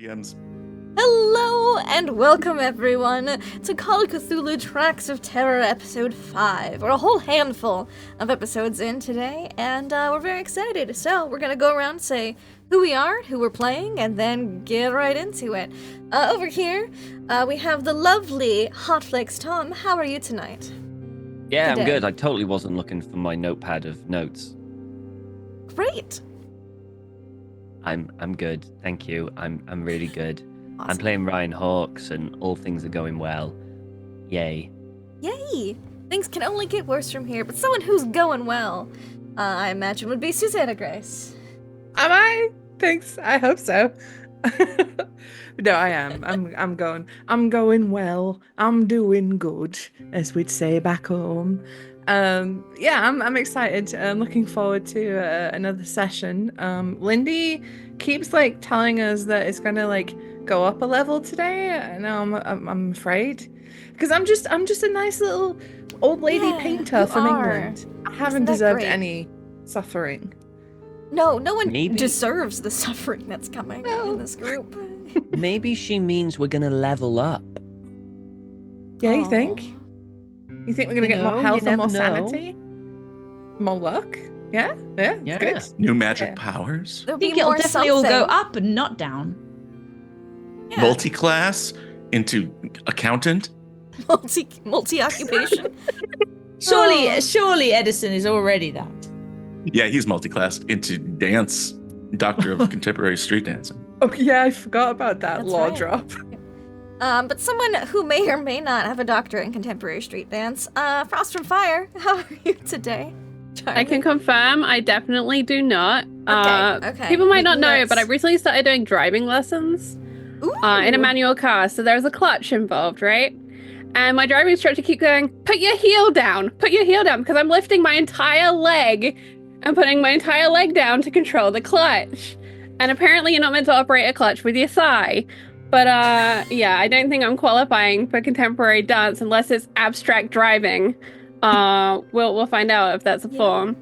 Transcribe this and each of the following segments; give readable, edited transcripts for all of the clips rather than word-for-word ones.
DMs. Hello and welcome everyone to Call of Cthulhu Tracks of Terror episode 5. We're a whole handful of episodes in today and we're very excited. So we're gonna go around and say who we are, who we're playing, and then get right into it. Over here, we have the lovely Hotflakes Tom. How are you tonight? Yeah, Today. I'm good. I totally wasn't looking for my notepad of notes. Great. I'm good. Thank you. I'm really good. Awesome. I'm playing Ryan Hawks and all things are going well. Yay. Yay! Things can only get worse from here, but someone who's going well, I imagine, would be Susanna Grace. Am I? Thanks. I hope so. No, I am. I'm going well. I'm doing good, as we'd say back home. I'm excited. I'm looking forward to another session. Lindy keeps telling us that it's gonna go up a level today, and I'm afraid because I'm just a nice little old lady painter from England. I haven't deserved any suffering. No one Maybe. deserves the suffering that's coming in this group. Maybe she means we're gonna level up. Yeah, you think? You think we're gonna get more health and more sanity? More luck? Yeah, it's good. New magic powers. There'll I think be it'll more definitely all go something. up and not down. Yeah. Multi-class into accountant. multi-occupation. Surely Edison is already that. Yeah, he's multi-class into dance. Doctor of contemporary street dancing. Oh yeah, I forgot about that That's law right. drop. But someone who may or may not have a doctorate in contemporary street dance, Frost from Fire, how are you today? Charlie? I can confirm I definitely do not. Okay. People might not know, Nice. but I recently started doing driving lessons Ooh. in a manual car. So there's a clutch involved, right? And my driving instructor keeps going, put your heel down, because I'm lifting my entire leg and putting my entire leg down to control the clutch. And apparently you're not meant to operate a clutch with your thigh. But I don't think I'm qualifying for contemporary dance unless it's abstract driving. We'll find out if that's a form.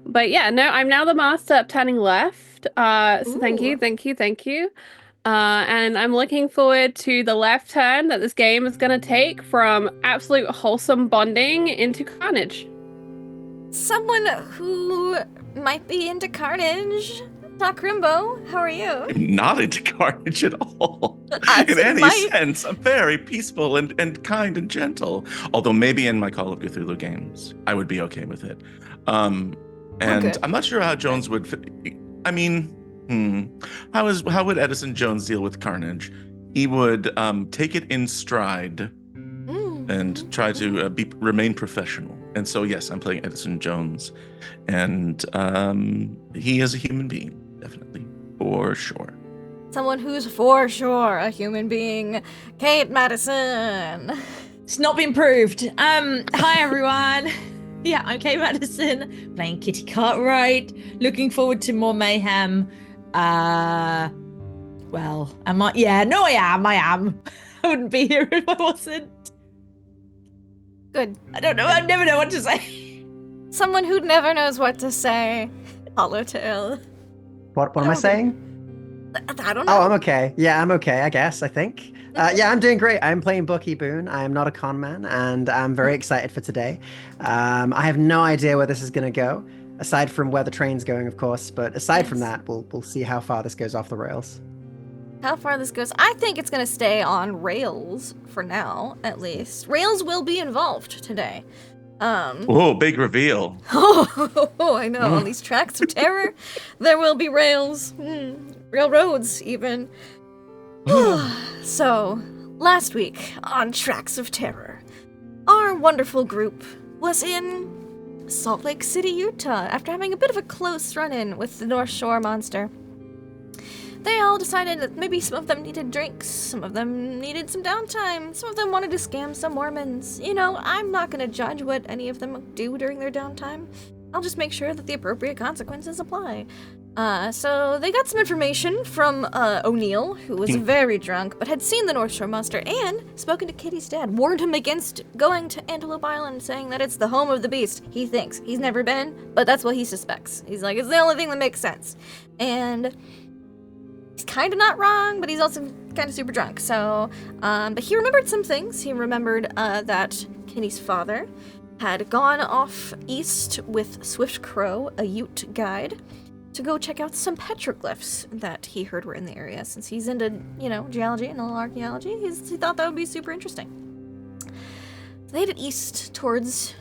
But yeah, no, I'm now the master of turning left. So thank you. And I'm looking forward to the left turn that this game is going to take from absolute wholesome bonding into carnage. Someone who might be into carnage, Doc Rimbo, how are you? Not into carnage at all. I In any might- sense, I'm very peaceful and kind and gentle. Although maybe in my Call of Cthulhu games, I would be okay with it. And good. I'm not sure how Jones would fit. I mean, how would Edison Jones deal with carnage? He would take it in stride and try to remain professional. And so, yes, I'm playing Edison Jones, and he is a human being, definitely, for sure. Someone who's for sure a human being, Kate Madison. It's not been proved. Hi everyone. Yeah, I'm Kay Madison, playing Kitty Cartwright. Looking forward to more mayhem. Well, am I? Yeah, no, I am. I wouldn't be here if I wasn't. Good. I don't know. I never know what to say. Someone who never knows what to say, Hollowtail. What am I saying? I don't know. Oh, I'm okay. Yeah, I'm okay, I guess, I think. Yeah, I'm doing great. I'm playing Bucky Boone. I am not a con man, and I'm very excited for today. I have no idea where this is going to go, aside from where the train's going, of course. But aside from that, we'll see how far this goes off the rails. How far this goes, I think it's gonna stay on rails for now, at least. Rails will be involved today. Oh, big reveal. I know, on these tracks of terror, there will be rails. Railroads, even. So, last week on Tracks of Terror, our wonderful group was in Salt Lake City, Utah, after having a bit of a close run-in with the North Shore monster. They all decided that maybe some of them needed drinks, some of them needed some downtime, some of them wanted to scam some Mormons. You know, I'm not gonna judge what any of them do during their downtime. I'll just make sure that the appropriate consequences apply. So they got some information from O'Neill, who was very drunk, but had seen the North Shore monster and spoken to Kitty's dad, warned him against going to Antelope Island, saying that it's the home of the beast. He thinks. He's never been, but that's what he suspects. He's like, it's the only thing that makes sense. And he's kind of not wrong, but he's also kind of super drunk. So, but he remembered some things. He remembered that Kenny's father had gone off east with Swift Crow, a Ute guide, to go check out some petroglyphs that he heard were in the area. Since he's into, geology and a little archaeology, he thought that would be super interesting. So they headed east towards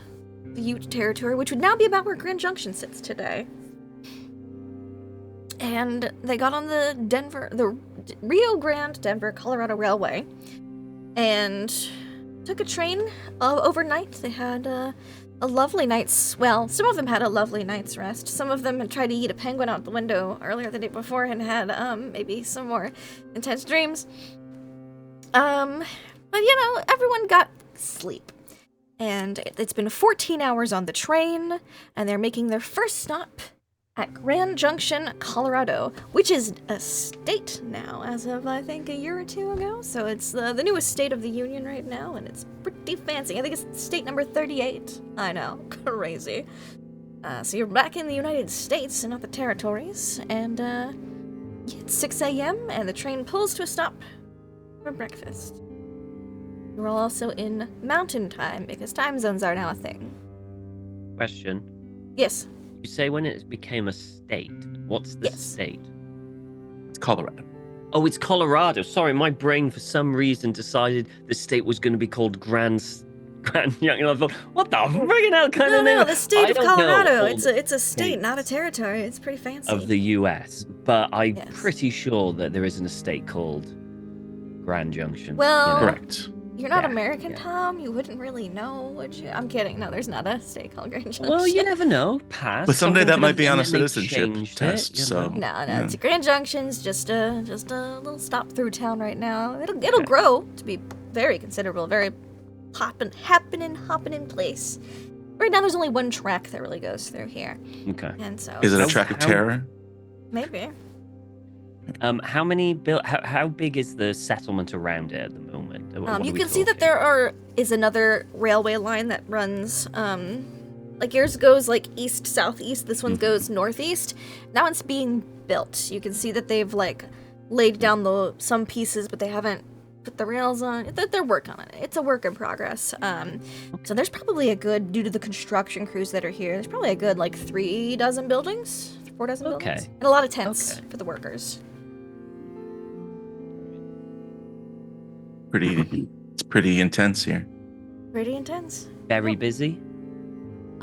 the Ute territory, which would now be about where Grand Junction sits today. And they got on the Rio Grande Denver, Colorado Railway, and took a train overnight. They had a lovely night's, well, some of them had a lovely night's rest. Some of them had tried to eat a penguin out the window earlier the day before and had maybe some more intense dreams. But everyone got sleep. And it's been 14 hours on the train, and they're making their first stop at Grand Junction, Colorado, which is a state now, as of, I think, a year or two ago. So it's the newest state of the union right now, and it's pretty fancy. I think it's state number 38. I know, crazy. So you're back in the United States and not the territories, and it's 6 a.m., and the train pulls to a stop for breakfast. We're also in mountain time, because time zones are now a thing. Question. Yes. You say when it became a state. What's the state? It's Colorado. Oh, it's Colorado. Sorry, my brain for some reason decided the state was going to be called Grand Young. And I thought, what the friggin' hell kind of name? No, the state of Colorado. Know it's a state, not a territory. It's pretty fancy. of the U.S., but I'm pretty sure that there isn't a state called Grand Junction. Well, Correct. You're not American, Tom. You wouldn't really know, would you? I'm kidding. No, there's not a state called Grand Junction. Well, you never know. Pass. But someday that might be on a Something citizenship changed test. it, you So know? No, it's Grand Junction's just a little stop through town right now. It'll grow to be very considerable, very hopping place. Right now, there's only one track that really goes through here, Okay. and so is it a track of terror? maybe. How big is the settlement around it at the moment? What You are we can see that talking? there is another railway line that runs, like yours goes like east southeast. This one goes northeast. That one's being built. You can see that they've like laid down some pieces, but they haven't put the rails on. They're working on it. It's a work in progress. So there's probably due to the construction crews that are here, there's probably a good like 4 dozen buildings, and a lot of tents for the workers. It's pretty intense here. Pretty intense. Very busy.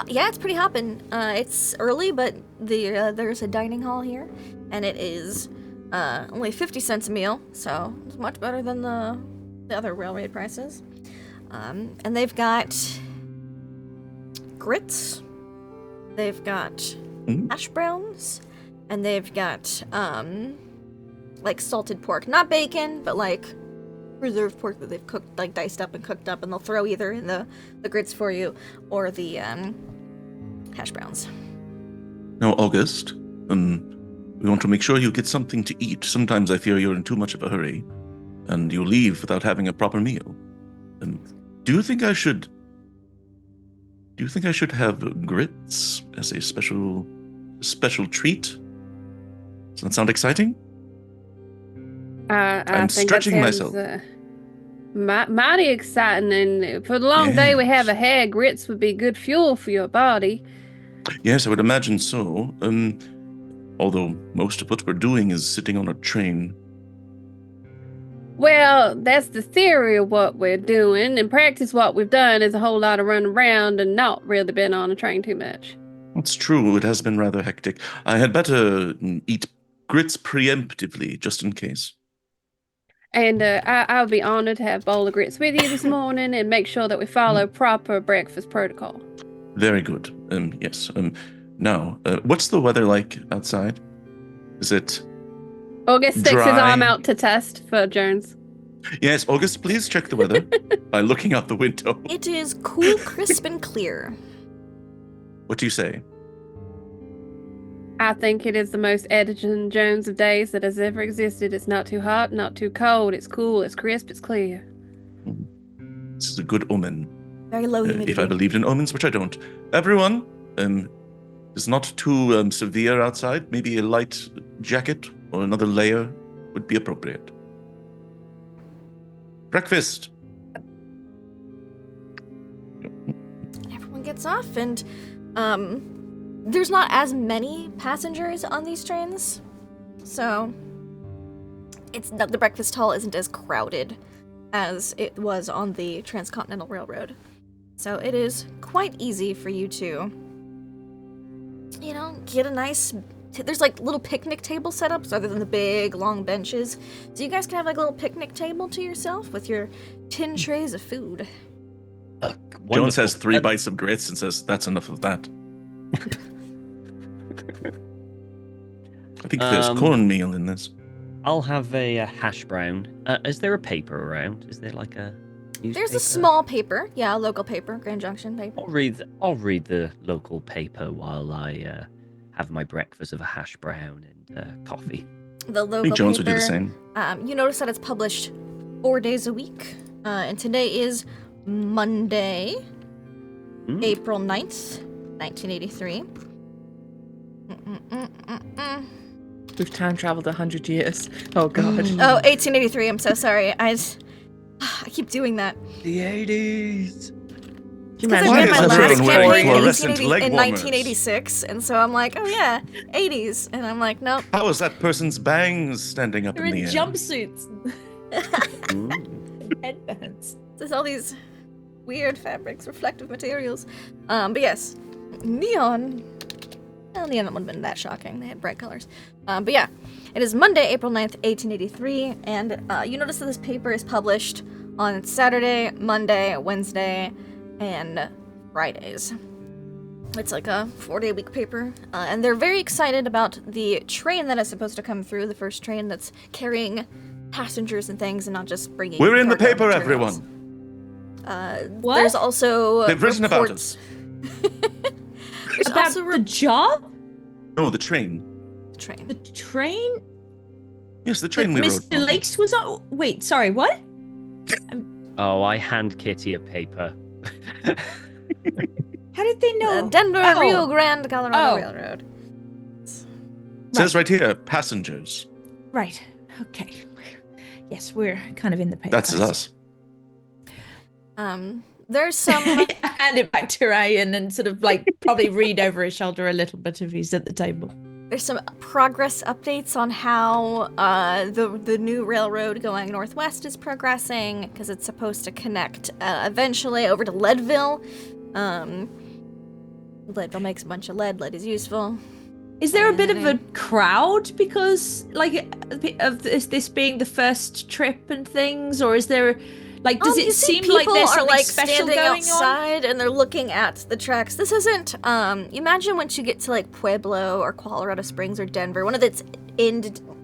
Yeah, it's pretty hopping. It's early, but there's a dining hall here, and it is only 50 cents a meal, so it's much better than the other railway prices. And they've got grits, they've got hash browns, and they've got like salted pork, not bacon, but like preserved pork that they've cooked, like diced up and cooked up, and they'll throw either in the grits for you or the hash browns. Now, August, we want to make sure you get something to eat. Sometimes I fear you're in too much of a hurry, and you leave without having a proper meal. Do you think I should have grits as a special treat? Does that sound exciting? I'm stretching myself. Mighty exciting, and for the long day we have ahead, grits would be good fuel for your body. Yes, I would imagine so. Although most of what we're doing is sitting on a train. Well, that's the theory of what we're doing. In practice, what we've done is a whole lot of running around and not really been on a train too much. It's true, it has been rather hectic. I had better eat grits preemptively, just in case. And I'll be honored to have a bowl of grits with you this morning and make sure that we follow proper breakfast protocol. Very good. Yes. Now, what's the weather like outside? Is it August sticks his dry? arm out to test for Jones. Yes, August, please check the weather by looking out the window. It is cool, crisp, and clear. What do you say? I think it is the most Edgerton Jones of days that has ever existed. It's not too hot, not too cold. It's cool, it's crisp, it's clear. This is a good omen. Very low humidity. If I believed in omens, which I don't. Everyone, it's not too severe outside. Maybe a light jacket or another layer would be appropriate. Breakfast. Everyone gets off, and there's not as many passengers on these trains, so the breakfast hall isn't as crowded as it was on the Transcontinental Railroad. So it is quite easy for you to, get a nice... There's like little picnic table setups rather than the big long benches. So you guys can have like a little picnic table to yourself with your tin trays of food. Jones has 3 bites of grits and says, "That's enough of that." I think there's cornmeal in this. I'll have a hash brown. Is there a paper around? Is there like a newspaper? There's a small paper. Yeah, a local paper. Grand Junction paper. I'll read the local paper while I have my breakfast of a hash brown and coffee. The I local think Jones paper, would do the same. You notice that it's published 4 days a week. And today is Monday, April 9th, 1983. We've time traveled 100 years. Oh god. Oh, 1883. I'm so sorry. I keep doing that. The 80s. Because I Why read is my last everyone wearing campaign fluorescent leg in warmers? 1986, and so I'm like, oh yeah, 80s, and I'm like, nope. How is that person's bangs standing up They're in in the air? jumpsuits. Headbands. There's all these weird fabrics, reflective materials. But yes, neon. Well, neon wouldn't have been that shocking. They had bright colors. But yeah, it is Monday, April 9th, 1883, and you notice that this paper is published on Saturday, Monday, Wednesday, and Fridays. It's like a 4-day-week paper, and they're very excited about the train that is supposed to come through, the first train that's carrying passengers and things and not just bringing... We're in the cargo paper, materials. everyone. What? There's also They've written about reports... There's About also the job? No, the train. train. The train? Yes, the train we rode. Mr. Lakes was on. Wait, sorry, what? Oh, I hand Kitty a paper. How did they know? The Denver Oh. Rio Grande Colorado Oh. Railroad. Says right here, passengers. Right. Okay. Yes, we're kind of in the paper. That's us. There's some... Hand it back to Ryan and sort of like probably read over his shoulder a little bit if he's at the table. There's some progress updates on how the new railroad going northwest is progressing, because it's supposed to connect eventually over to Leadville. Leadville makes a bunch of lead. Lead is useful. Is there a bit of a crowd because, like, of this being the first trip and things, or is there, like, does You it see seem like people there's are something like special standing going on? outside and they're looking at the tracks. This isn't. Imagine once you get to like Pueblo or Colorado Springs or Denver, one of its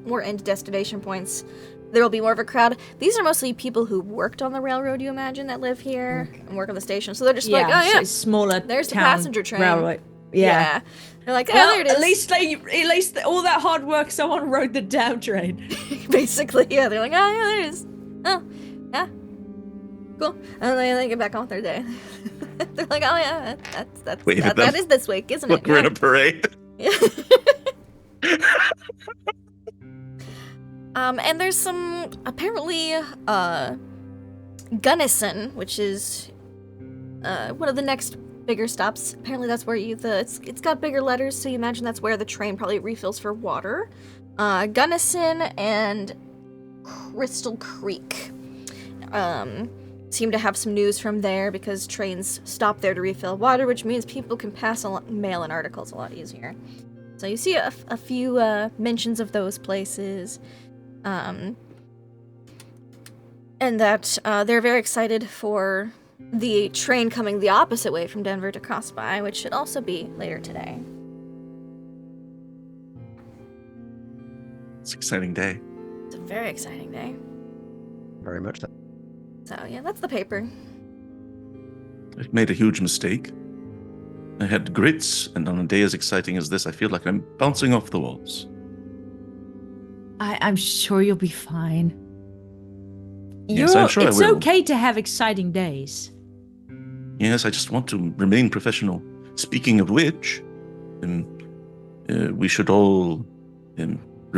more end destination points, there will be more of a crowd. These are mostly people who worked on the railroad. You imagine that live here and work on the station, so they're just like, oh so yeah, it's smaller. there's the town passenger train. Railway. Yeah. They're like, oh, Well, there it is. at least all that hard work, someone rode the down train. Basically, yeah. They're like, oh, yeah, there it is. Oh, yeah. Cool. And then they get back on with their day. They're like, oh, yeah, Wave at that them. is this week, isn't Look, it? we're in Yeah. a parade. And there's some, apparently, Gunnison, which is one of the next bigger stops. Apparently that's where it's got bigger letters, so you imagine that's where the train probably refills for water. Gunnison and Crystal Creek seem to have some news from there because trains stop there to refill water, which means people can pass mail and articles a lot easier. So you see a few mentions of those places. And that they're very excited for the train coming the opposite way from Denver to cross by, which should also be later today. It's an exciting day. It's a very exciting day. Very much so. So yeah, that's the paper. I made a huge mistake. I had grits, and on a day as exciting as this, I feel like I'm bouncing off the walls. I'm sure you'll be fine. Yes, I'm sure I it's will. okay to have exciting days. Yes, I just want to remain professional. Speaking of which, we should all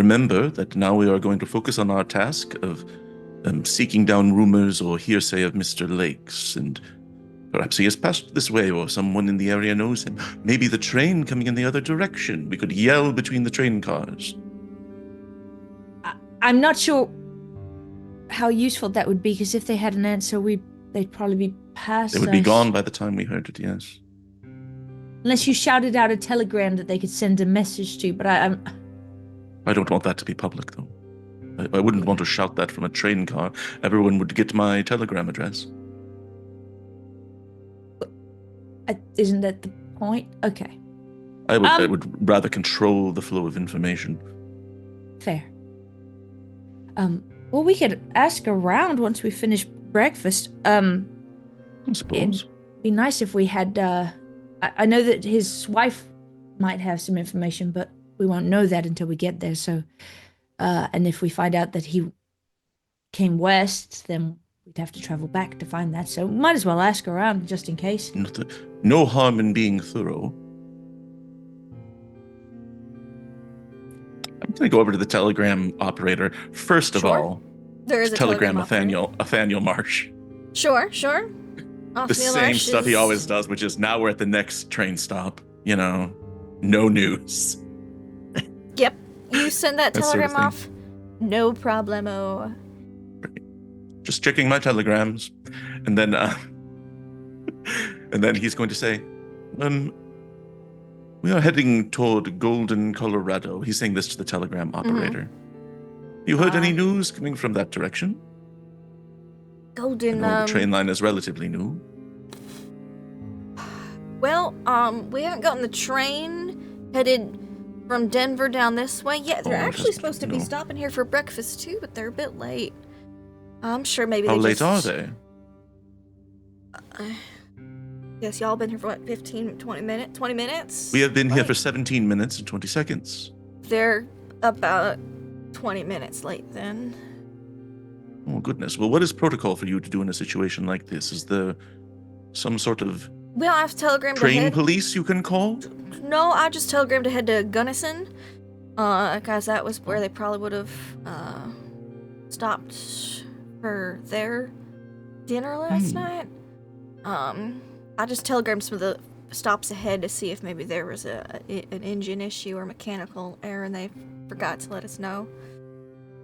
remember that now we are going to focus on our task of seeking down rumors or hearsay of Mr. Lakes, and perhaps he has passed this way or someone in the area knows him. Maybe the train coming in the other direction. We could yell between the train cars. I'm not sure how useful that would be, because if they had an answer, they'd probably be past They would be us. gone by the time we heard it, yes. Unless you shouted out a telegram that they could send a message to, but I don't want that to be public, though. I wouldn't want to shout that from a train car. Everyone would get my telegram address. Isn't that the point? Okay. I would rather control the flow of information. Fair. Well, we could ask around once we finish breakfast. I suppose. It'd be nice if we had, I know that his wife might have some information, but we won't know that until we get there, so, and if we find out that he came west, then we'd have to travel back to find that, so might as well ask around just in case. No harm in being thorough. I'm going to go over to the telegram operator. First of Sure. all, There is a telegram operator. Othniel Marsh. Sure. The Othniel same Marsh stuff he is- always does, which is now we're at the next train stop. You know, no news. Yep. You send that That sort of telegram thing. off. No problemo. Just checking my telegrams, and then he's going to say, we are heading toward Golden, Colorado. He's saying this to the telegram operator. You heard any news coming from that direction? Golden. I know the train line is relatively new. Well, we haven't gotten the train headed from Denver down this way yet. They're Oh, actually just- supposed to be no. stopping here for breakfast too, but they're a bit late. I'm sure maybe How they late just... are they? Yes, y'all been here for what, 15, 20 minutes? 20 minutes? We have been here Right. for 17 minutes and 20 seconds. They're about 20 minutes late then. Oh, goodness. Well, what is protocol for you to do in a situation like this? Is there some sort of We don't have to telegram to train head... police you can call? No, I just telegrammed to head to Gunnison. Because that was where they probably would have stopped for their dinner last night. I just telegrammed some of the stops ahead to see if maybe there was an engine issue or mechanical error, and they forgot to let us know.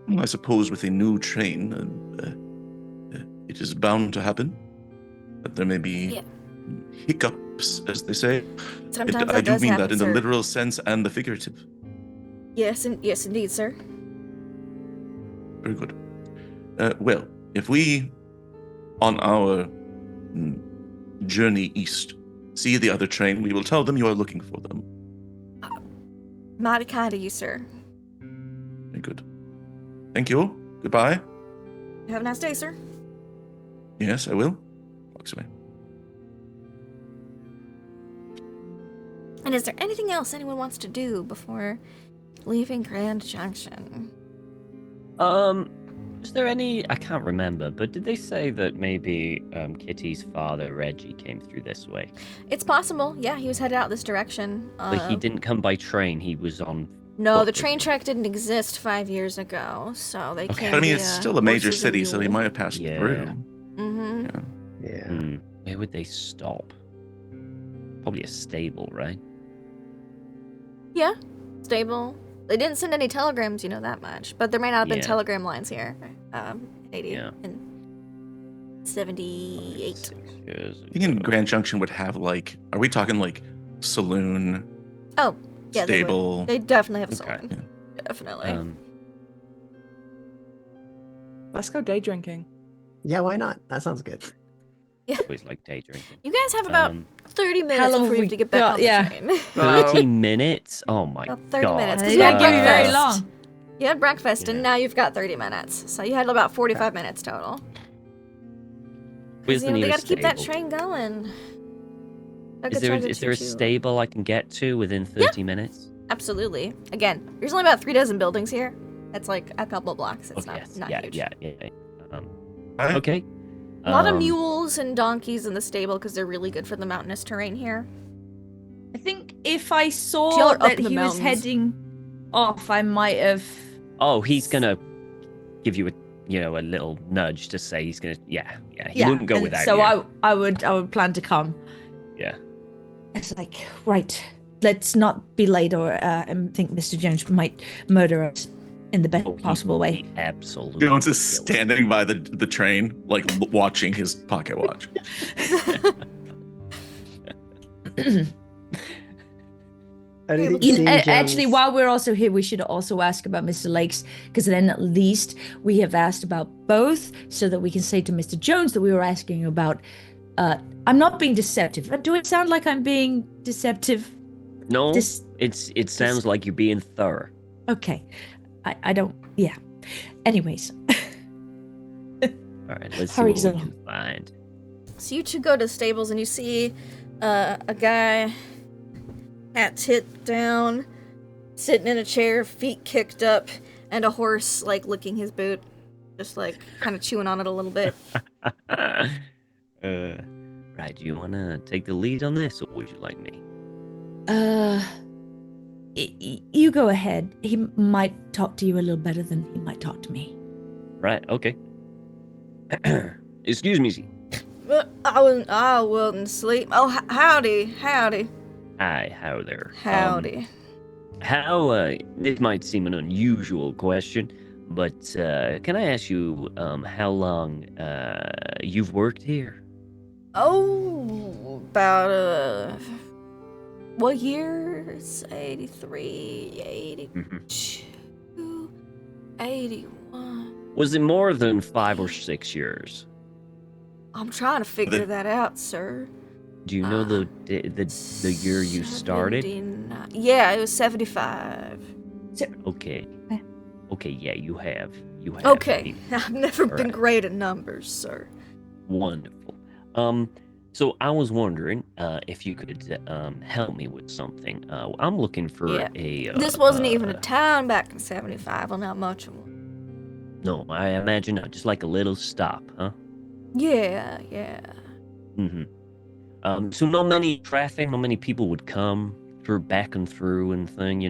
Well, I suppose with a new train, it is bound to happen. But there may be Yeah. hiccups, as they say. Sometimes I that do does mean happen, that in the sir. literal sense and the figurative. Yes, yes, indeed, sir. Very good. Well, if we, on our journey east, see the other train, we will tell them you are looking for them. Mighty kind of you, sir. Very good. Thank you. Goodbye. Have a nice day, sir. Yes, I will. Walks away. And is there anything else anyone wants to do before leaving Grand Junction? Is there any? I can't remember, but did they say that maybe Kitty's father Reggie came through this way? It's possible. Yeah, he was headed out this direction. Like he didn't come by train. He was on. No, foot. the train track didn't exist 5 years ago, so they Okay. came. But I mean, it's still a major city, so they might have passed Yeah. through. Mm-hmm. Yeah. Yeah. Hmm. Where would they stop? Probably a stable, right? Yeah, stable. They didn't send any telegrams, you know that much. But there may not have been Yeah. telegram lines here. 80 Yeah. and 78. 6 years I think in ago. Grand Junction would have like, are we talking like saloon, Oh, yeah, stable? they definitely have a Okay. saloon. Definitely. Let's go day drinking. Yeah, why not? That sounds good. Always like day drinking. You guys have about 30 minutes How long before you have have to we get back got? on the Yeah. train. 30 minutes? Oh my About 30 god. minutes. 'cause They you had don't give you very breakfast. long. You had breakfast, and Yeah. now you've got 30 minutes. So you had about 45 minutes total. 'Cause, Where's you the know, they nearest gotta keep that stable? train going. That Is could there, turn is there a into- stable I can get to within 30 minutes? Absolutely. Again, there's only about 3 dozen buildings here. That's like a couple blocks. It's Oh, not, yes. not Yeah, huge. yeah. Right? Okay. A lot of mules and donkeys in the stable because they're really good for the mountainous terrain here. I think if I Y'all saw are up that in the he was mountains. heading off, I might have. Oh, he's gonna give you a little nudge to say he's gonna. Yeah. He wouldn't go and without so you. I would plan to come. Yeah. It's like, right, let's not be late or think Mr. Jones might murder us in the best possible way. He absolutely. Jones is will. standing by the train, like watching his pocket watch. Actually, while we're also here, we should also ask about Mr. Lakes, because then at least we have asked about both, so that we can say to Mr. Jones that we were asking about. I'm not being deceptive. Do it sound like I'm being deceptive? No, it sounds like you're being thorough. Okay, I don't. Yeah. Anyways. All right, let's see Hurry what we on. can find. So you two go to the stables and you see a guy, hat tipped down, sitting in a chair, feet kicked up, and a horse like licking his boot, just like kind of chewing on it a little bit. Right, do you want to take the lead on this, or would you like me? You go ahead. He might talk to you a little better than he might talk to me. Right, okay. Excuse me. I wasn't asleep. Oh, howdy. Hi, how there? Howdy. This might seem an unusual question, but can I ask you how long you've worked here? Oh, about what years? 83, 82, 81. Was it more than 5 or 6 years? I'm trying to figure that out, sir. Do you know the year you started? 79. Yeah, it was 75. Okay. Okay, yeah, you have. Okay, I've never been Alright. great at numbers, sir. Wonderful. So I was wondering if you could help me with something. I'm looking for a. This wasn't even a town back in 75, well, not much of one. No, I imagine just like a little stop, huh? Yeah. Mm-hmm. So not many traffic, not many people would come back and through and thing,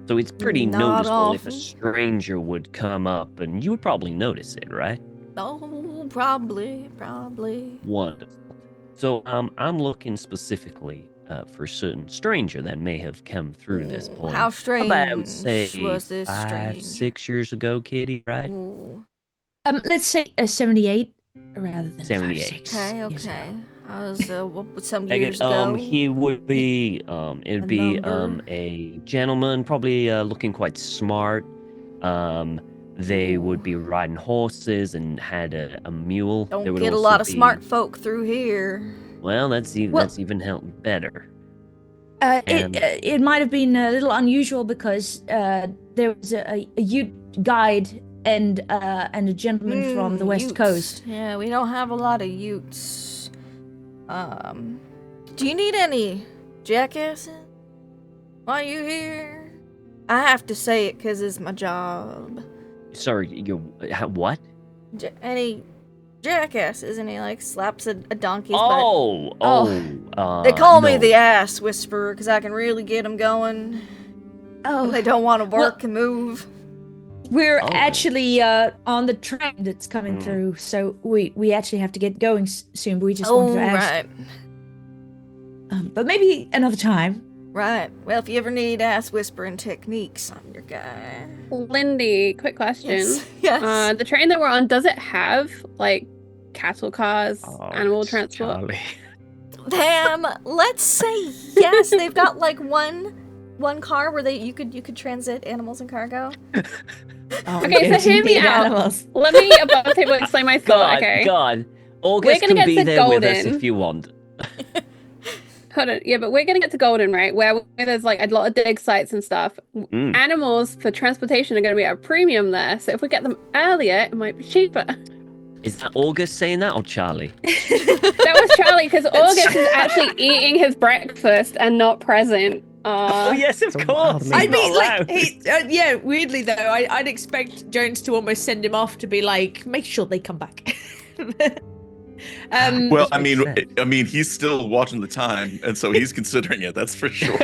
so it's pretty Not noticeable if a often. stranger would come up, and you would probably notice it, right? Oh, probably. Wonderful. So I'm looking specifically for a certain stranger that may have come through this point. How strange About, say, was this 5, strange? 6 years ago, Kitty, right? Ooh. Let's say 78 rather than 78. 5, 6 Okay. years ago. I was some I years guess, ago. he would be it'd be number. a gentleman, probably looking quite smart. They would be riding horses and had a mule. There Don't would get a also lot of be- smart folk through here. Well, that's even better. It might have been a little unusual because there was a Ute guide and a gentleman from the West Utes. Coast. Yeah, we don't have a lot of Utes. Do you need any jackasses while you're here? I have to say it because it's my job. Sorry, what? Any jackasses, and he like slaps a donkey's butt. Oh. They call me no. the ass whisperer because I can really get them going. Oh, They don't want to work and move. we're Oh. actually on the train that's coming through, so we actually have to get going soon. But we just wanted to ask. Right. But maybe another time. Right. Well, if you ever need ass whispering techniques, I'm your guy. Lindy, quick question. Yes. The train that we're on, does it have like cattle cars, animal transport? Charlie. Damn. Let's say yes. They've got like one car where you could transit animals and cargo. Okay, so hear me out. Animals. Let me above table explain my thought. Okay. God. August gonna can get be to there with us Golden. if you want. Hold on. Yeah, but we're gonna get to Golden, right? Where there's like a lot of dig sites and stuff. Mm. Animals for transportation are gonna be at a premium there. So if we get them earlier, it might be cheaper. Is that August saying that or Charlie? That was Charlie, because August is actually eating his breakfast and not present. Oh yes, of It's a wild course. move. I mean, Not like, yeah, weirdly though, I'd expect Jones to almost send him off to be like, make sure they come back. Well, I makes mean, sense. he's still watching the time, and so he's considering it. That's for sure.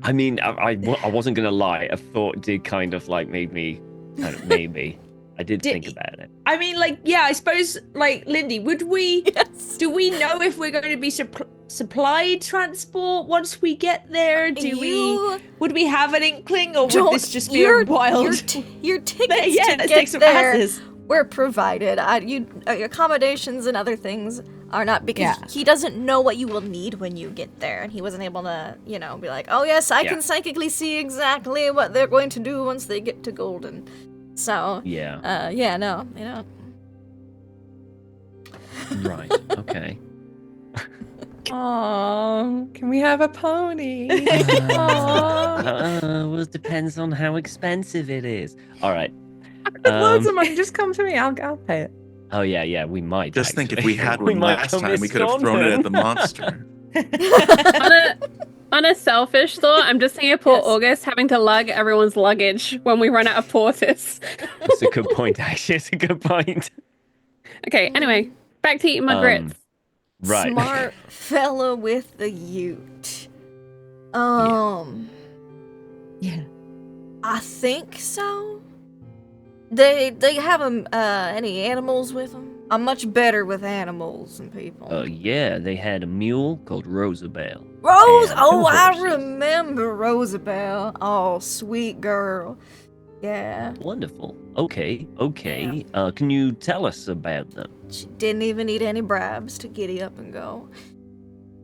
I mean, I wasn't gonna lie. A thought did kind of like made me, maybe. I did think about it. I mean, like, yeah, I suppose, like, Lindy, would we? Yes. Do we know if we're going to be supplied transport once we get there? Would we have an inkling, or would this just be a wild? Your tickets yeah, to let's get take some there passes. were provided. Accommodations and other things are not, because Yeah. he doesn't know what you will need when you get there, and he wasn't able to, be like, oh yes, I can psychically see exactly what they're going to do once they get to Golden. So Yeah. No. Right. Okay. Oh, can we have a pony? Well, it depends on how expensive it is. All right. Loads of money. Just come to me. I'll pay it. Oh yeah. We might. Just think, if actually. we had We one might last come time, we could have ensconce thrown it him. at the monster. On a selfish thought, I'm just thinking of poor Yes. August having to lug everyone's luggage when we run out of porters. That's a good point. Actually, it's a good point. Okay, anyway, back to eating my grits. Right. Smart fella with the ute. Yeah. I think so. They have any animals with them? I'm much better with animals than people. Yeah, they had a mule called Rosabelle. Rose! and Oh, two I horses. remember Rosabelle. Oh, sweet girl. Yeah. Wonderful. Okay. Can you tell us about them? She didn't even need any bribes to giddy up and go.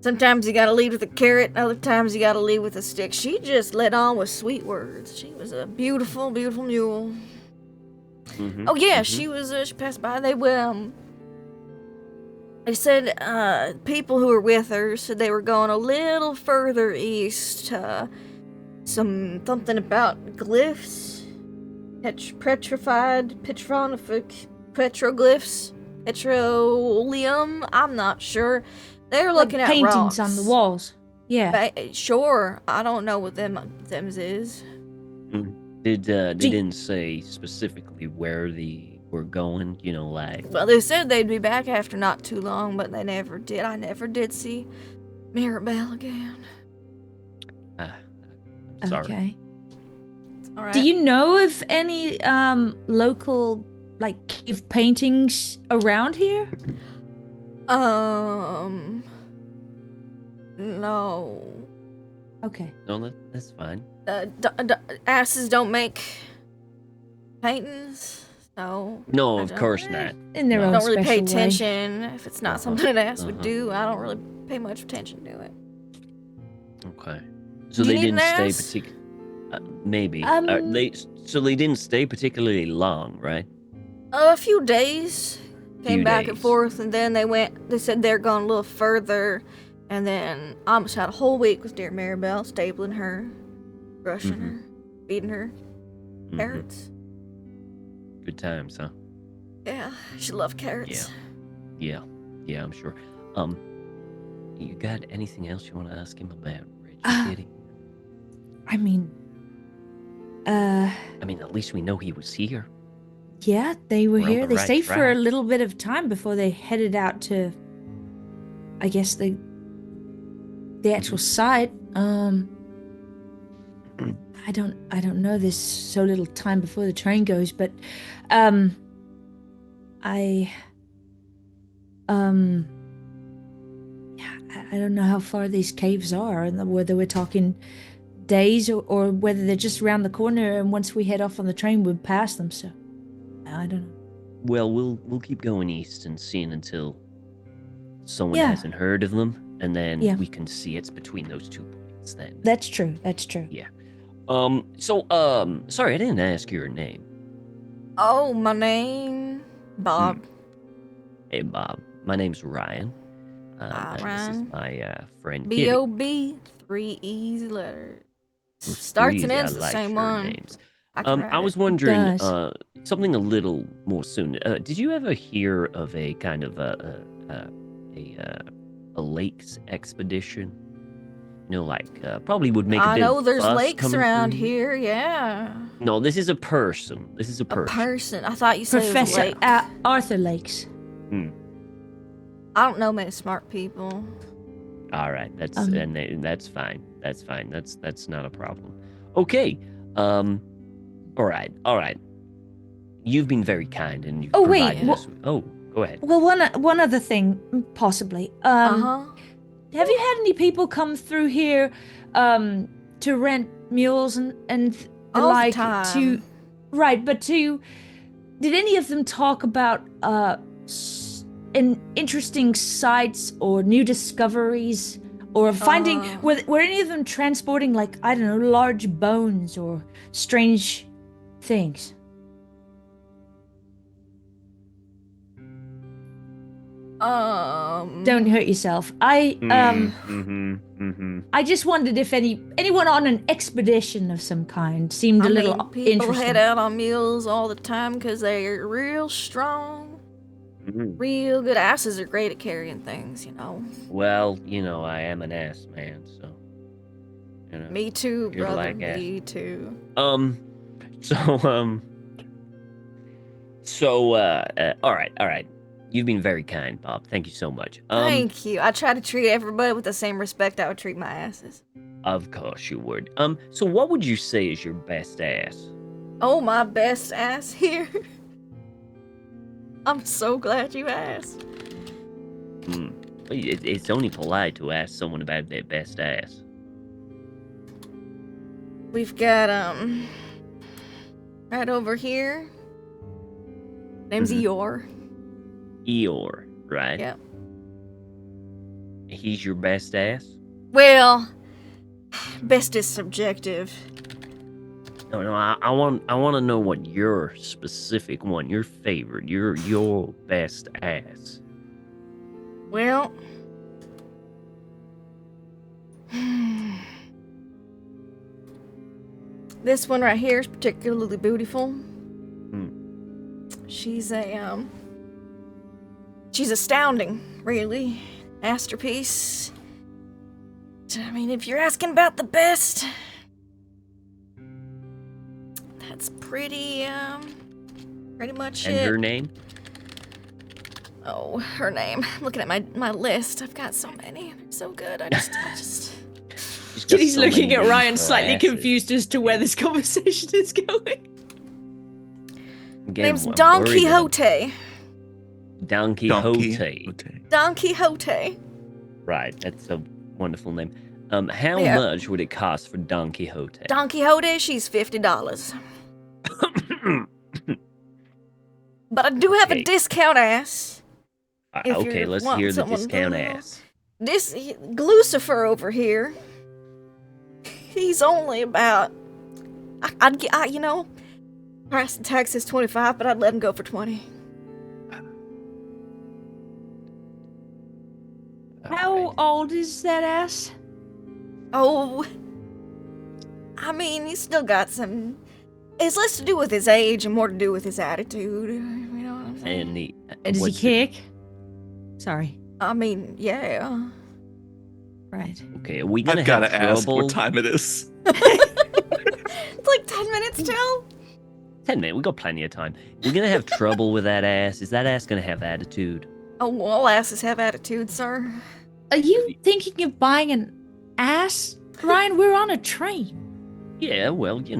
Sometimes you gotta lead with a carrot, other times you gotta lead with a stick. She just let on with sweet words. She was a beautiful, beautiful mule. Mhm, Oh yeah, mhm. she was. She passed by. They said people who were with her said they were going a little further east. Something about glyphs, petroglyphs, petroleum. I'm not sure. They're looking Like at paintings rocks on the walls. Yeah. Sure, I don't know what them's is. They didn't say specifically where they were going. Like. Well, they said they'd be back after not too long, but they never did. I never did see Mirabelle again. Sorry. Okay. All right. Do you know of any local like cave paintings around here? No. Okay. No, that's fine. Asses don't make paintings, so No, I of don't- course not. In their No. own I don't really pay special way. attention. If it's not something an ass would do, I don't really pay much attention to it. Okay. So Do you they need an didn't stay ass? particular. Maybe. Um, They didn't stay particularly long, right? A few days. Came Few back and days. forth, and then they said they're going a little further, and then I almost had a whole week with dear Maribel, stabling her, brushing Mhm. her, feeding her Mhm. carrots. Good times, huh? Yeah, she loved carrots. Yeah, I'm sure. You got anything else you want to ask him about Reggie Kitty? I mean, I mean, at least we know he was here. yeah, they were We're on here. the They right stayed for a track. little bit of time before they headed out to, I guess, the actual site. I don't know. There's so little time before the train goes, but I don't know how far these caves are, and whether we're talking days or whether they're just around the corner, and once we head off on the train, we'll pass them. So I don't know. Well, we'll keep going east and seeing until someone Yeah. hasn't heard of them, and then Yeah. we can see it's between those 2 points. Then. That's true. That's true. Sorry, I didn't ask your name. Oh, my name, Bob. Hey, Bob. My name's Ryan. Hi, This Ryan. is my friend Kitty. B.O.B. 3 easy letters. Those Starts threes, and I ends the like same your one. names. can write I was it. wondering, does. something a little more soon. Did you ever hear of a kind of a lakes expedition? Probably would make a I bit know of there's fuss lakes coming around through. here, yeah. No, this is a person. This is a A person. person. I thought you said it was a Professor lake. Arthur Lakes. I don't know many smart people. All right, that's Um, that's fine. That's fine. That's not a problem. Okay. All right. You've been very kind, and you've Oh, wait, provided us. Oh, go ahead. Well, one other thing, possibly. Uh-huh. Have you had any people come through here, to rent mules and the All the like time. right? But did any of them talk about interesting sites or new discoveries, or finding were any of them transporting, like, I don't know, large bones or strange things? Don't hurt yourself. I just wondered if anyone on an expedition of some kind seemed a little people interesting. head out on mules all the time because they're real strong. Real good. Asses are great at carrying things, you know. Well, I am an ass man, so. Me too, You're brother. like ass. Me too. All right. You've been very kind, Bob. Thank you so much. Thank you. I try to treat everybody with the same respect I would treat my asses. Of course you would. So what would you say is your best ass? Oh, my best ass here. I'm so glad you asked. It's only polite to ask someone about their best ass. We've got, right over here. Name's Eeyore. Eeyore, right? Yep. He's your best ass? Well, best is subjective. No, I want to know what your specific one, your favorite, your best ass. Well, this one right here is particularly beautiful. She's astounding, really. Masterpiece. I mean, if you're asking about the best, that's pretty much And it. her name? Oh, her name. I'm looking at my list. I've got so many. They're so good. I just. She's got He's so looking many at names Ryan, for slightly asses. confused as to where this conversation is going. Again, Name's I'm Don worried about- Quixote. Don Quixote. Don Quixote. Right, that's a wonderful name. How Yeah. much would it cost for Don Quixote? Don Quixote, she's $50. But I do have Okay. a discount ass. if Okay, you're let's wanting hear the someone discount to- ass. This Lucifer over here, he's only about. Price and tax is $25, but I'd let him go for $20. How old is that ass? Oh, I mean, he's still got some. It's less to do with his age and more to do with his attitude. You know what I'm saying? And the Does he what's it- kick? Sorry. I mean, yeah. Right. Okay, are we gonna I've got have to ask trouble? what time it is. It's like 10 minutes till. 10 minutes. We got plenty of time. We're gonna have trouble with that ass. Is that ass gonna have attitude? Oh, well, all asses have attitude, sir. Are you thinking of buying an ass? Ryan, we're on a train. Yeah, well, I don't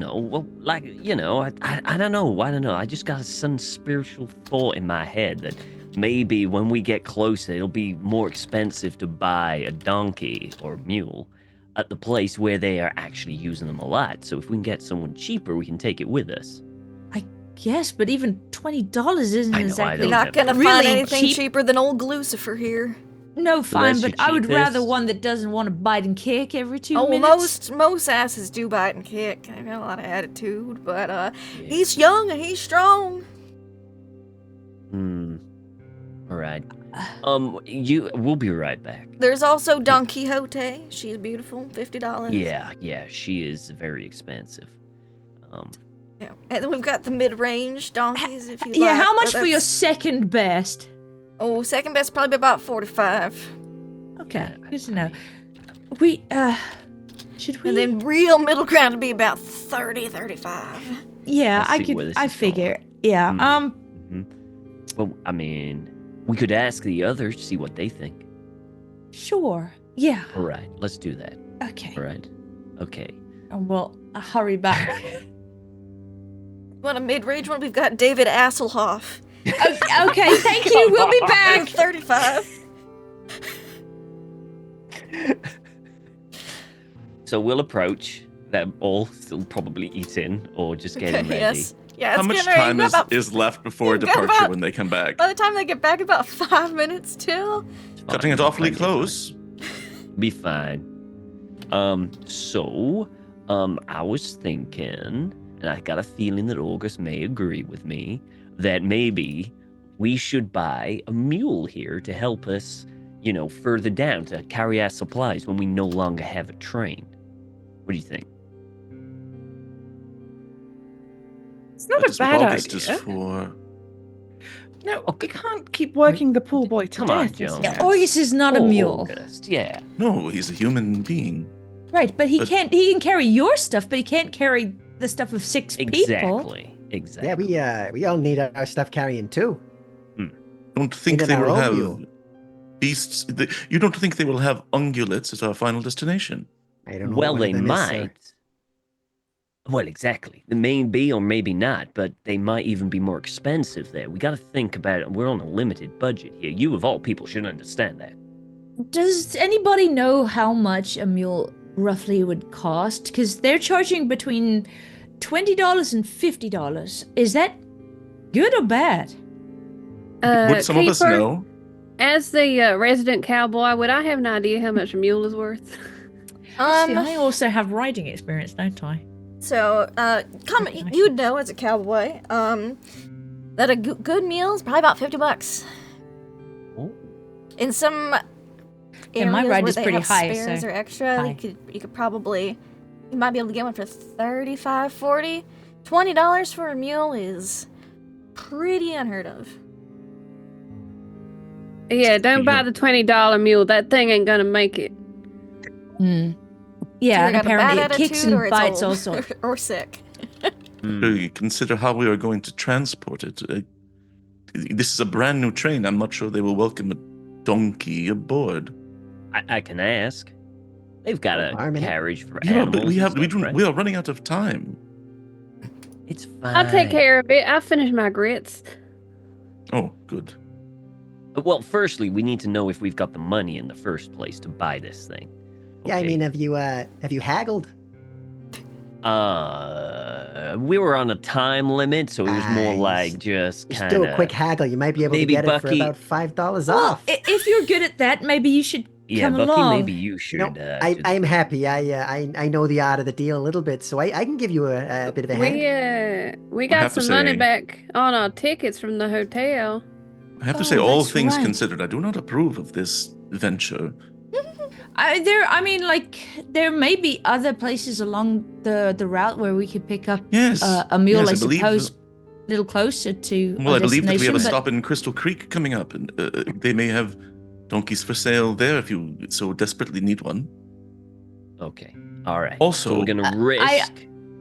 know. I don't know. I just got some spiritual thought in my head that maybe when we get closer, it'll be more expensive to buy a donkey or mule at the place where they are actually using them a lot. So if we can get someone cheaper, we can take it with us. Yes, but even $20 isn't I know, I exactly. don't You're not have gonna really find anything cheap. cheaper than old Lucifer here. No, fine, that's but your I would rather cheapest? one that doesn't want to bite and kick every 2 Oh, minutes. most asses do bite and kick. They've got a lot of attitude, but he's young and he's strong. All right. We'll be right back. There's also Don Quixote. She's beautiful, $50. Yeah, she is very expensive. Yeah. And then we've got the mid-range donkeys, if you Yeah, like. how but much for your that's- second best? Oh, second best probably about 45. Okay, good to know. We, should we? And then real middle ground would be about 30, 35. yeah, Let's I see where could, this I is figure. Yeah, Well, I mean, we could ask the others, see what they think. sure. Yeah. All right, let's do that. Okay. All right. Okay. And we'll hurry back. Want a mid-range one? We've got David Hasselhoff. Okay, thank you. We'll be back. 35. So we'll approach. Them all still probably eating or just getting ready. Yes. Yeah, How it's much getting ready. time We've got is left before we've got departure about- when they come back? By the time they get back, about 5 minutes till. It's Cutting fine, it awfully plenty of time. close. Be fine. I was thinking, and I got a feeling that August may agree with me, that maybe we should buy a mule here to help us, further down to carry our supplies when we no longer have a train. What do you think? It's not That a is what bad August idea. is for. No, we can't keep working the poor boy to Come on, death. Jones. Yeah, August is not a Oh, mule. August, yeah. No, he's a human being. Right, but he But- can carry your stuff, but he can't carry the stuff of 6 people. Exactly. Yeah, we all need our stuff carrying too. Don't think Even they our will own have mule. beasts. You don't think they will have ungulates at our final destination? I don't know. Well, what they one of them is, sir. might. Well, exactly. They may be or maybe not, but they might even be more expensive there. We got to think about it. We're on a limited budget here. You, of all people, should understand that. Does anybody know how much a mule roughly would cost? Because they're charging between $20 and $50. Is that good or bad? Would some of us Keeper, know? As the resident cowboy, would I have an idea how much a mule is worth? See, I also have riding experience, don't I? So, you'd know as a cowboy, that a good meal is probably about $50. Oh. In some Yeah, my areas ride where is they pretty have high, spares so or extra, high. you might be able to get one for $35, $40. $20 for a mule is pretty unheard of. Yeah, don't buy the $20 mule. That thing ain't gonna make it. Hmm. Yeah, Either and got a apparently bad it kicks attitude or and it's bites old, also. or sick. Hmm. Do you consider how we are going to transport it? This is a brand new train. I'm not sure they will welcome a donkey aboard. I can ask. They've got a Harmony. carriage for Yeah, animals. but we and stuff, right? are running out of time. It's fine. I'll take care of it. I'll finish my grits. Oh, good. Well, firstly, we need to know if we've got the money in the first place to buy this thing. Yeah, I Okay. mean, have you haggled? We were on a time limit, so it was more Nice. like just Just kind do of a quick haggle. You might be able to Maybe get it for Bucky- about $5 Well, off. if you're good at that, maybe you should Yeah, come Bucky, along. maybe you should. No, do I'm happy. I know the art of the deal a little bit, so I can give you a bit of a hand. We I got have to some money say- back on our tickets from the hotel. I have to Oh, say, all that's things right. considered, I do not approve of this venture. There may be other places along the route where we could pick up Yes. a mule, yes, I believe- suppose, a little closer to Well, our I believe that we have a destination, but- stop in Crystal Creek coming up, and they may have donkeys for sale there if you so desperately need one. Okay. All right. Also- so we're gonna I- risk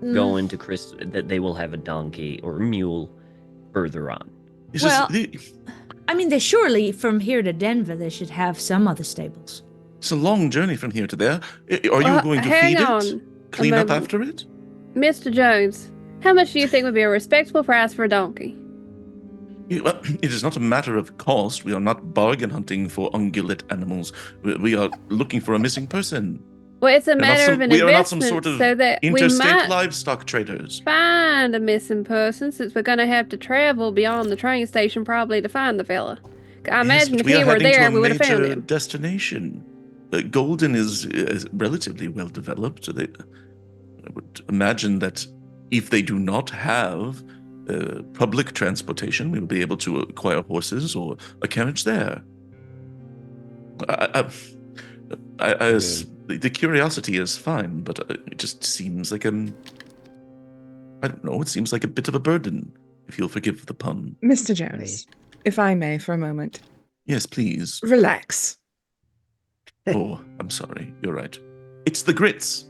Mm. going to Chris that they will have a donkey or a mule further on. It's Well- just, I mean, they surely from here to Denver, they should have some other stables. it's a long journey from here to there. Are you going to hang feed on it? Clean up moment. after it? Mr. Jones, how much do you think would be a respectable price for a donkey? Well, it is not a matter of cost. We are not bargain hunting for ungulate animals. We are looking for a missing person. Well, it's a We're not matter some- of an we are not some investment sort of so that we Interstate might livestock traders. find a missing person since we're going to have to travel beyond the train station probably to find the fella. I Yes, imagine but if we he are were heading to there, a we would have found major him. destination. Golden is relatively well developed. So I would imagine that if they do not have public transportation, we will be able to acquire horses or a carriage there. The curiosity is fine, but it just seems like I don't know. It seems like a bit of a burden, if you'll forgive the pun. Mr. Jones, if I may for a moment, Yes, please. relax. Oh, I'm sorry. You're right. It's the grits.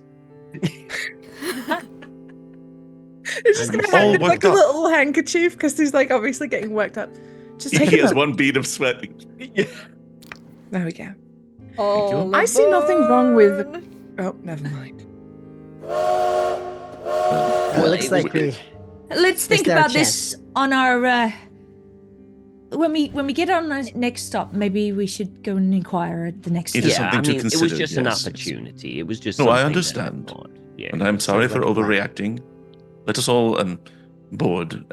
It's just I'm gonna all hang like worked a up. little handkerchief because he's like obviously getting worked up. Just take He a has moment. one bead of sweat. There we go. All I see nothing wrong with. aboard. Oh, never mind. It looks like we. Let's think there a about this on our. When we get on the next stop, maybe we should go and inquire at the next It is stop. Yeah, something I to mean, it was consider, just an yes. opportunity. It was just. No, I something that understand. thought. Yeah. And I'm sorry for like a plan. overreacting. Let us all board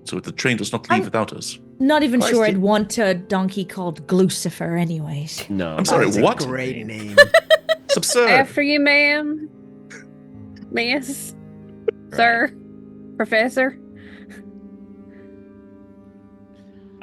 so the train does not leave without us. Not even course, sure you- I'd want a donkey called Glucifer, anyways. No. I'm sorry, That's a what? great name. It's absurd. After you, ma'am. Miss. Sir. Professor.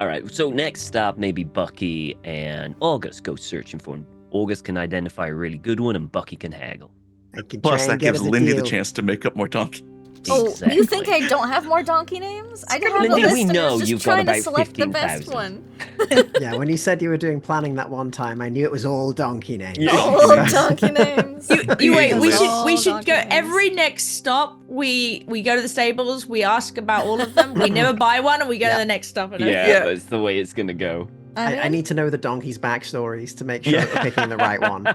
All right. So next stop, maybe Bucky and August go searching for him. August can identify a really good one, and Bucky can haggle. I can Plus, try that and get gives us a Lindy the deal. chance to make up more donkey. Oh, Exactly. you think I don't have more donkey names? I have Lindy, a list we and I know was just you've got trying to about select the best 15,000. one. Yeah, when you said you were doing planning that one time, I knew it was all donkey names. Yeah. Oh, donkey names. You wait. We All should donkey go names. every next stop. We go to the stables. We ask about all of them. We never buy one, and we go to Yeah. the next stop. And Yeah, that's the way it's gonna go. I need to know the donkey's backstories to make sure that we're picking the right one.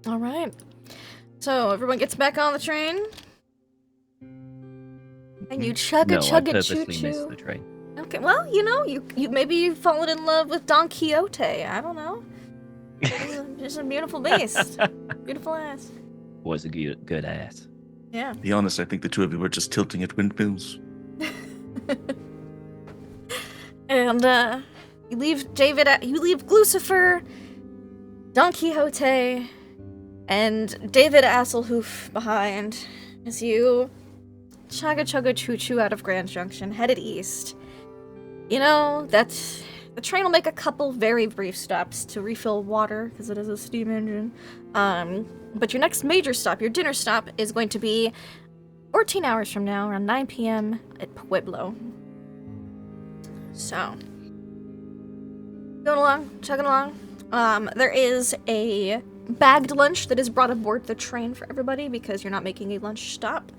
All right. So everyone gets back on the train, and you chug No, a I chug a purposely choo missed the choo. train. Okay, well, you maybe you've fallen in love with Don Quixote. I don't know. Just a beautiful beast, beautiful ass. Was a good ass. Yeah. To be honest, I think the two of you were just tilting at windmills. And you leave Glucifer, Don Quixote, and David Asselhoof behind as you chugga choo choo out of Grand Junction, headed east. You know, the train will make a couple very brief stops to refill water, because it is a steam engine. But your next major stop, your dinner stop, is going to be 14 hours from now, around 9 p.m. at Pueblo. So, going along, chugging along. There is a bagged lunch that is brought aboard the train for everybody because you're not making a lunch stop.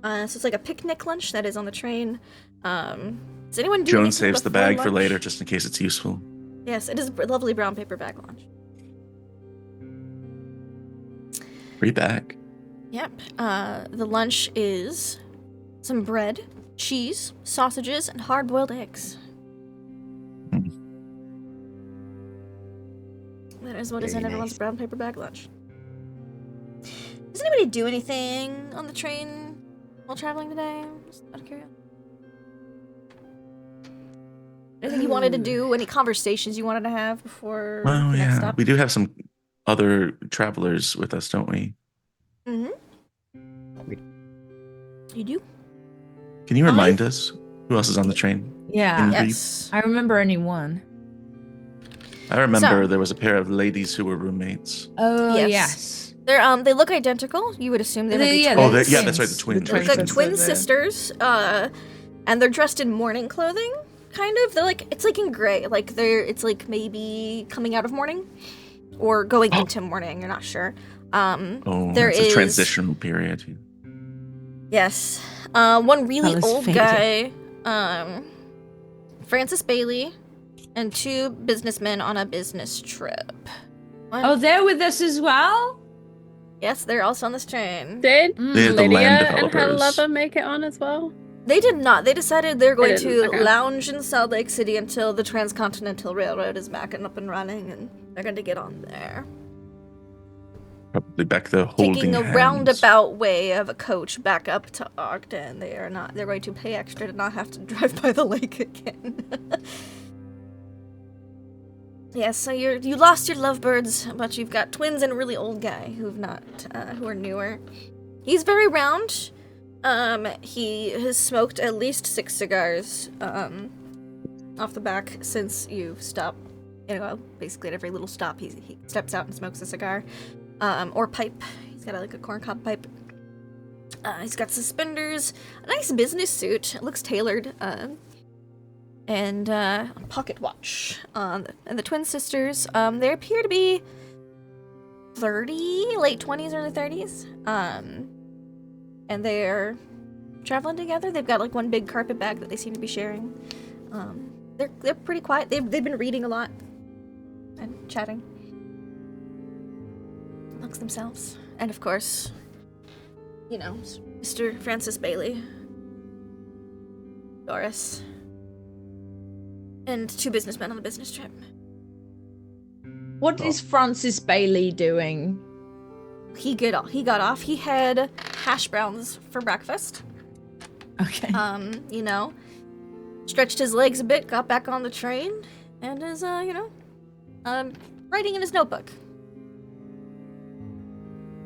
So it's like a picnic lunch that is on the train. Does anyone do Joan anything saves the before bag for lunch? later just in case it's useful. Yes, it is a lovely brown paper bag lunch. Free bag. Yep. The lunch is some bread, cheese, sausages, and hard-boiled eggs. That is what is Very in everyone's nice. brown paper bag lunch. Does anybody do anything on the train while traveling today? Just out of curiosity. Anything you wanted to do? Any conversations you wanted to have before Well, the next yeah. stop? We do have some other travelers with us, don't we? Mm-hmm. You do? Can you remind us who else is on the train? Yeah, In Yes. I remember only one. I remember So- there was a pair of ladies who were roommates. Oh Yes. yes. They look identical. You would assume they would be Yeah, twins. Oh, they're yeah, that's right, the twins. twins. They're Right, like twins. twin sisters, and they're dressed in morning clothing, kind of. They're like, it's like in gray, like it's like maybe coming out of morning, or going into morning. You're not sure. Oh, There it's is- a transitional period. Yes, one really Fellas old faded. guy, Francis Bailey, and two businessmen on a business trip. Oh, they're with us as well. Yes, they're also on this train. Did They're the Lydia land and her developers. lover make it on as well? They did not. They decided they're going They to didn't, okay. lounge in Salt Lake City until the Transcontinental Railroad is back and up and running, and they're going to get on there. Probably back the holding Taking a hands. roundabout way of a coach back up to Ogden. They're going to pay extra to not have to drive by the lake again. Yeah, so you lost your lovebirds, but you've got twins and a really old guy who are newer. He's very round. He has smoked at least 6 cigars, off the back since you've stopped. You know, basically at every little stop, he steps out and smokes a cigar, or pipe. He's got like a corncob pipe. He's got suspenders, a nice business suit. It looks tailored, and a pocket watch. And the twin sisters, they appear to be 30, late 20s, early 30s. And they're traveling together. They've got like one big carpet bag that they seem to be sharing. they're pretty quiet. They've been reading a lot and chatting amongst themselves, and of course, you know, Mr. Francis Bailey, Doris, and 2 businessmen on a business trip. What is Francis Bailey doing? He got off. He had hash browns for breakfast. Okay. You know, stretched his legs a bit, got back on the train, and is, writing in his notebook.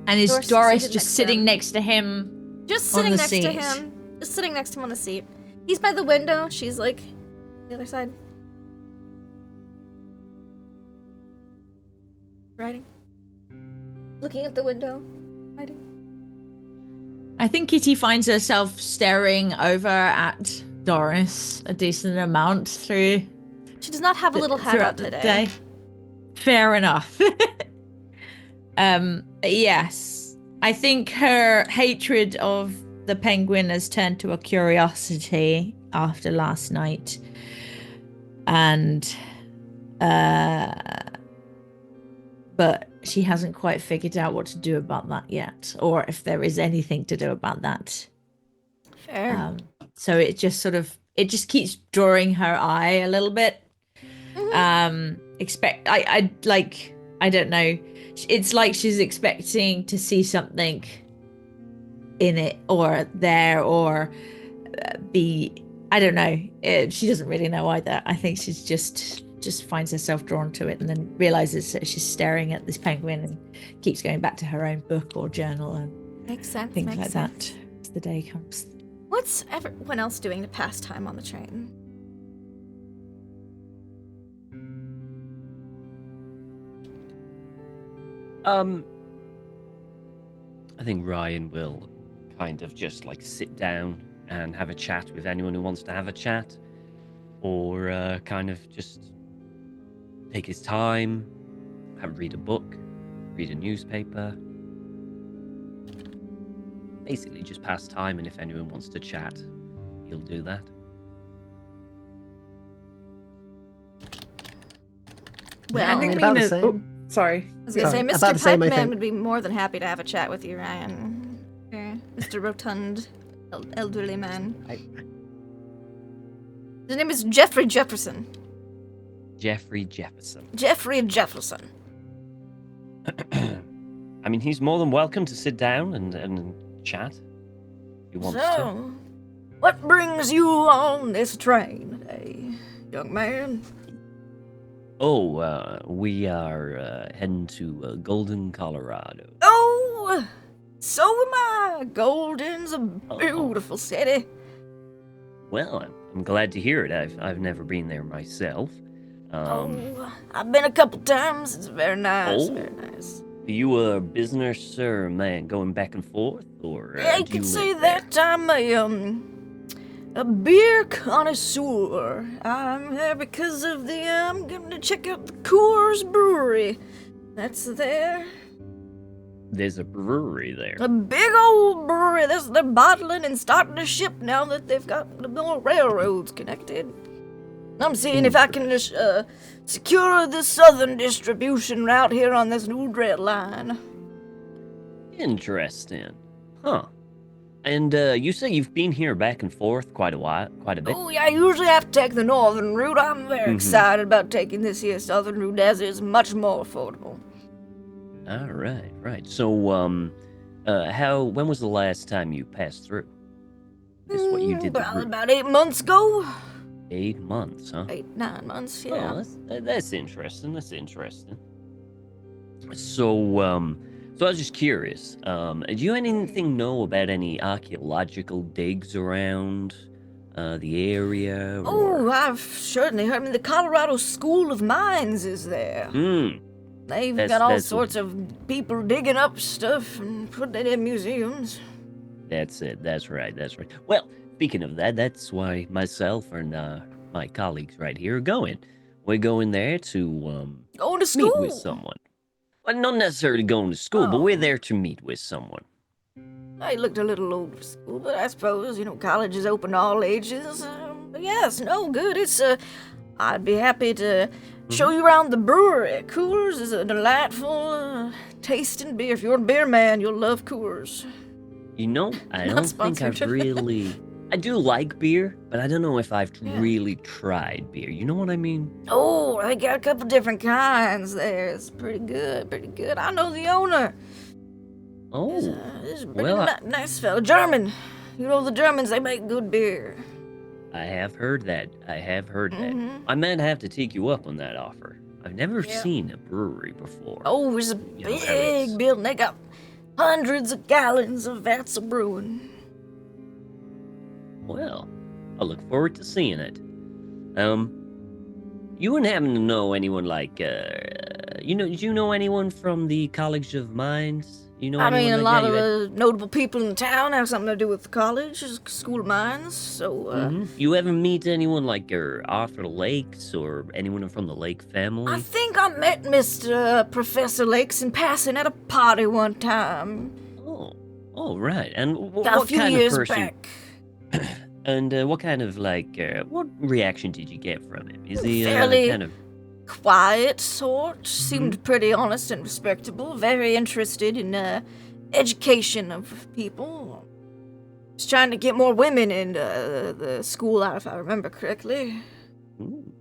And is Doris Doris seated just next to sitting him. next to him? Just On sitting the next seat. to him. Just sitting next to him on the seat. He's by the window. She's like the other side. Writing. Looking at the window. Writing. I think Kitty finds herself staring over at Doris a decent amount through She does not have a little hat throughout out the today. day. Fair enough. Yes. I think her hatred of the penguin has turned to a curiosity after last night. And but she hasn't quite figured out what to do about that yet, or if there is anything to do about that. Fair. So it just keeps drawing her eye a little bit. I don't know. It's like she's expecting to see something in it or there or I don't know. She doesn't really know either. I think she's just finds herself drawn to it and then realizes that she's staring at this penguin and keeps going back to her own book or journal and Makes sense. things makes like sense. that as the day comes. What's everyone else doing to pass time on the train? I think Ryan will kind of just like sit down and have a chat with anyone who wants to have a chat, or kind of just take his time, read a book, read a newspaper. Basically, just pass time, and if anyone wants to chat, he'll do that. Well, I think about the Mina- same. oh, sorry. I was gonna Sorry, say, about Mr. the same, I Pipeman think. would be more than happy to have a chat with you, Ryan. Okay. Mr. Rotund, elderly man. His name is Jeffrey Jefferson. Jeffrey Jefferson. Jeffrey Jefferson. I mean, he's more than welcome to sit down and chat if he wants to. So, what brings you on this train today, young man? Oh, we are heading to Golden, Colorado. Oh, so am I. Golden's a beautiful city. Well, I'm glad to hear it. I've never been there myself. I've been a couple times. It's very nice. Oh. Very nice. Are you a business or man going back and forth, or Yeah, you do you could say live there? that I'm a beer connoisseur. I'm there because of I'm gonna check out the Coors Brewery. That's there. There's a brewery there. A big old brewery. They're bottling and starting to ship now that they've got the more railroads connected. I'm seeing if I can just secure the southern distribution route here on this new red line. Interesting. Huh. And you say you've been here back and forth quite a bit. Oh, yeah, I usually have to take the northern route. I'm very excited about taking this here southern route as it's much more affordable. All right. So, when was the last time you passed through? Is what you did the Well, route. about 8 months ago. 8 months, huh? 8-9 months, yeah. Oh, that's interesting. So, so I was just curious. Do you anything know about any archaeological digs around the area? Oh, I've certainly heard. I mean, the Colorado School of Mines is there. They've got all that's- sorts of people digging up stuff and putting it in museums. That's it. That's right. Well, speaking of that, that's why myself and my colleagues right here are going. We're going there to Going to meet school. with someone. Well, not necessarily going to school, but we're Oh. there to meet with someone. I looked a little old for school, but I suppose, college is open to all ages. But yes, no, good. It's I'd be happy to show you around the brewery. Coors is a delightful tasting beer. If you're a beer man, you'll love Coors. You know, I Not don't think I've sponsored. really. I do like beer, but I don't know if I've really tried beer. You know what I mean? Oh, they got a couple different kinds there. It's pretty good, pretty good. I know the owner. Oh, He's a pretty well, nice fellow. German. You know the Germans, they make good beer. I have heard that. I have heard Mhm. that. I might have to take you up on that offer. I've never Yeah. seen a brewery before. Oh, it's a You know how it is. big building. They got hundreds of gallons of vats of brewing. Well, I look forward to seeing it. You wouldn't happen to know anyone like, do you know anyone from the College of Mines? You know I anyone mean, a like lot that? of notable people in town have something to do with the college, School of Mines. So, You ever meet anyone like Arthur Lakes or anyone from the Lake family? I think I met Mr. Professor Lakes in passing at a party one time. Oh, right. And A what few kind of years person? back. And what kind of what reaction did you get from him? Is he Fairly- kind of? Quiet sort. Seemed pretty honest and respectable. Very interested in education of people. Was trying to get more women in the school, if I remember correctly. Ooh.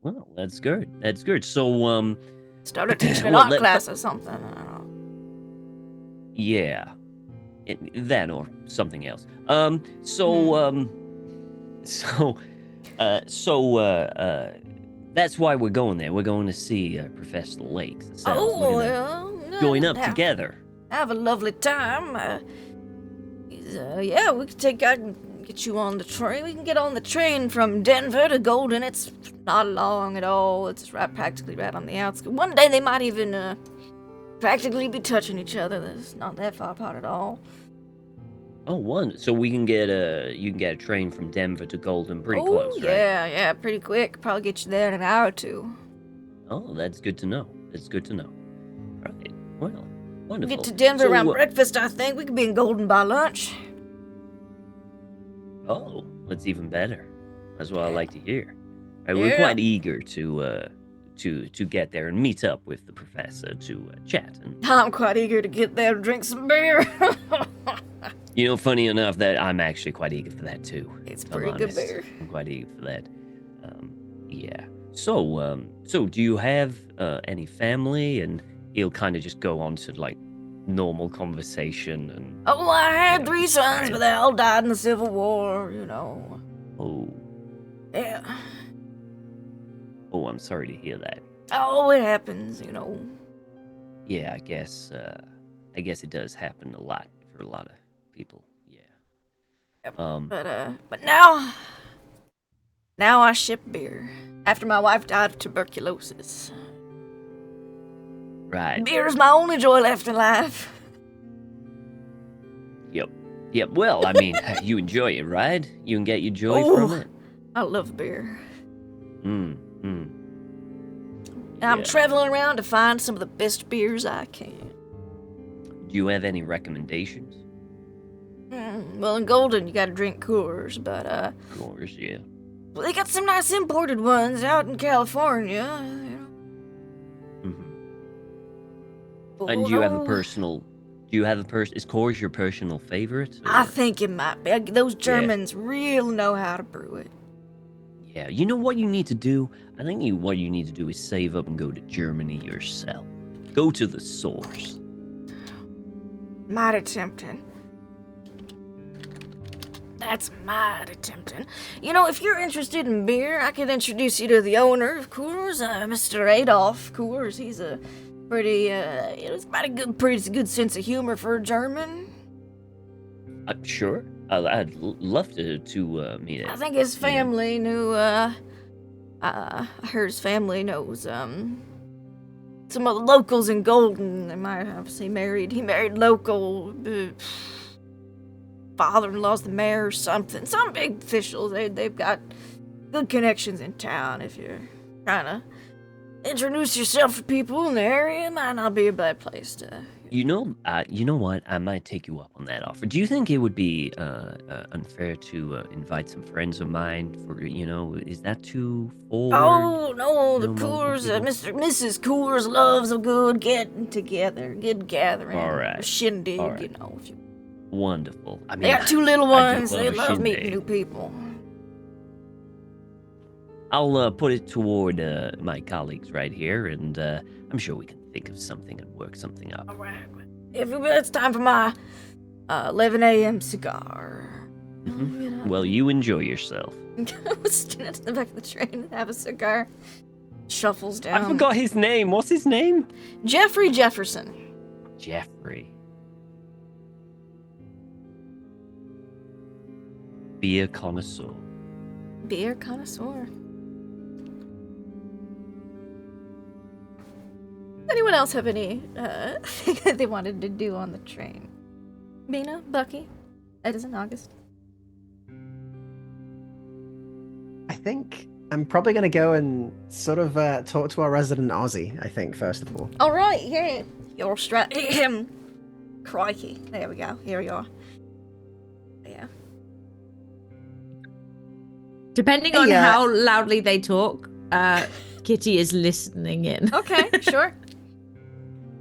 Well, that's good. That's good. So, Started teaching an Well, art let- class or something. I don't know. yeah, that or something else. That's why we're going there. We're going to see Professor Lakes. So Oh, we're gonna well. join up have- together. Have a lovely time. Yeah, we can get you on the train. We can get on the train from Denver to Golden. It's not long at all. It's practically right on the outskirts. One day they might even practically be touching each other. It's not that far apart at all. Oh, one. So we can get you can get a train from Denver to Golden pretty oh, close, right? yeah, pretty quick. Probably get you there in an hour or two. Oh, that's good to know. That's good to know. All right. Well, wonderful. Get to Denver So, around breakfast, I think. We could be in Golden by lunch. Oh, that's even better. That's what I like to hear. Right, we're Yeah. quite eager to get there and meet up with the professor to chat. And I'm quite eager to get there and drink some beer. you know, funny enough, that I'm actually quite eager for that too. It's if I'm pretty good honest. beer. I'm quite eager for that. Yeah. So do you have any family? And he'll kind of just go on to like normal conversation and. Oh, I had Yeah, 3 sons, right. but they all died in the Civil War, you know. Oh, Yeah. I'm sorry to hear that. Oh, it happens, you know. Yeah, I guess it does happen a lot for a lot of people. Yeah. Yep. Um. But now I ship beer. After my wife died of tuberculosis. Right. Beer is my only joy left in life. Yep. Well, I mean, you enjoy it, right? You can get your joy Oh. from it. I love beer. Mm. And I'm Yeah. traveling around to find some of the best beers I can. Do you have any recommendations? Well, in Golden, you gotta drink Coors, but, Of course, yeah. well, they got some nice imported ones out in California, you know. Hmm. And do you have a Oh, personal? Do you have a person? Is Coors your personal favorite? I or- think it might be. Those Germans really know how to brew it. Yeah. You know what you need to do? I think what you need to do is save up and go to Germany yourself. Go to the source. Mighty tempting. That's mighty tempting. You know, if you're interested in beer, I could introduce you to the owner of Coors, Mr. Adolf Coors. He's a pretty, he's got a pretty good sense of humor for a German. Sure. I'd love to meet it. I think his family knew, I heard his family knows, some of the locals in Golden. They might obviously he married local, father-in-law's the mayor or something. Some big officials. They've got good connections in town. If you're trying to introduce yourself to people in the area, it might not be a bad place to, You know what? I might take you up on that offer. Do you think it would be unfair to invite some friends of mine for, is that too forward? Oh, no, the No more Coors, people? Mrs. Coors loves a good getting together, good gathering. All right. A shindig, All right. you know. If you, Wonderful. I mean, they got two little I do ones, love they a love meeting shindig. new people. I'll put it toward my colleagues right here, and I'm sure we can think of something and work something up. All right. It's time for my 11 a.m. cigar. Mhm. You know. Well, you enjoy yourself. I was standing at the back of the train and have a cigar. Shuffles I down. forgot his name. What's his name? Jeffrey Jefferson. Jeffrey. Beer connoisseur. Beer connoisseur. Anyone else have any thing that they wanted to do on the train? Mina, Bucky, Edison, August. I think I'm probably going to go and sort of talk to our resident Aussie, I think, first of all. All right, yeah. You're crikey. There we go. Here we are. Yeah. Depending on Yeah. how loudly they talk, Kitty is listening in. Okay, sure.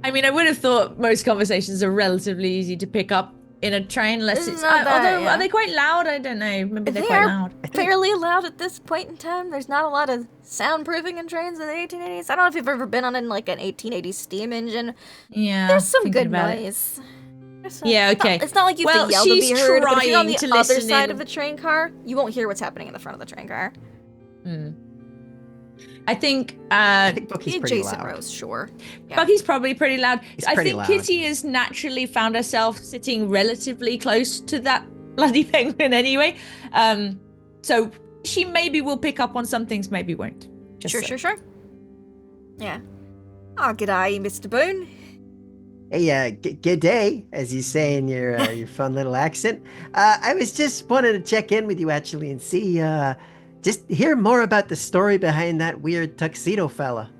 I mean, I would have thought most conversations are relatively easy to pick up in a train, unless This is it's. not that, Although, yeah. are they quite loud? I don't know. Maybe they're They quite are loud. fairly loud at this point in time. There's not a lot of soundproofing in trains in the 1880s. I don't know if you've ever been on an 1880s steam engine. Yeah. There's some thinking good about it. noise. Yeah, okay. It's not like you have Well, to yell to she's be heard, but if you're on trying the to other listen side in. of the train car, you won't hear what's happening in the front of the train car. I think I think Bucky's pretty Jason loud. Rose, sure. Yeah. Bucky's probably pretty loud. He's I pretty think loud. Kitty has naturally found herself sitting relatively close to that bloody penguin anyway. So she maybe will pick up on some things, maybe won't. Just Sure, saying. sure, sure. Yeah. Oh, g'day, Mr. Boone. Hey, good day, as you say in your fun little accent. I was just wanting to check in with you actually and see, just hear more about the story behind that weird tuxedo fella,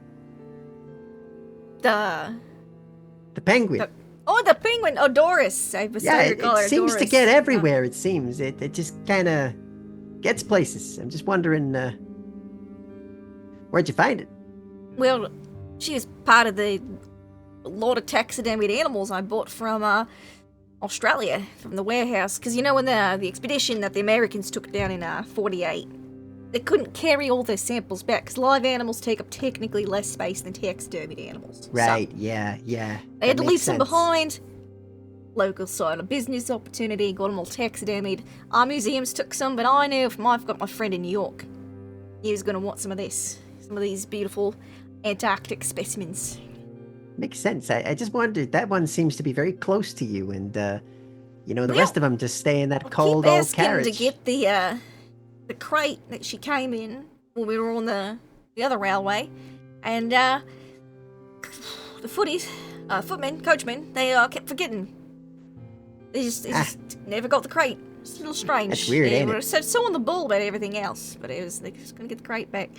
The penguin. the penguin. Oh, Doris. I was Yeah, starting it, to call her it seems Doris. to get everywhere. It seems it just kind of gets places. I'm just wondering, where'd you find it? Well, she was part of the lot of taxidermied animals I bought from Australia, from the warehouse. Because you know when the expedition that the Americans took down in 48, they couldn't carry all their samples back because live animals take up technically less space than taxidermied animals. So Right? Yeah. they that had to makes leave some sense. behind. Local side of business opportunity, got them all taxidermied. Our museums took some, but I knew if I've got my friend in New York, he was going to want some of these beautiful Antarctic specimens. Makes sense. I just wondered. That one seems to be very close to you, and the Yeah. rest of them just stay in that I cold keep old asking carriage. to get the crate that she came in when we were on the other railway, and the coachmen, they kept forgetting. They just never got the crate. It's a little strange. That's weird, They ain't were it? so on the ball about everything else, but they just gonna get the crate back.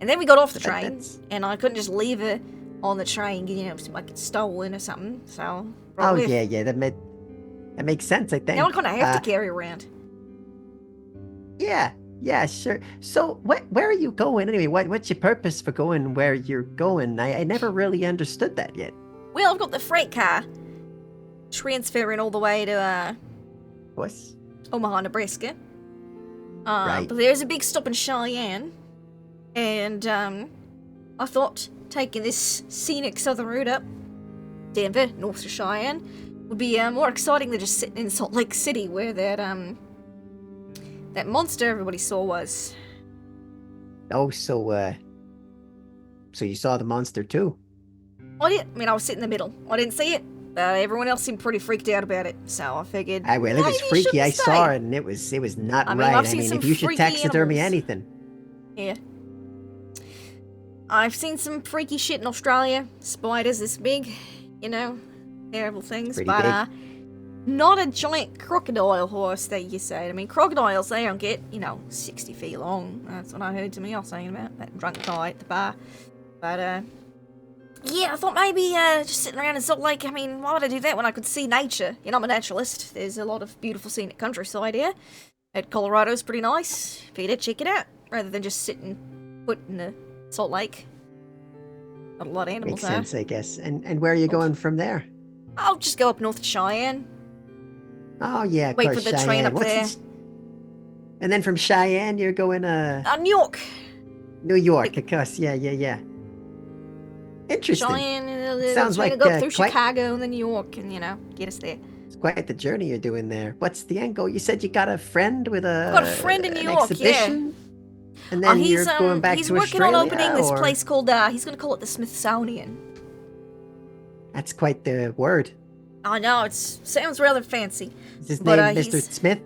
And then we got off the train, That's- and I couldn't just leave her on the train, like it's stolen or something. So Oh yeah. That makes sense. I think. now I kind of have to carry her around. Yeah, sure. So, where are you going anyway? What's your purpose for going where you're going? I never really understood that yet. Well, I've got the freight car transferring all the way to What's Omaha, Nebraska. Right. But there's a big stop in Cheyenne, and I thought taking this scenic southern route up Denver, north to Cheyenne, would be more exciting than just sitting in Salt Lake City, where that monster everybody saw was. Oh, so you saw the monster too? I was sitting in the middle. I didn't see it. Everyone else seemed pretty freaked out about it, so I figured. Well, it was maybe you freaky. shouldn't I stay. saw it, and it was not I mean, right. I've I seen mean, some if you should freaky taxidermy animals. anything, Yeah. I've seen some freaky shit in Australia. Spiders this big, terrible things. Pretty but not a giant crocodile horse that you said. I mean, crocodiles, they don't get, 60 feet long. That's what I heard somebody else saying about that drunk guy at the bar. But Yeah, I thought maybe just sitting around in Salt Lake, I mean, why would I do that when I could see nature? You know, I'm a naturalist. There's a lot of beautiful scenic countryside here. And Colorado's pretty nice. Figured I'd check it out, rather than just sitting put in the Salt Lake. Not a lot of animals Makes there. sense, I guess. And where are you going from there? I'll just go up north to Cheyenne. Oh yeah, of Wait course, for the train Cheyenne. up there. And then from Cheyenne, you're going New York. New York, of course. Yeah. Interesting. Cheyenne, Sounds the train like will go through quite, Chicago and then New York and, get us there. it's quite the journey you're doing there. What's the end goal? You said you got a friend with I've got a friend in New an York, exhibition? And then you're going back he's to working Australia, on opening this or- place called, he's going to call it the Smithsonian. That's quite the word. I know, it sounds rather fancy. Is his But, name Mr. he's- Smith?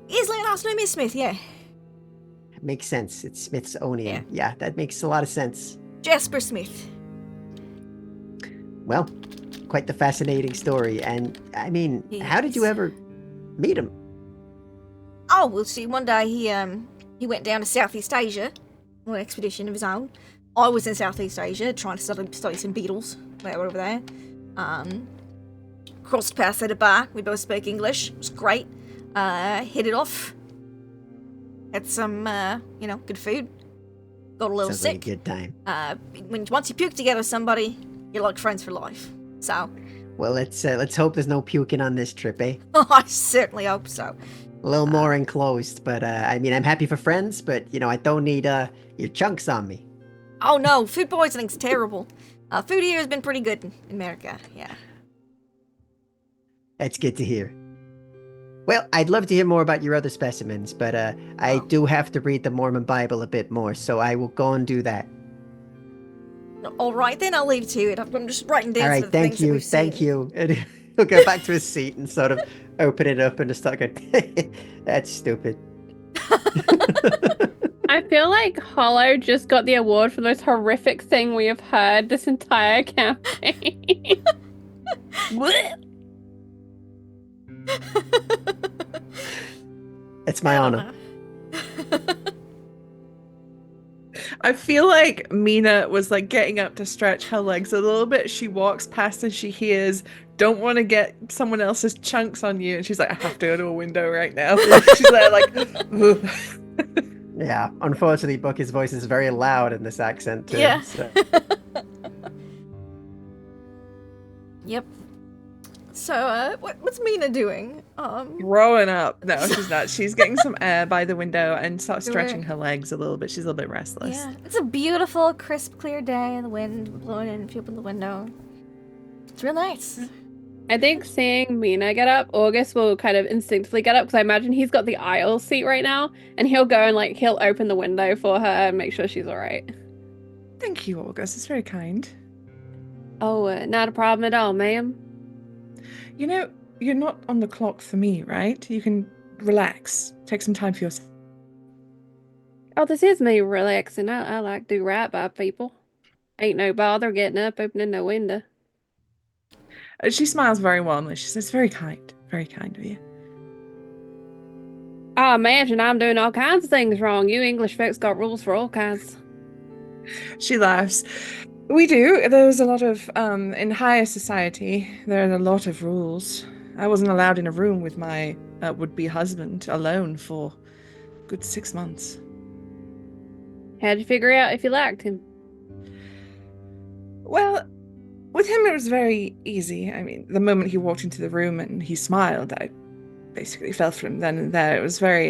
His last name is Smith, yeah. Makes sense. It's Smithsonian. Yeah, that makes a lot of sense. Jasper Smith. Well, quite the fascinating story. And I mean, how did you Yes. ever meet him? Oh, well, see, one day he went down to Southeast Asia on an expedition of his own. I was in Southeast Asia trying to study some beetles. They were over there. Crossed paths at a bar. We both spoke English. It was great. Hit it off. Had some, good food. Got a little Sounds like a sick. good time. Once you puke together with somebody, you're like friends for life. So, Well, let's hope there's no puking on this trip, eh? I certainly hope so. A little more enclosed, but I mean, I'm happy for friends, but I don't need your chunks on me. Oh no, food poisoning's terrible. Food here has been pretty good in America, yeah. That's good to hear. Well, I'd love to hear more about your other specimens, but I do have to read the Mormon Bible a bit more, so I will go and do that. Alright, then I'll leave it to it. I'm just writing down All some right, of the things that we've thank seen. you. And he'll go back to his seat and sort of open it up and just start going, that's stupid. I feel like Hollow just got the award for the most horrific thing we have heard this entire campaign. It's my honor. I feel like Mina was like getting up to stretch her legs a little bit. She walks past and she hears, "Don't want to get someone else's chunks on you." And she's like, "I have to go to a window right now." She's there like, "Ugh." Yeah, unfortunately, Bucky's voice is very loud in this accent too. Yeah. So. Yep. So, what's Mina doing? Growing up. No, she's not. She's getting some air by the window and starts stretching her legs a little bit. She's a little bit restless. Yeah, it's a beautiful, crisp, clear day, and the wind blowing in if you open the window. It's real nice. I think seeing Mina get up, August will kind of instinctively get up because I imagine he's got the aisle seat right now, and he'll go and he'll open the window for her and make sure she's all right. Thank you, August. It's very kind. Oh, not a problem at all, ma'am. You know, you're not on the clock for me, right? You can relax. Take some time for yourself. Oh, this is me relaxing. I like to do right by people. Ain't no bother getting up, opening the window. She smiles very warmly. She says, very kind of you. I imagine I'm doing all kinds of things wrong. You English folks got rules for all kinds. She laughs. We do. There's a lot of, in higher society, there are a lot of rules. I wasn't allowed in a room with my would-be husband alone for a good 6 months. How'd you figure out if you liked him? Well, with him it was very easy. I mean, the moment he walked into the room and he smiled, I basically fell for him then and there. It was very,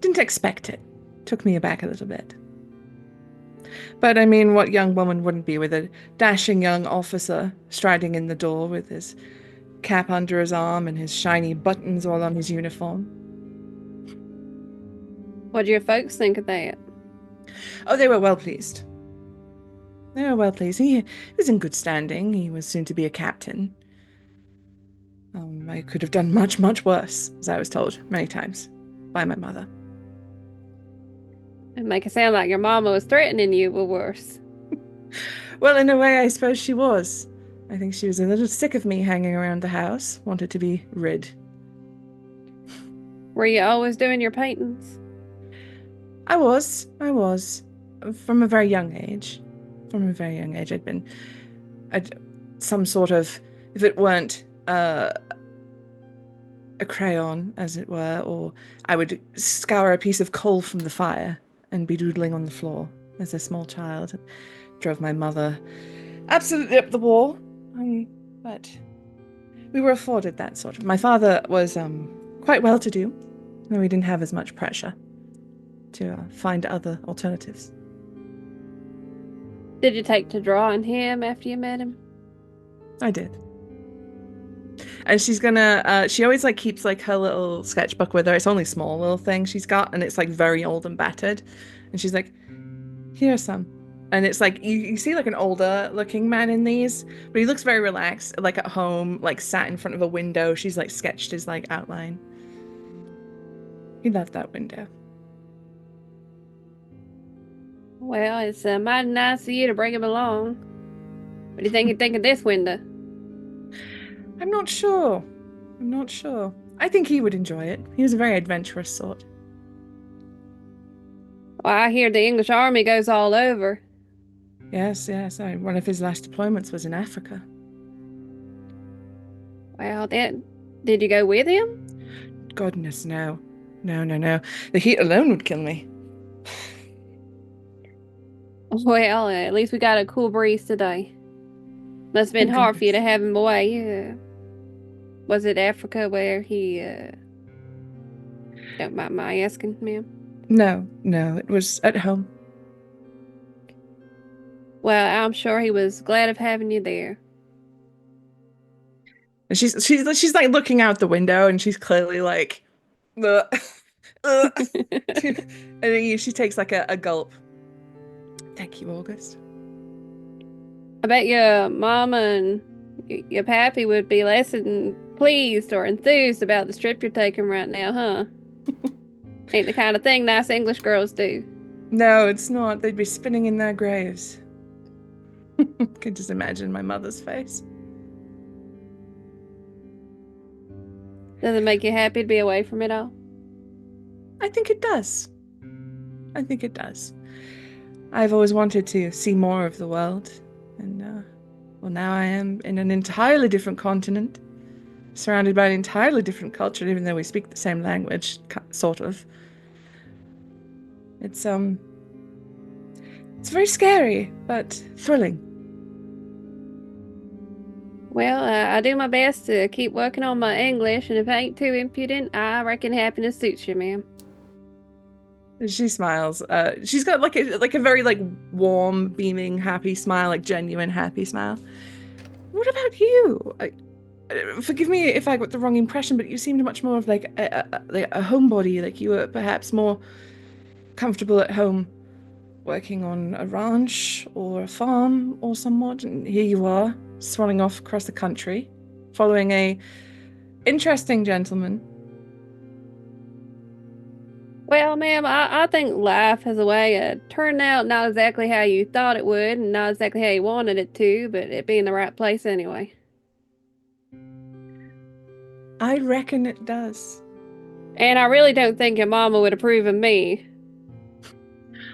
didn't expect it. Took me aback a little bit. But I mean, what young woman wouldn't be with a dashing young officer striding in the door with his cap under his arm and his shiny buttons all on his uniform? What do your folks think of that? Oh, they were well pleased. They were well pleased. He was in good standing. He was soon to be a captain. I could have done much, much worse, as I was told many times by my mother. It make it sound like your mama was threatening you, but worse. Well, in a way, I suppose she was. I think she was a little sick of me hanging around the house, wanted to be rid. Were you always doing your paintings? I was. From a very young age. From a very young age, some sort of, if it weren't a crayon, as it were, or I would scour a piece of coal from the fire and be doodling on the floor as a small child. It drove my mother absolutely up the wall. But we were afforded that sort of. My father was quite well-to-do, and we didn't have as much pressure to find other alternatives. Did you take to drawing him after you met him? I did. And she's gonna, she always like keeps like her little sketchbook with her. It's only small little thing she's got, and it's like very old and battered. And she's like, here's some. And it's like, you see like an older looking man in these, but he looks very relaxed, like at home, like sat in front of a window. She's like sketched his like outline. He loved that window. Well, it's mighty nice of you to bring him along. What do you think he'd think of this window? I'm not sure. I think he would enjoy it. He was a very adventurous sort. Well, I hear the English army goes all over. Yes. One of his last deployments was in Africa. Well, did you go with him? Goodness, no. No. The heat alone would kill me. Well, at least we got a cool breeze today. Must have been Thank hard for you to goodness. have him away. Was it Africa where he, don't mind my asking, ma'am? No, it was at home. Well, I'm sure he was glad of having you there. And she's like looking out the window, and she's clearly like, ugh, ugh. And then she takes like a gulp. Thank you, August. I bet your mama and your pappy would be less than pleased or enthused about the trip you're taking right now, huh? Ain't the kind of thing nice English girls do. No, it's not. They'd be spinning in their graves. Could just imagine my mother's face. Does it make you happy to be away from it all? I think it does. I've always wanted to see more of the world, and well, now I am in an entirely different continent, surrounded by an entirely different culture, even though we speak the same language, sort of. It's very scary, but thrilling. Well, I do my best to keep working on my English, and if I ain't too impudent, I reckon happiness suits you, ma'am. She smiles. She's got like a very like warm, beaming, happy smile, like genuine happy smile. What about you? Forgive me if I got the wrong impression, but you seemed much more of like a homebody. Like you were perhaps more comfortable at home, working on a ranch or a farm or somewhat. And here you are, swanning off across the country, following a interesting gentleman. Well, ma'am, I think life has a way of turning out not exactly how you thought it would, and not exactly how you wanted it to, but it be in the right place anyway. I reckon it does. And I really don't think your mama would approve of me.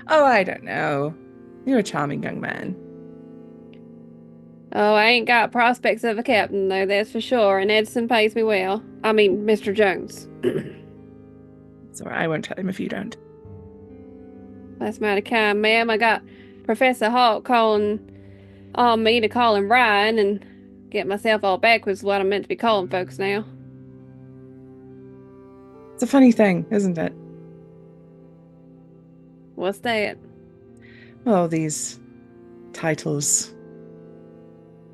Oh, I don't know. You're a charming young man. Oh, I ain't got prospects of a captain, though, that's for sure, and Edson pays me well. I mean, Mr. Jones. It's all right, I won't tell him if you don't. That's mighty kind, ma'am. I got Professor Hawk calling on me to call him Ryan, and get myself all backwards what I'm meant to be calling folks now. It's a funny thing, isn't it? What's that? Well, these titles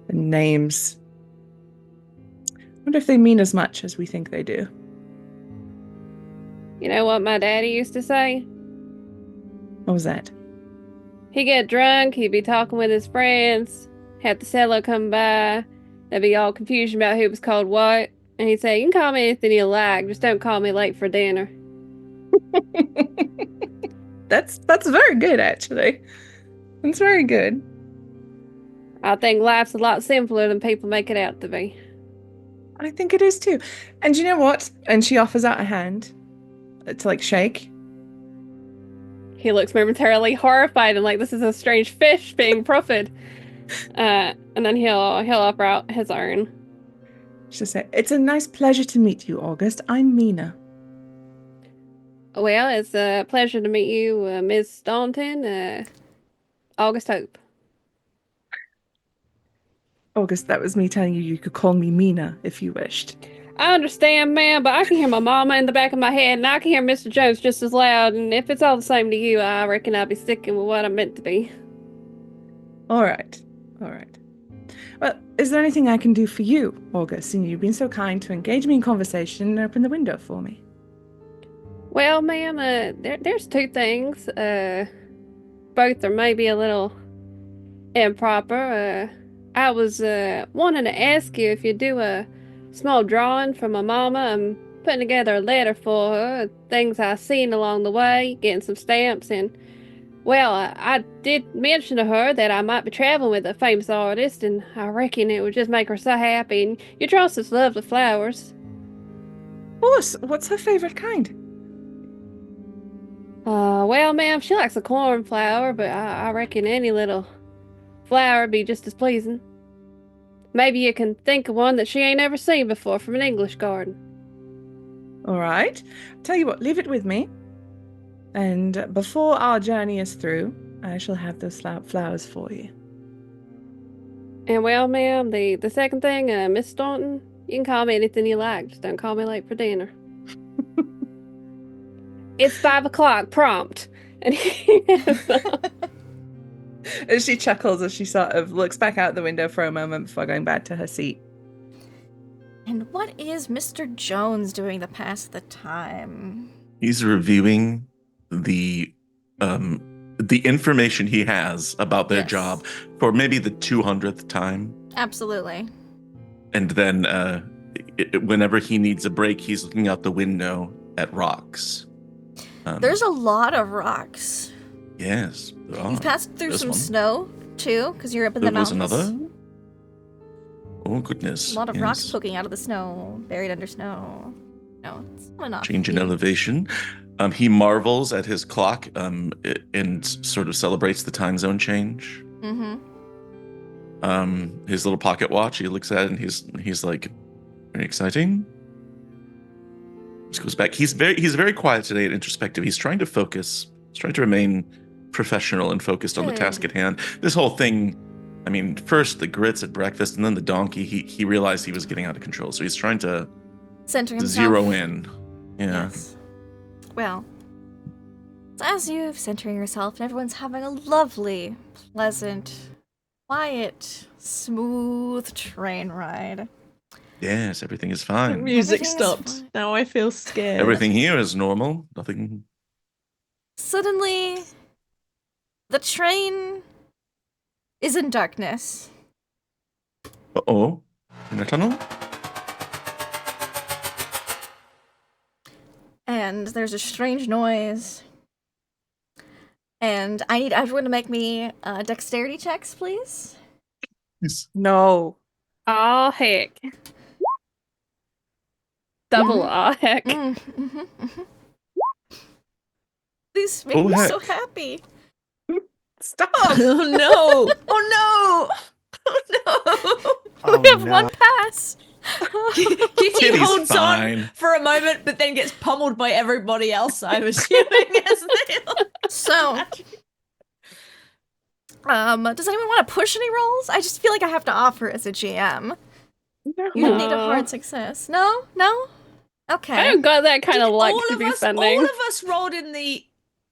and names. I wonder if they mean as much as we think they do. You know what my daddy used to say? What was that? He'd get drunk, he'd be talking with his friends, have the cello come by, there'd be all confusion about who was called what, and he'd say, you can call me anything you like, just don't call me late for dinner. That's very good, actually. That's very good. I think life's a lot simpler than people make it out to be. I think it is too. And you know what? And she offers out a hand to like shake. He looks momentarily horrified and like this is a strange fish being proffered. And then he'll offer out his own. She'll say, "It's a nice pleasure to meet you, August. I'm Mina." Well, it's a pleasure to meet you, Miss Staunton. August Hope. August, that was me telling you could call me Mina if you wished. I understand, ma'am, but I can hear my mama in the back of my head, and I can hear Mr. Jones just as loud, and if it's all the same to you, I reckon I'll be sticking with what I'm meant to be. All right. Well, is there anything I can do for you, August, seeing you've been so kind to engage me in conversation and open the window for me? Well, ma'am, there's two things. Both are maybe a little improper. I was wanting to ask you if you do a small drawing for my mama. I'm putting together a letter for her, things I seen along the way, getting some stamps, and well, I did mention to her that I might be traveling with a famous artist, and I reckon it would just make her so happy, and you draw such lovely flowers. What's her favorite kind? Well, ma'am, she likes a cornflower, but I reckon any little flower would be just as pleasing. Maybe you can think of one that she ain't ever seen before from an English garden. All right. Tell you what, leave it with me. And before our journey is through, I shall have those flowers for you. And well, ma'am, the second thing, Miss Staunton, you can call me anything you like. Just don't call me late for dinner. It's 5 o'clock, prompt. And As she chuckles as she sort of looks back out the window for a moment before going back to her seat. And what is Mr. Jones doing to pass the time? He's reviewing the information he has about their Yes. job for maybe the 200th time. Absolutely. And then whenever he needs a break, he's looking out the window at rocks. There's a lot of rocks. Yes, there are. You've passed through There's some one. snow, too, because you're up in the There was mountains. another. Oh, goodness. A lot of yes. rocks poking out of the snow, buried under snow. No, it's not enough. Change in elevation. He marvels at his clock and sort of celebrates the time zone change. Mm-hmm. His little pocket watch, he looks at it and he's like, very exciting. Just goes back. He's very quiet today and introspective. He's trying to focus. He's trying to remain professional and focused on the task at hand. This whole thing, I mean, first the grits at breakfast and then the donkey, he realized he was getting out of control. So he's trying to Center himself. zero in. Yeah. Yes. Well, so as you've centering yourself and everyone's having a lovely, pleasant, quiet, smooth train ride. Yes, everything is fine. Music Everything is stopped. fine. Now I feel scared. Everything here is normal. Nothing. Suddenly, the train is in darkness. Uh-oh. In a tunnel? And there's a strange noise. And I need everyone to make me dexterity checks, please. Yes. No. oh, heck. Double oh, heck. These make Oh, me heck. so happy. Stop! Oh no! Oh no! Oh Oh, We have no. one pass. no! Kitty Kitty's holds fine. on for a moment, but then gets pummeled by everybody else. I'm assuming as they. So, does anyone want to push any rolls? I just feel like I have to offer as a GM. You don't need a hard success. No? No? I Okay. haven't got that kind of luck all to of be us, spending. all of us rolled in the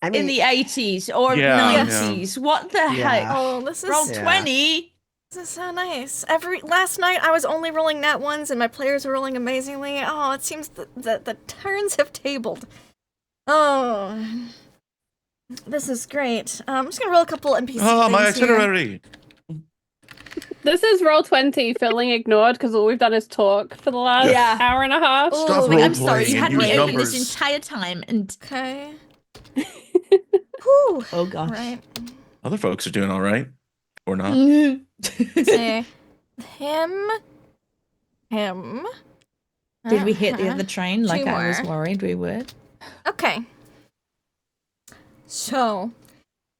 I in mean, the 80s or Yeah, 90s. What the Yeah. heck? Oh, this is Roll Yeah. 20. this is so nice. Last night I was only rolling nat ones and my players were rolling amazingly. Oh, it seems that the turns have tabled. Oh, this is great. I'm just gonna roll a couple NPC Oh, my things here. itinerary. This is roll 20 feeling ignored because all we've done is talk for the last Yeah. hour and a half. Oh, Stop I'm sorry, role-playing you and had use me open numbers. this entire time and Okay. Whew. oh gosh. Right. Other folks are doing all right. Or not. Say him. Did we hit the other train like Two I was more. worried we would? Okay. So,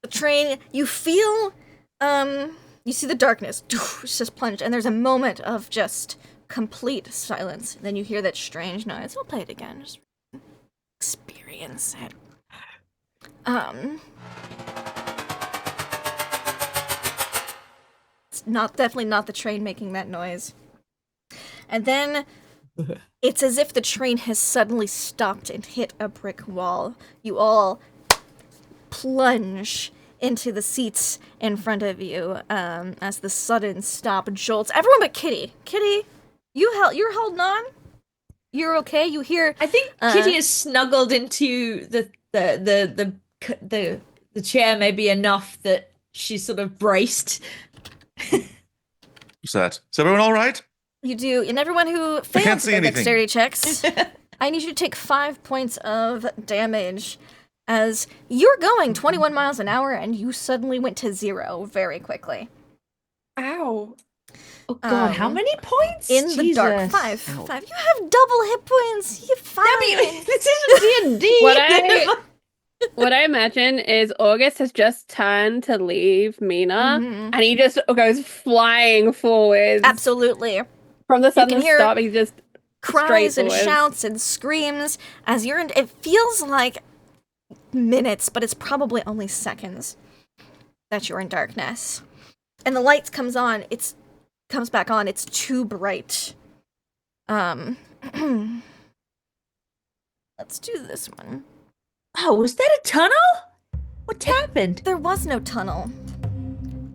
the train, you feel, you see the darkness just plunge, and there's a moment of just complete silence. Then you hear that strange noise. We'll play it again. Just experience it. It's definitely not the train making that noise. And then it's as if the train has suddenly stopped and hit a brick wall. You all plunge into the seats in front of you as the sudden stop jolts everyone but Kitty. Kitty, you're holding on. You're okay. You hear? I think Kitty is snuggled into the chair maybe enough that she's sort of braced. What's that? Is everyone all right? You do, and everyone who fails their dexterity checks, I need you to take 5 points of damage as you're going 21 miles an hour and you suddenly went to 0 very quickly. Ow. Oh god, how many points? In the dark. Jesus. 5. 5. You have double hit points. You have 5. This isn't D&D. What I imagine is August has just turned to leave Mina, and he just goes flying forwards. Absolutely. From the sudden hear stop, he just cries and forwards. shouts and screams as you're in. It feels like minutes, but it's probably only seconds that you're in darkness. And the lights comes back on. It's too bright. Let's do this one. Oh, was that a tunnel? What happened? There was no tunnel.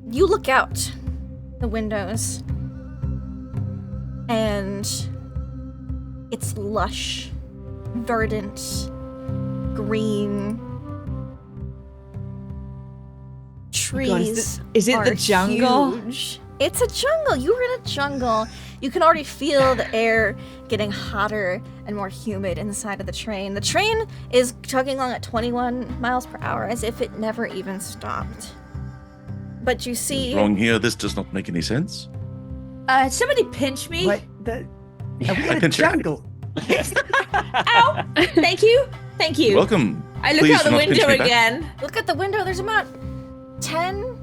You look out the windows, and it's lush, verdant, green. Trees. Is it are the jungle? Huge. It's a jungle. You were in a jungle. You can already feel the air getting hotter and more humid inside of the train. The train is chugging along at 21 miles per hour as if it never even stopped. But you see... Wrong here. This does not make any sense. Somebody pinch me. Wait, are we I in a pinch your- jungle? Ow! Thank you. Thank you. Welcome. I look Please out do the not pinch window me back. again. Look at the window. There's about 10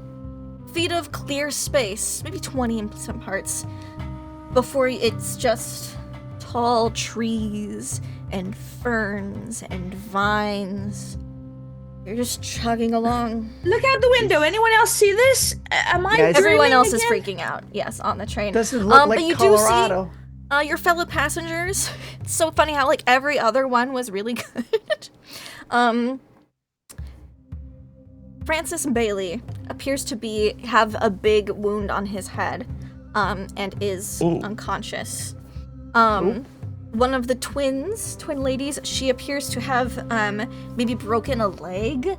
feet of clear space, maybe 20 in some parts, before it's just tall trees and ferns and vines. You're just chugging along. Look out the window. Anyone else see this? Am I? Yeah, it's- Everyone dreaming else is again? freaking out. Yes, on the train. Doesn't look like but you Colorado. do see your fellow passengers. It's so funny how like every other one was really good. Francis Bailey appears to have a big wound on his head, and is unconscious. One of the twin ladies, she appears to have maybe broken a leg.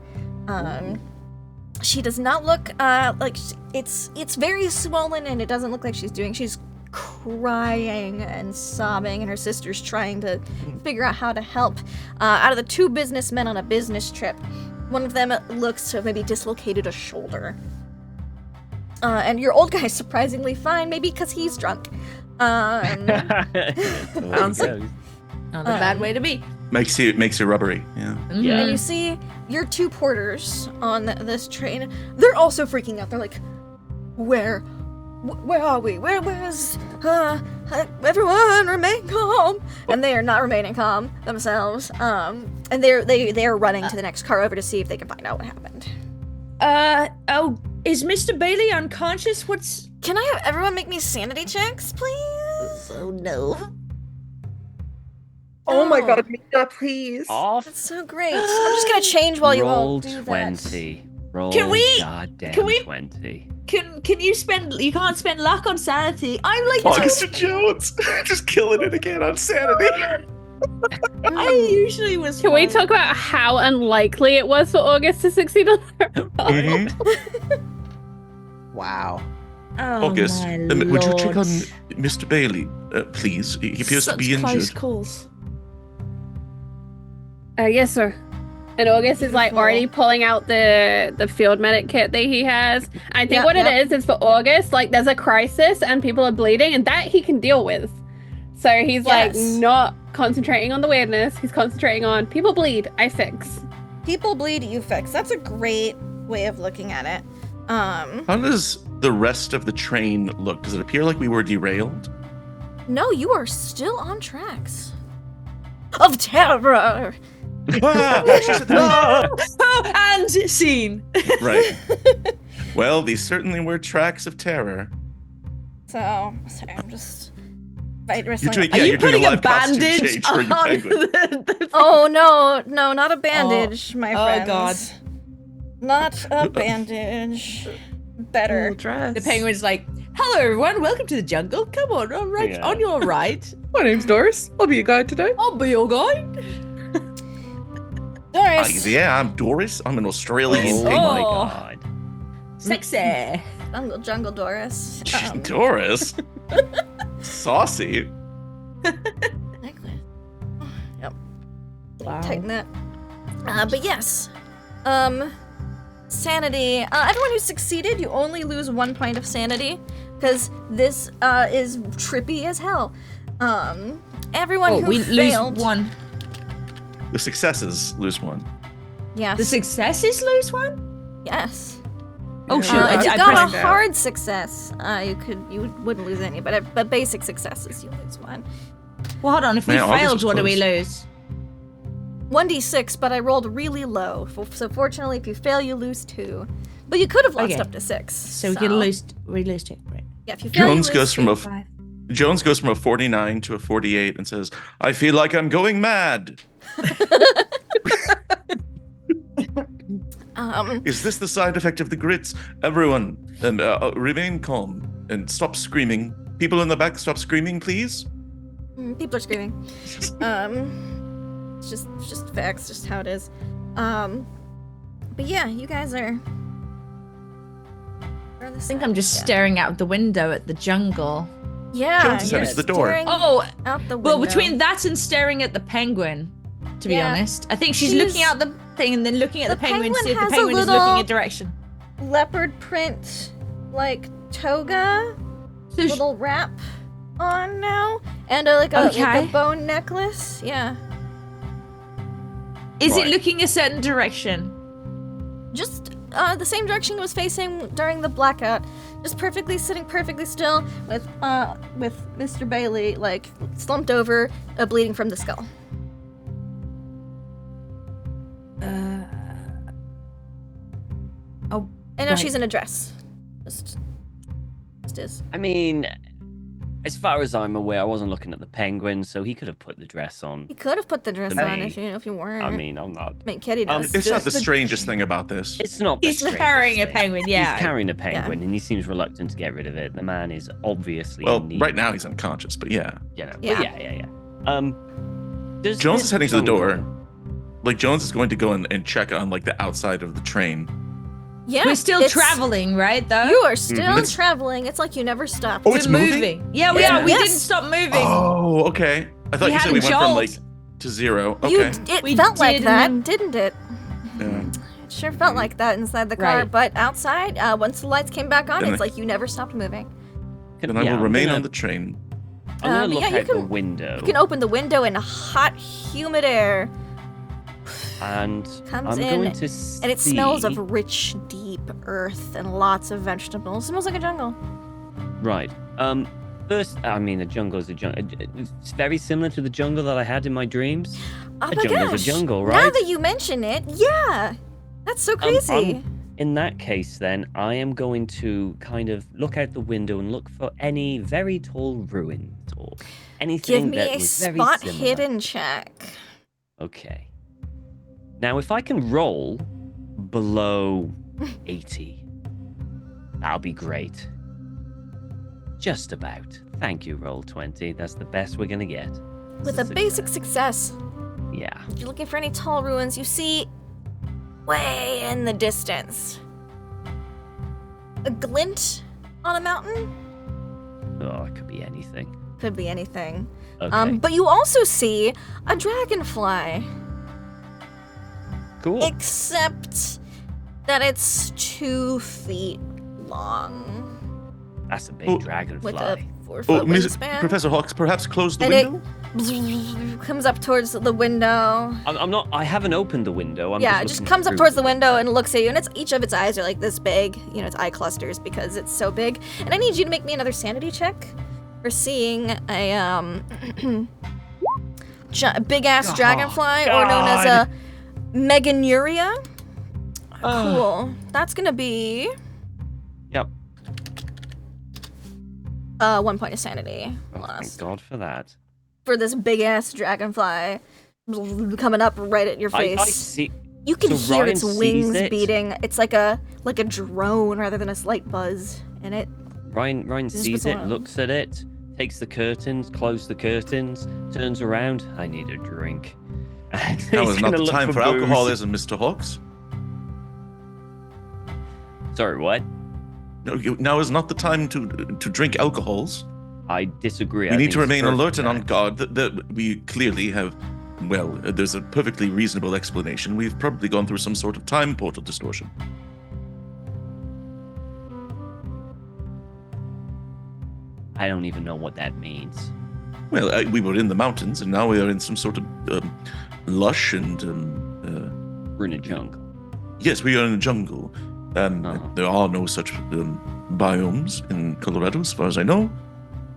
She does not look like it's very swollen, and it doesn't look like she's crying and sobbing, and her sister's trying to figure out how to help. Out of the 2 businessmen on a business trip, one of them looks to have maybe dislocated a shoulder. And your old guy's surprisingly fine, maybe because he's drunk. Sounds like not a bad way to be. Makes you rubbery. Yeah. Yeah. And you see your 2 porters on this train. They're also freaking out. They're like, where are we? Where's everyone remain calm? And they are not remaining calm themselves. And they are running to the next car over to see if they can find out what happened. Oh, is Mr. Bailey unconscious? Can I have everyone make me sanity checks, please? Oh no. Oh my god, Mina, please. Off. That's so great. I'm just gonna change while you all Roll do 20. Roll Can we- goddamn can we- 20. Can you spend? You can't spend luck on sanity. I'm like, Mr. Jones, just killing it again on sanity. I usually was. Can we fine. talk about how unlikely it was for August to succeed on their Mhm. Wow. Oh, August, my would you check on lord. Mr. Bailey, please? He appears to Such be close injured. calls. Yes, sir. And August is like Beautiful. already pulling out the field medic kit that he has. I think Yep, what yep. it is for August, like there's a crisis and people are bleeding, and that he can deal with. So he's like Yes. not concentrating on the weirdness. He's concentrating on people bleed. I fix. People bleed, you fix. That's a great way of looking at it. How does the rest of the train look? Does it appear like we were derailed? No, you are still on tracks of terror. Ah, she said that. And scene. Right. Well, these certainly were tracks of terror. So, sorry, I'm just You're wrestling. doing, Are yeah, you you're doing a putting a live costume bandage change for your on penguin. the Oh no, not a bandage, my Oh, friends. God. Not a bandage. Better. Dress. The penguin's like, hello everyone, welcome to the jungle. Come on, Yeah. on your right. My name's Doris. I'll be your guide today. I'll be your guide. Doris. Yeah, I'm Doris. I'm an Australian Oh penguin. my Oh. god. Sexy. Jungle Doris. Doris? Saucy. Necklace. Yep. Wow. Tighten that. But yes. Sanity. Everyone who succeeded, you only lose 1 point of sanity. Because this is trippy as hell. Everyone Oh, who we failed. lose one. The successes lose 1. Yes. The successes lose one? Yes. Oh shoot! If you I got pressed a hard success, you wouldn't lose any. But basic successes, you lose 1. Well, hold on. If we Man, August failed, was what do we close. lose? 1d6, but I rolled really low. So fortunately, if you fail, you lose 2. But you could have lost Okay. up to 6. So we lose 2. Right. Yeah, if you fail, Jones you goes from a 5. Jones goes from a 49 to a 48 and says, "I feel like I'm going mad. Is this the side effect of the grits? Everyone, remain calm and stop screaming. People in the back, stop screaming, please." People are screaming. It's just facts, just how it is. But yeah, you guys are. I think I'm just staring out the window at the jungle. Yeah, Jones is you're heading to the door. staring Oh, out the window. well, between that and staring at the penguin, to be Yeah. honest, I think she's She's- looking out the thing and then looking at the, The penguin to see if the penguin has a penguin is little- looking a direction. leopard print, like toga, So she- little wrap on now, and like a Okay. bone necklace. Yeah, is it Right. looking a certain direction? just the same direction it was facing during the blackout. Just sitting perfectly still with Mr. Bailey like slumped over, bleeding from the skull. Oh, And now right. she's in a dress. Just is. I mean, as far as I'm aware, I wasn't looking at the penguin, so he could have put the dress on. You could have put the dress I on mean- if you weren't. I mean, I'm not. I mean, Kitty does. It's not the strangest thing about this. It's not. the He's strangest carrying a thing. penguin, yeah. He's carrying a penguin, and he seems reluctant to get rid of it. The man is obviously Well, in need. right now he's unconscious, but yeah. You know. but Yeah. yeah. Does Jones this is heading to the door. jungle- Like, Jones is going to go and check on, like, the outside of the train. Yeah, We're still it's- traveling, right? Though You are still It's- traveling. It's like you never stopped. Oh, we're it's moving? moving. Yeah, we Yeah. are. We Yes. didn't stop moving. Oh, okay. I thought We you had said a we went from, jolt. like, to 0. You, Okay. it We felt like did, that, and didn't it? Yeah. It sure felt like that inside the car, Right. but outside, once the lights came back on, Then it's I- like you never stopped moving. Then I Yeah, will I'm remain gonna- on the train. I'm gonna but look yeah, you out the can- window, You can open the window and hot, humid air and comes I'm in, going to and it smells see- of rich, deep earth and lots of vegetables. It smells like a jungle. Right. First, I mean, the jungle is a jungle. It's very similar to the jungle that I had in my dreams. Oh A my jungle's a gosh! jungle, Now right? that you mention it, yeah, that's so crazy. In that case, then, I am going to kind of look out the window and look for any very tall ruins or anything Give me that a was very spot similar. hidden check. Okay. Now, if I can roll below 80, that'll be great. Just about. Thank you, roll 20. That's the best we're gonna get. With a basic success, Yeah. if you're looking for any tall ruins, you see way in the distance a glint on a mountain. Oh, it could be anything. Could be anything. Okay. But you also see a dragonfly, cool. except that it's 2 feet long That's a big Oh, dragonfly. with a 4-foot wingspan. Professor Hawks, perhaps close the And window? it comes up towards the window. I'm not. I haven't opened the window. I'm Yeah, it just just looking comes up through towards the window and looks at you, and each of its eyes are like this big. You know, its eye clusters because it's so big. And I need you to make me another sanity check for seeing a big ass dragonfly, or known as a meganuria. Cool. That's gonna be Yep. 1 point of sanity Oh, thank lost God for that. for this big ass dragonfly coming up right at your face. I see. You can So hear Ryan its sees wings it? beating. It's like a drone rather than a slight buzz. And it Ryan is sees it, bizarre. looks at it, takes the curtains, closes the curtains, turns around. I need a drink. And Now he's is not gonna the look time for booze. alcoholism, Mr. Hawks. Sorry, what? No, now is not the time to drink alcohols. I disagree. We I need think to it's remain perfect alert and on time. guard. We clearly have, well, there's a perfectly reasonable explanation. We've probably gone through some sort of time portal distortion. I don't even know what that means. Well, we were in the mountains, and now we are in some sort of lush and We're in a jungle. yes, we are in a jungle. There are no such biomes in Colorado, as far as I know.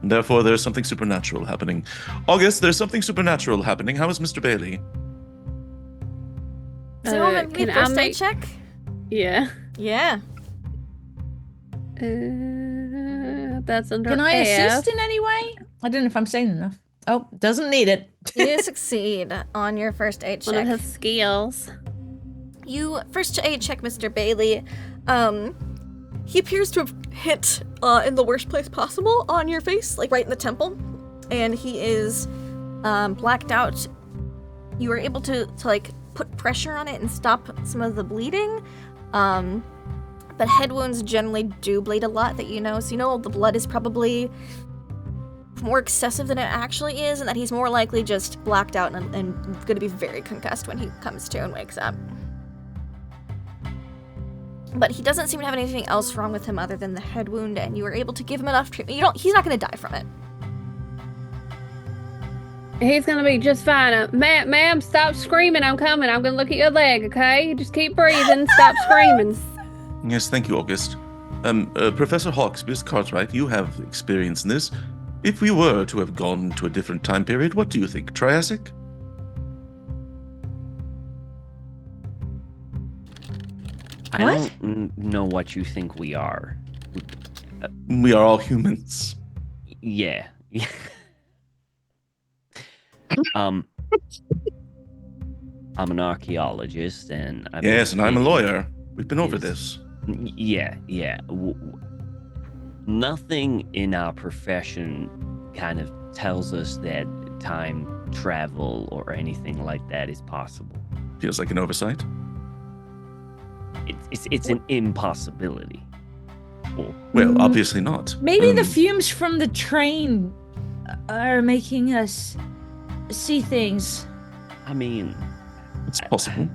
And therefore, there's something supernatural happening. August, there's something supernatural happening. How is Mr. Bailey? Does anyone want me can I first aid make- check? Yeah. Yeah. That's under Can I F. assist in any way? I don't know if I'm saying enough. Oh, doesn't need it. You succeed on your first aid One of check. his skills. You first aid check Mr. Bailey. He appears to have hit in the worst place possible on your face, like right in the temple, and he is blacked out. You were able to like put pressure on it and stop some of the bleeding. But head wounds generally do bleed a lot, that you know. So you know the blood is probably more excessive than it actually is, and that he's more likely just blacked out and going to be very concussed when he comes to and wakes up. But he doesn't seem to have anything else wrong with him other than the head wound, and you were able to give him enough treatment. He's not going to die from it. He's gonna be just fine. Ma'am, stop screaming. I'm coming. I'm gonna look at your leg, okay? Just keep breathing. Stop screaming. Yes, thank you, August. Professor Hawks, Miss Cartwright, you have experience in this. If we were to have gone to a different time period, what do you think? Triassic? I don't know what you think we are. We are all humans. Yeah. I'm an archaeologist, and Yes, and I'm a believe- lawyer. We've been over Yes. this. Yeah. Nothing in our profession kind of tells us that time travel or anything like that is possible. Feels like an oversight. It's an impossibility. Well, obviously not. Maybe the fumes from the train are making us see things. I mean, It's possible.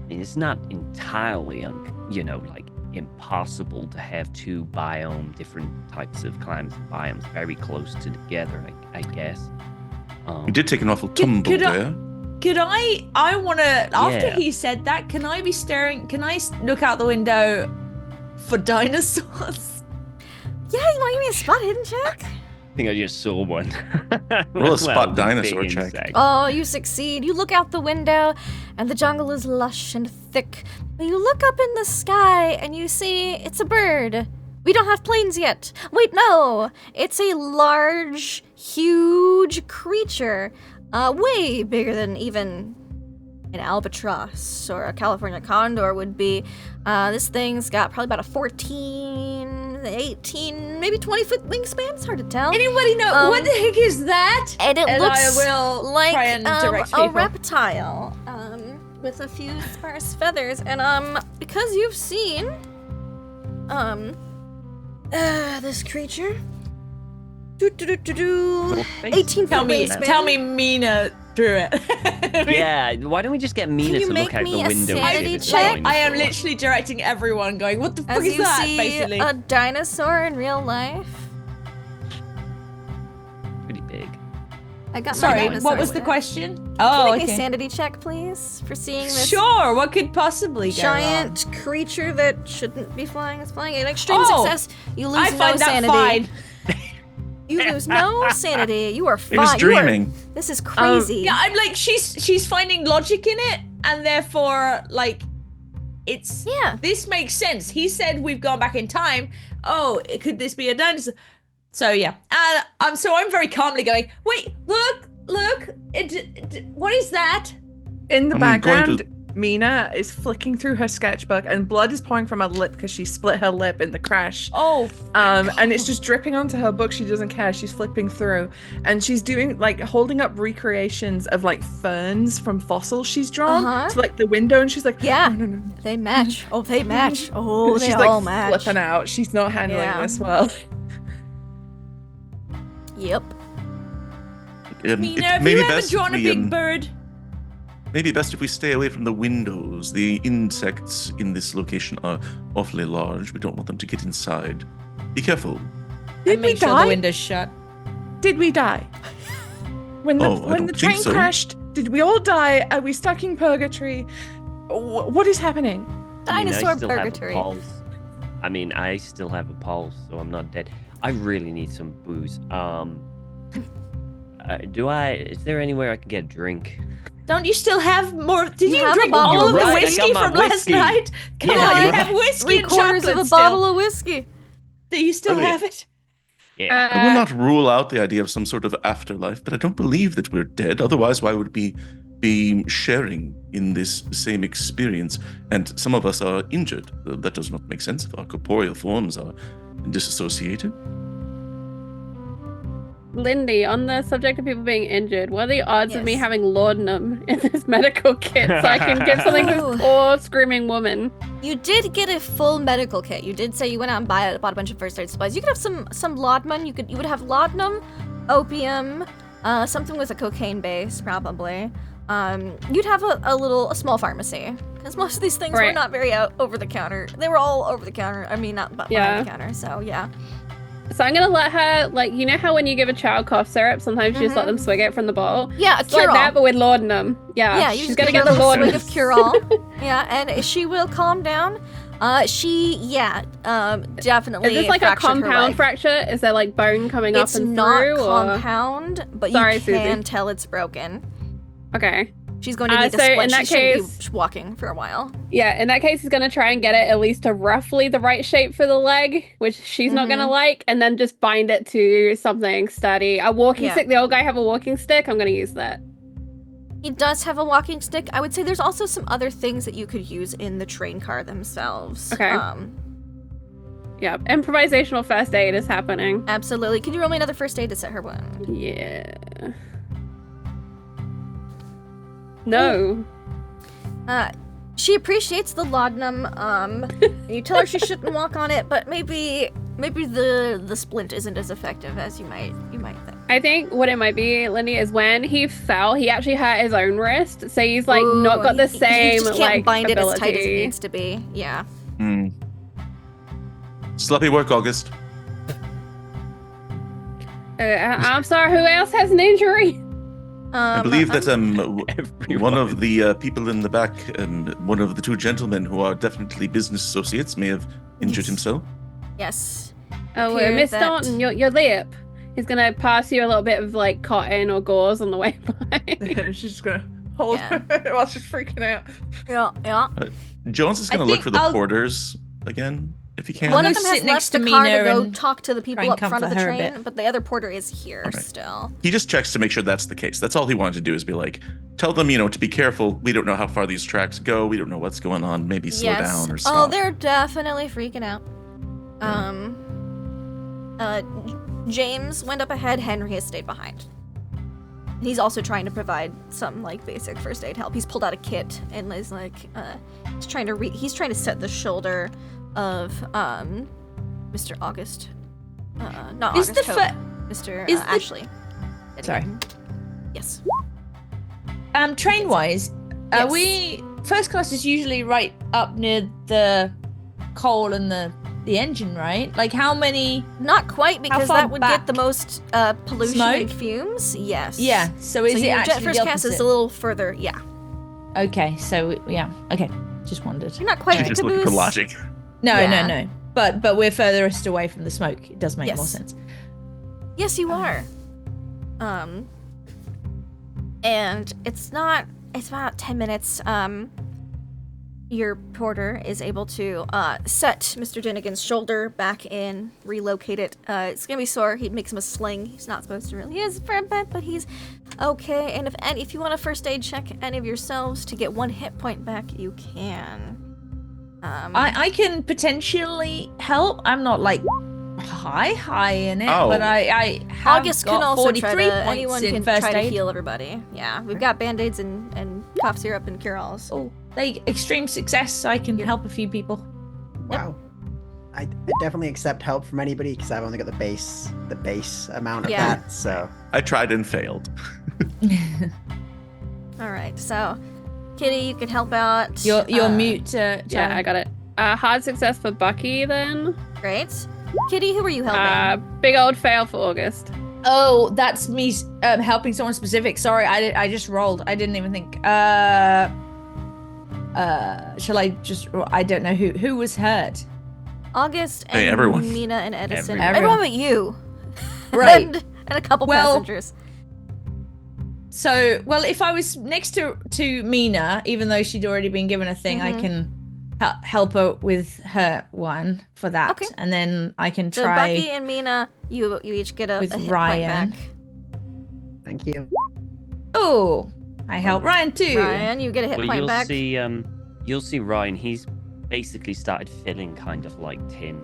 it's not entirely, impossible to have two different types of climates and biomes very close together, I guess. We did take an awful tumble could I- there. Could I want to, after Yeah. he said that, can I look out the window for dinosaurs? Yeah, you want to give me a spot hidden check? I think I just saw one. Roll a spot big dinosaur check. insect. Oh, you succeed. You look out the window, and the jungle is lush and thick. But you look up in the sky, and you see it's a bird. We don't have planes yet. Wait, no. It's a large, huge creature. Way bigger than even an albatross or a California condor would be. This thing's got probably about a 14, 18, maybe 20-foot wingspan. It's hard to tell. Anybody know what the heck is that? And it And looks I will like try and direct a people. reptile with a few sparse feathers. And because you've seen this creature, 18 foot wingspan. Tell me Mina through it. Yeah, why don't we just get Mina you to make look out me the a window? and sanity see if it's check? a I am dinosaur? literally directing everyone, going, "What the fuck As is you that?" see Basically. a dinosaur in real life. Pretty big. I got my Sorry, dinosaur what was the with. question? Can Oh, you make me okay. a sanity check, please, for seeing this Sure. What could possibly go giant wrong? creature that shouldn't be flying is flying? In extreme Oh, success, you lose I no find that sanity. fine. You lose no sanity. You are He fine. was dreaming. This is crazy. Yeah, I'm like she's finding logic in it, and therefore like it's Yeah. This makes sense. He said we've gone back in time. Oh, could this be a dinosaur? So yeah, and I'm very calmly going. Wait, look. What is that? In the I'm going background, to- Mina is flicking through her sketchbook, and blood is pouring from her lip because she split her lip in the crash. Oh, And it's just dripping onto her book. She doesn't care. She's flipping through, and she's doing like holding up recreations of like ferns from fossils she's drawn Uh-huh. to like the window, and she's like, Yeah. no. They match. Oh, they match. Oh, they she's all like match. flipping out. She's not handling Yeah. this well. Yep. Mina, It have may you be ever best if drawn a we, big bird? Maybe best if we stay away from the windows. The insects in this location are awfully large. We don't want them to get inside. Be careful. Did And we make sure die? the window's shut. Did we die? When the Oh, I when don't the think train so. crashed, did we all die? Are we stuck in purgatory? What is happening? Dinosaur I still purgatory. Have a pulse. I mean, I still have a pulse, so I'm not dead. I really need some booze. Is there anywhere I can get a drink? Don't you still have more? Did You you have a drink bottle all of of the whiskey. I whiskey got from my last whiskey. night? Come Yeah, on, you you have have whiskey and Three-quarters chocolate of a still. bottle of whiskey. Do you still Okay. have it? Yeah. I will not rule out the idea of some sort of afterlife, but I don't believe that we're dead. Otherwise, why would we be sharing in this same experience? And some of us are injured. That does not make sense if our corporeal forms are disassociated. Lindy, on the subject of people being injured, what are the odds of me Yes. having laudanum in this medical kit so I can give something to Oh. this poor screaming woman? You did get a full medical kit. You did say you went out and bought a bunch of first aid supplies. You could have some laudanum. You would have laudanum, opium, something with a cocaine base probably. You'd have a small pharmacy because most of these things were Right. not very over the counter. They were all over the counter. I mean, not behind Yeah. the counter. So yeah. So I'm gonna let her, like, you know how when you give a child cough syrup, sometimes you just let them swig it from the bottle? Yeah, a It's like cure-all. that, but with laudanum. Yeah, Yeah, you she's just gonna give get her the a little swig laudanum. of cure-all. Yeah, and she will calm down. Definitely. Is this like a fractured her compound leg. fracture? Is there like bone coming It's up and not through? compound, but Sorry, you can Susie. tell it's broken. Okay. She's going to need So to split. in that She shouldn't case- be walking for a while. Yeah, in that case, he's gonna try and get it at least to roughly the right shape for the leg, which she's not gonna like, and then just bind it to something sturdy. A walking Yeah. stick. The old guy have a walking stick. I'm gonna use that. He does have a walking stick. I would say there's also some other things that you could use in the train car themselves. Okay. Yeah, improvisational first aid is happening. Absolutely. Can you roll me another first aid to set her wound? Yeah. No. She appreciates the laudanum. You tell her she shouldn't walk on it, but maybe the splint isn't as effective as you might think. I think what it might be, Lindy, is when he fell, he actually hurt his own wrist, so he's like Ooh, not got the he same just can't like bind ability. it as tight as it needs to be. Yeah. Sloppy work, August. I'm sorry. Who else has an injury? I believe that Everyone. one of the people in the back, one of the two gentlemen who are definitely business associates, may have injured himself. Yes. Oh, Appears Miss that- Staunton, your lip. He's gonna pass you a little bit of like cotton or gauze on the way by. She's just gonna hold Yeah. her while she's freaking out. Yeah. Jones is I going to look think for the I'll- porters again, if he can. One of I'll them has sit next left to the car Mina to go and talk to the people and up front of comfort the her a train, bit. but the other porter is here Okay. still. He just checks to make sure that's the case. That's all he wanted to do, is be like, tell them, to be careful. We don't know how far these tracks go. We don't know what's going on. Maybe slow down or stop. Oh, they're definitely freaking out. James went up ahead. Henry has stayed behind. He's also trying to provide some like basic first aid help. He's pulled out a kit and is like, he's trying to set the shoulder of Mr. August. Not Is August. the Hope. fa- Mr. is the- Ashley. Sorry. Yes. Train-wise, Yes. we first class is usually right up near the coal and the engine, right? Like how many? Not quite, because far that would get back? the most pollution Smoke? and fumes. Yes. Yeah. So is so it your actually jet the first cast is opposite? a little further. Yeah. Okay. So yeah. Okay. Just wondered. You're not quite She's at just looking for Caboose. logic. No, Yeah. no. But we're furthest away from the smoke. It does make more Yes. sense. Yes, you are. And it's about 10 minutes. Your porter is able to set Mr. Dinnigan's shoulder back in, relocate it. It's gonna be sore. He makes him a sling. He's not supposed to really. He is for a bit, but he's okay. And if you want a first aid check any of yourselves to get 1 hit point back, you can. I can potentially help. I'm not like high in it, Oh. but I have August got can also 43 try to. points Anyone in can first try to aid. heal everybody. Yeah, we've got band-aids and cough syrup and cure-alls. Oh, they extreme success, so I can help a few people. Wow. I definitely accept help from anybody because I've only got the base amount of Yeah. that. So I tried and failed. All right, so Kitty, you can help out. You're mute. Yeah, Charlie. I got it. Hard success for Bucky then. Great. Kitty, who are you helping? Big old fail for August. Oh, that's me helping someone specific. Sorry, I just rolled. I didn't even think. Shall I just? I don't know who was hurt. August and Hey, everyone. Mina and Edison. Everyone. Everyone but you. Right. and a couple Well, passengers. So, well, if I was next to Mina, even though she'd already been given a thing, I can help her with her one for that, Okay. and then I can So try Bucky and Mina, you each get a with hit Ryan. point back. thank you. Oh, I help Ryan too. Ryan, you get a hit Well, point back. you'll see Ryan. He's basically started filling kind of like tin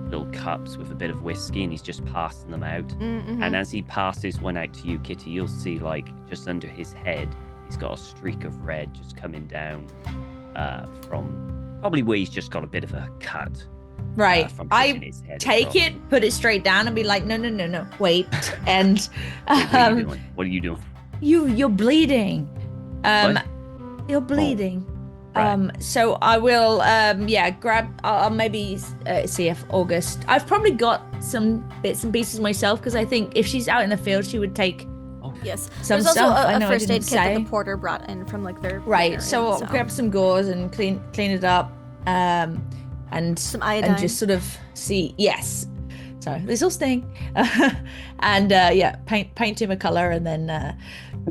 little cups with a bit of whiskey, and he's just passing them out. Mm-hmm. And as he passes one out to you, Kitty, you'll see like just under his head, he's got a streak of red just coming down from probably where he's just got a bit of a cut. Right. From I hitting his head take across. it, put it straight down, and be like, no, wait, and What are you doing? What are you doing? you're bleeding. What? You're bleeding. Right. So I will, grab. I'll maybe see if August. I've probably got some bits and pieces myself because I think if she's out in the field, she would take. Yes. Some There's also stuff I a know I first aid didn't kit that say. the porter brought in from like their Right. area, So I'll grab some gauze and clean it up, and some iodine. and just sort of see. Yes. So this will sting, and paint him a color, and then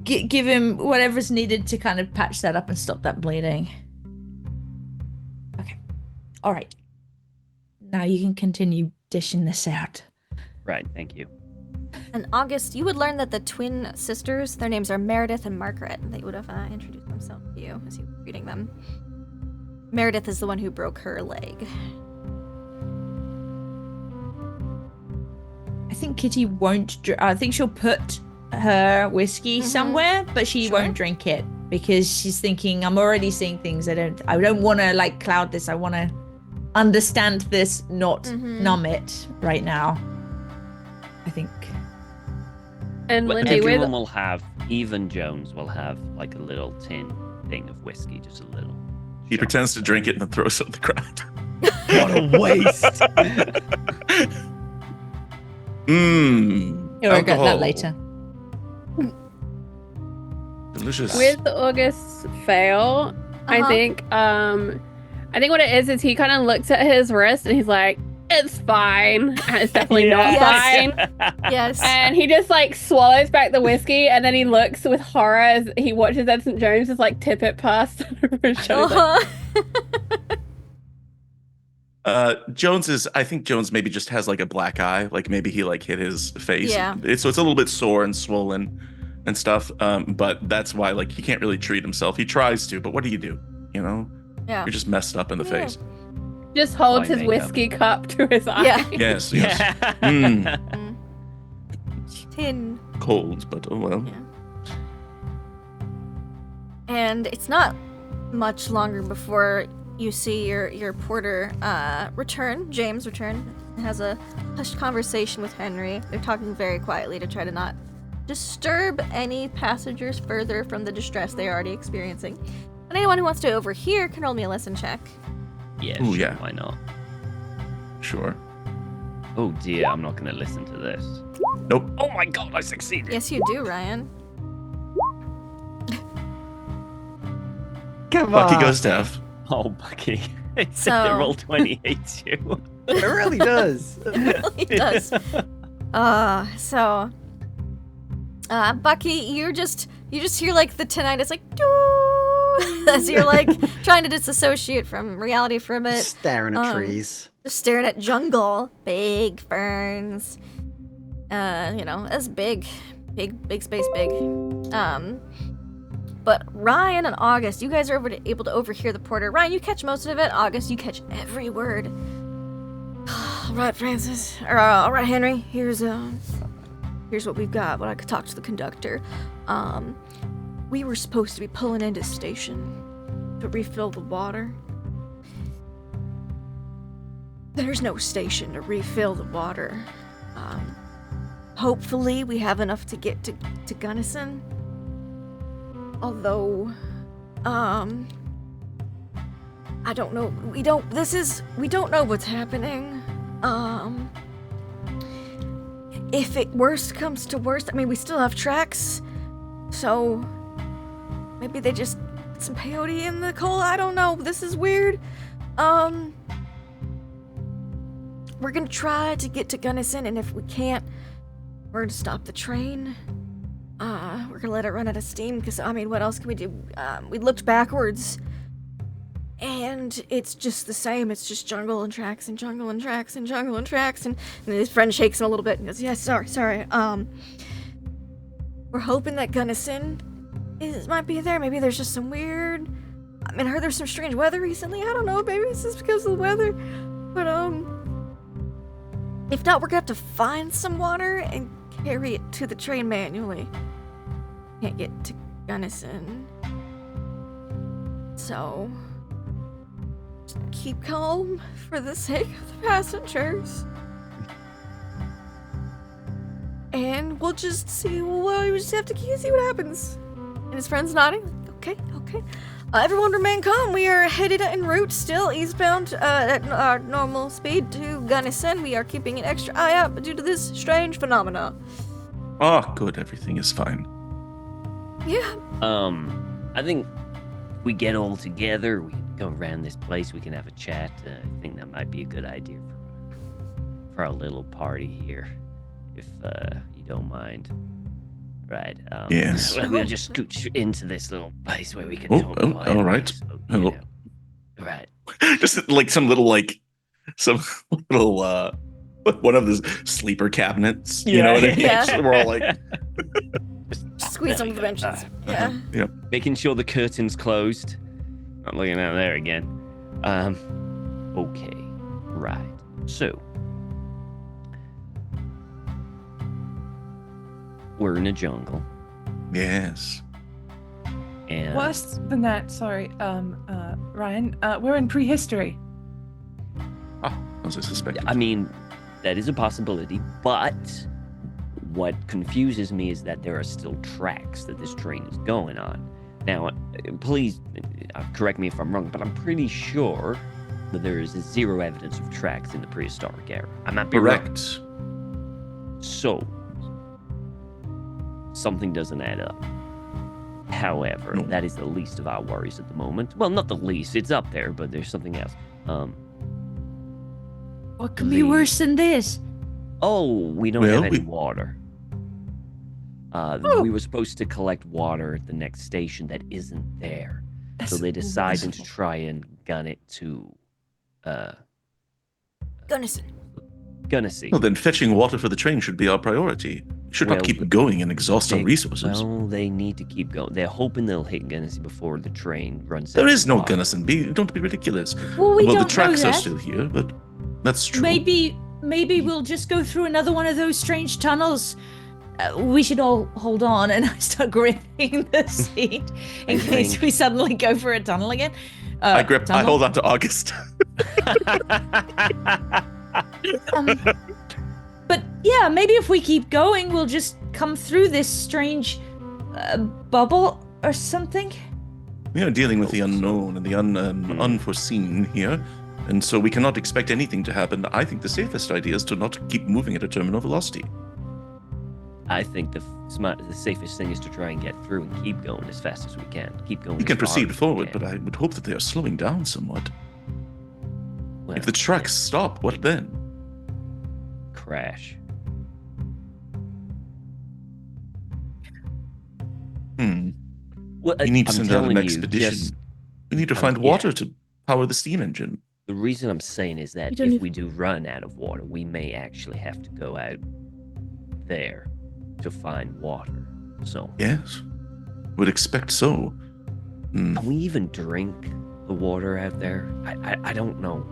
give him whatever's needed to kind of patch that up and stop that bleeding. Okay. All right. Now you can continue dishing this out. Right. Thank you. In August, you would learn that the twin sisters, their names are Meredith and Margaret. They would have introduced themselves to you as you were reading them. Meredith is the one who broke her leg. I think Kitty won't. I think she'll put her whiskey somewhere, but she Sure. won't drink it because she's thinking, "I'm already seeing things. I don't want to like cloud this. I want to understand this, not numb it right now." I think. And Well, Lindy, everyone with will have, even Jones will have like a little tin thing of whiskey, just a little. He pretends to drink it and then throws it on the ground. What a waste! Mmm. You'll regret that later. Delicious. with August's fail, I Uh-huh. think what it is he kind of looks at his wrist and he's like, "It's fine," and it's definitely not Yes. fine. Yes. And he just like swallows back the whiskey, and then he looks with horror as he watches Edson Jones just like tip it past over his shoulder. Uh-huh. I think Jones maybe just has like a black eye, like maybe he like hit his face. Yeah. So it's a little bit sore and swollen and stuff. But that's why like he can't really treat himself. He tries to, but what do? You know, Yeah. you're just messed up in the Yeah. face. Just holds Fine his makeup. whiskey cup to his eye. Yeah. Yes, yes. Mm, Tin. cold, but oh well. And it's not much longer before you see your porter James return, and has a hushed conversation with Henry. They're talking very quietly to try to not disturb any passengers further from the distress they are already experiencing. And anyone who wants to overhear can roll me a listen check. Yeah, Ooh, sure, yeah. why not? Sure. Oh dear, I'm not gonna listen to this. Nope. Oh my god, I succeeded! Yes, you do, Ryan. Come Bucky on. goes deaf. Oh, Bucky. It said So- the roll 20 hates you. It really does. It does. Bucky, you just hear like the tinnitus, like doo, as you're like trying to disassociate from reality for a bit. Staring at trees. Just staring at jungle, big ferns. That's big space, big. But Ryan and August, you guys are able to overhear the porter. Ryan, you catch most of it. August, you catch every word. All right, Francis. All right, Henry. Here's what we've got. What I could talk to the conductor. We were supposed to be pulling into station to refill the water. There's no station to refill the water. Hopefully, we have enough to get to Gunnison. Although, I don't know. We don't know what's happening. If it worst comes to worst, I mean, we still have tracks, so maybe they just put some peyote in the coal. I don't know. This is weird. We're gonna try to get to Gunnison, and if we can't, we're gonna stop the train. We're gonna let it run out of steam, because, I mean, what else can we do? We looked backwards, and it's just the same. It's just jungle and tracks and jungle and tracks and jungle and tracks, and his friend shakes him a little bit and goes, yeah, sorry. We're hoping that Gunnison might be there. Maybe there's just some weird... I mean, I heard there's some strange weather recently. I don't know, maybe it's just because of the weather. But, if not, we're gonna have to find some water and carry it to the train manually. Can't get to Gunnison. So, just keep calm for the sake of the passengers. And we'll just see, we just have to see what happens. And his friend's nodding, like, okay. Everyone remain calm. We are headed en route still eastbound at our normal speed to Gunnison. We are keeping an extra eye out due to this strange phenomena. Oh, good. Everything is fine. Yeah. I think if we get all together, we go around this place, we can have a chat. I think that might be a good idea for our little party here, if you don't mind. Right. Yes. We'll just scooch into this little place where we can Oh, talk oh, quietly, all right. so, Oh. know. Right. Just like some little one of those sleeper cabinets. You know what I mean? Yeah. So we're all like, Squeeze some of the benches. Yeah. Making sure the curtain's closed. Not looking out there again. Okay. Right. So. We're in a jungle. yes. And Worse than that, sorry, Ryan, we're in prehistory. As I suspected. I mean, that is a possibility, but what confuses me is that there are still tracks that this train is going on. Now, please correct me if I'm wrong, but I'm pretty sure that there is zero evidence of tracks in the prehistoric era. I might be wrong. Correct. So, something doesn't add up. However, No. that is the least of our worries at the moment. Well, not the least, it's up there, but there's something else. What could be worse than this? We don't Well, have any we- water. We were supposed to collect water at the next station that isn't there. So they decided to try and gun it to Gunnison. Gunnison. Well, then fetching water for the train should be our priority. We should Well, not keep going and exhaust our resources. Well, they need to keep going. They're hoping they'll hit Gunnison before the train runs out. There of is no water. Gunnison. Don't be ridiculous. Well, we the don't tracks know are that. still here, but that's true. Maybe we'll just go through another one of those strange tunnels. We should all hold on, and I start gripping the seat in case think- we suddenly go for a tunnel again. I tunnel? hold on to August. But yeah, maybe if we keep going, we'll just come through this strange bubble or something? We are dealing with the unknown and the unforeseen here, and so we cannot expect anything to happen. I think the safest idea is to not keep moving at a terminal velocity. I think the safest thing is to try and get through and keep going as fast as we can. Keep going. We as can far proceed as we forward, can. but I would hope that they are slowing down somewhat. Well, If the trucks stop, what then? crash. Well, We need to I'm send out an telling you, expedition. just- We need to find water to power the steam engine. The reason I'm saying is that You don't if even- we do run out of water, we may actually have to go out there to find water. So, Yes, would expect so. can we even drink the water out there? I don't know.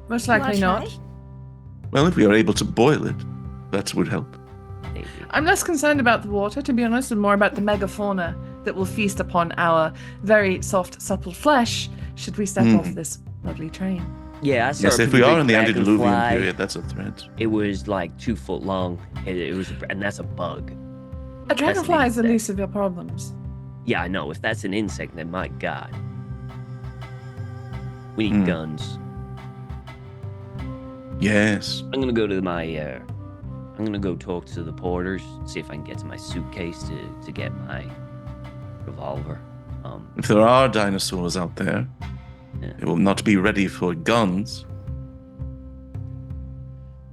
Most You wanna likely not. try? Well, if we are able to boil it, that would help. Maybe. I'm less concerned about the water, to be honest, and more about the megafauna that will feast upon our very soft, supple flesh should we step off this lovely train. Yeah, I saw Yes, a if we pretty are in the big antediluvian dragonfly. period, that's a threat. It was like 2 foot long. It was, and that's a bug. A dragonfly is the insect. least of your problems. Yeah, I know. If that's an insect, then my God, we need guns. Yes. I'm gonna go to my. I'm gonna go talk to the porters, see if I can get to my suitcase to get my revolver. If there are dinosaurs out there, Yeah. they will not be ready for guns.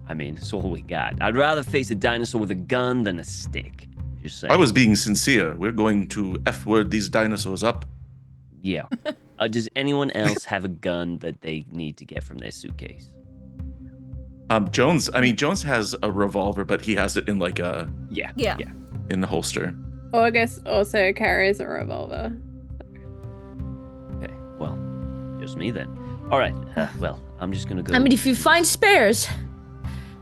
I mean, it's all we got. I'd rather face a dinosaur with a gun than a stick. Just saying. I was being sincere. We're going to F-word these dinosaurs up. Yeah. Does anyone else have a gun that they need to get from their suitcase? Jones has a revolver, but he has it in like a Yeah. Yeah. in the holster. August also carries a revolver. Okay. Well, just me then. All right. Well, I'm just gonna go. I mean, if you find spares,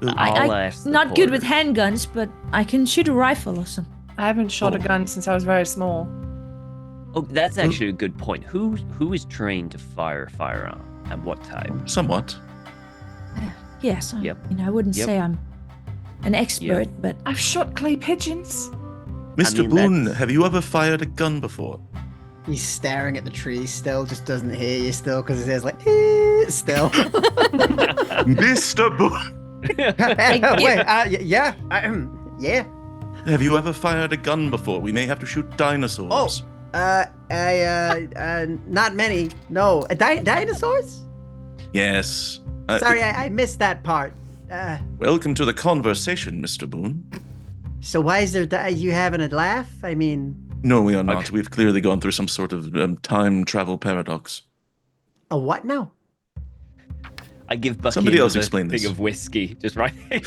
I'll ask the not good with porters. handguns, but I can shoot a rifle or something. I haven't shot a gun since I was very small. Oh, that's actually a good point. Who is trained to fire a firearm and what type? Somewhat. Yes, Yep. I wouldn't Yep. say I'm an expert, but I've shot clay pigeons. Mr. mean, Boone, that's- have you ever fired a gun before? He's staring at the tree still, just doesn't hear you still because his ears like, still. Mr. Boone, Wait, yeah. Yeah. have you ever fired a gun before? We may have to shoot dinosaurs. Not many. No. Dinosaurs? Yes. Sorry, I missed that part. Welcome to the conversation, Mr. Boone. So why is there you having a laugh? I mean, No, we are not. Okay. We've clearly gone through some sort of time travel paradox. a what now? I give Bucky Somebody else another explain thing this. of whiskey, just right. He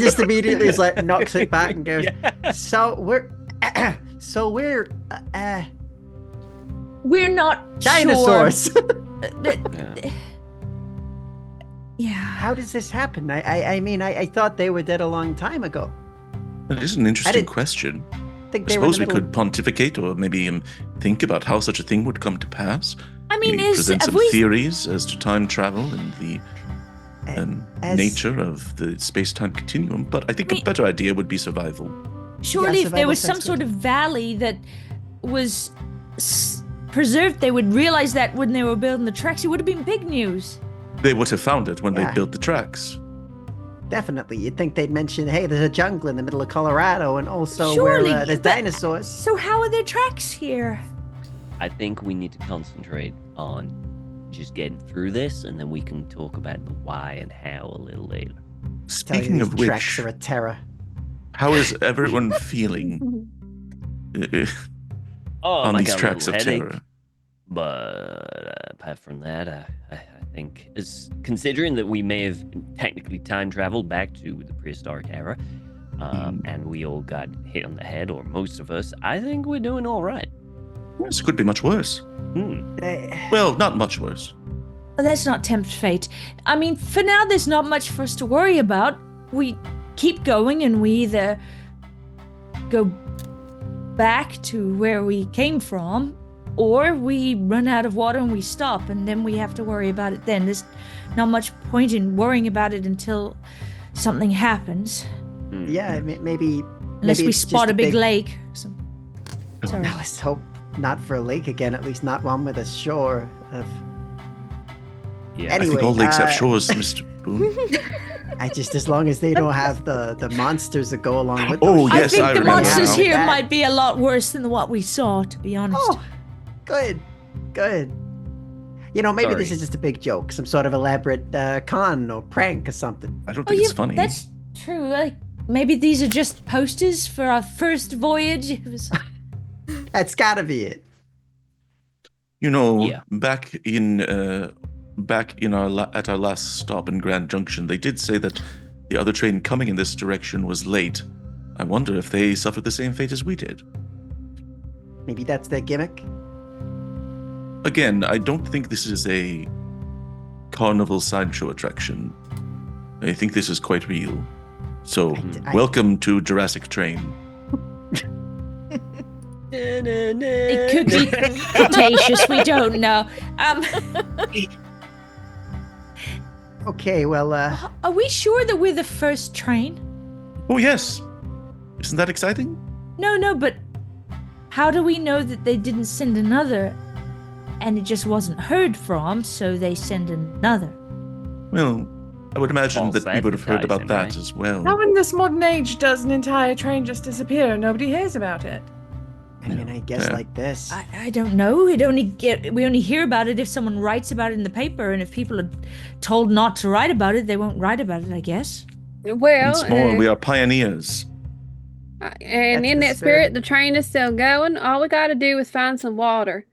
just immediately is like knocks it back and goes. So we're we're not dinosaurs. Sure. Yeah. Yeah. How does this happen? I mean, I thought they were dead a long time ago. That is an interesting didn't question. I I think they were in suppose the we middle could pontificate or maybe think about how such a thing would come to pass. I mean, Maybe present have some we? theories as to time travel and the as- nature of the space-time continuum, but I think a better idea would be survival. Surely, if there survival was some sounds sort good. of valley that was preserved, they would realize that when they were building the tracks, it would have been big news. They would have found it when Yeah. they built the tracks. Definitely, you'd think they'd mention, hey, there's a jungle in the middle of Colorado, and also Surely, where there's but- dinosaurs. So how are there tracks here? I think we need to concentrate on just getting through this, and then we can talk about the why and how a little later. Tell you Speaking these of which, tracks are a terror. how is everyone feeling Oh, on I these got a tracks of little headache, terror? But apart from that, I think, as considering that we may have technically time traveled back to the prehistoric era, and we all got hit on the head, or most of us, I think we're doing all right. This could be much worse. Well, not much worse. Well, let's not tempt fate. I mean, for now, there's not much for us to worry about. We keep going, and we either go back to where we came from, or we run out of water and we stop, and then we have to worry about it then. There's not much point in worrying about it until something happens. Yeah, maybe Unless Maybe we it's just spot a a big big- lake. Sorry. Now let's hope not for a lake again, at least not one with a shore of... Yeah. I think Anyway, all lakes have shores, Mr. Boone. I just, as long as they don't have the monsters that go along with Oh, those yes, ships, I think I the remember monsters now. here That- might be a lot worse than what we saw, to be honest. Oh, good. You know, maybe this Sorry. is just a big joke, some sort of elaborate con or prank or something. I don't think it's funny. That's true. Like, maybe these are just posters for our first voyage. It was- That's gotta be it. You know, Yeah. back in at our last stop in Grand Junction, they did say that the other train coming in this direction was late. I wonder if they suffered the same fate as we did. Maybe that's their gimmick. Again, I don't think this is a carnival sideshow attraction. I think this is quite real. So, I- welcome to Jurassic Train. It could be Cretaceous. We don't know. Okay, well, Are we sure that we're the first train? Oh, yes. Isn't that exciting? No, but how do we know that they didn't send another and it just wasn't heard from, so they send another? Well, I would imagine False that we would have heard about that advertising, as well. How in this modern age does an entire train just disappear and nobody hears about it? I mean, I guess Yeah. like this. I don't know. We only hear about it if someone writes about it in the paper, and if people are told not to write about it, they won't write about it, I guess. Well, Once more, we are pioneers. and That's in the that spirit, spirit. the train is still going. All we got to do is find some water.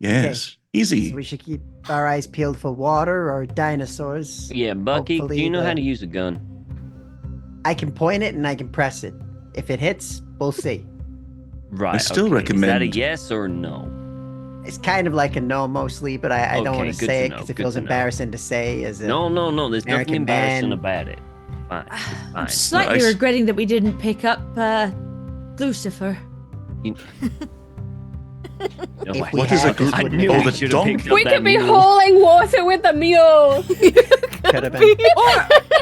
Yes, easy. So we should keep our eyes peeled for water or dinosaurs. Yeah, Bucky, do Hopefully you know how the- to use a gun? I can point it and I can press it. If it hits, we'll see. Right. still okay. Is that a recommend- yes or no? It's kind of like a no mostly, but I don't Okay, want to good say to it know, because it good feels to know. embarrassing to say as a No. There's nothing American embarrassing man. about it. Fine. It's I'm fine. slightly Nice. regretting that we didn't pick up Lucifer. You- No, If I- we What is a had, this gl- I wouldn't knew Oh, have we the should have picked donkey. up We that could be mule. hauling water with a mule. could have been.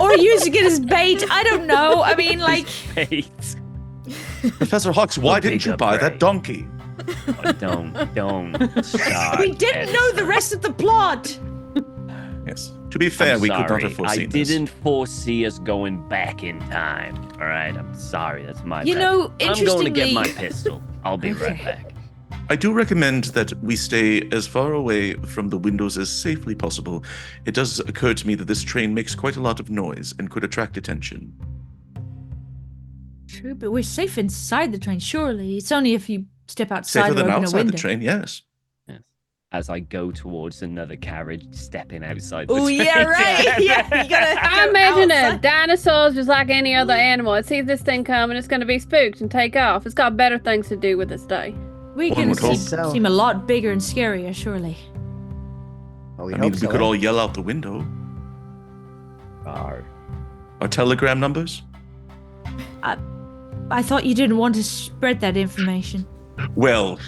or using it as bait. I don't know. I mean, like, Fate. Professor Hawks, why We'll didn't pick you up buy Ray. that donkey? Oh, don't start. we didn't know the rest of the plot. Yes. To be fair, I'm we could not sorry. have foreseen I this. didn't foresee us going back in time. All right, I'm sorry. That's my You bad. know, I'm going to get interestingly- my pistol. I'll be right Okay. back. I do recommend that we stay as far away from the windows as safely possible. It does occur to me that this train makes quite a lot of noise and could attract attention. True, but we're safe inside the train, surely. It's only if you step outside Safer or than open a outside window. the train, yes. As I go towards another carriage, stepping outside the Oh, train. yeah, right. Yeah, you gotta I go imagine a outside. dinosaur's just like any other animal. It sees this thing coming, it's going to be spooked and take off. It's got better things to do with its day. We One can would hope. seem a lot bigger and scarier, surely. Well, we I hope mean, so. we could all yell out the window. Arr. Our telegram numbers? I thought you didn't want to spread that information. Well,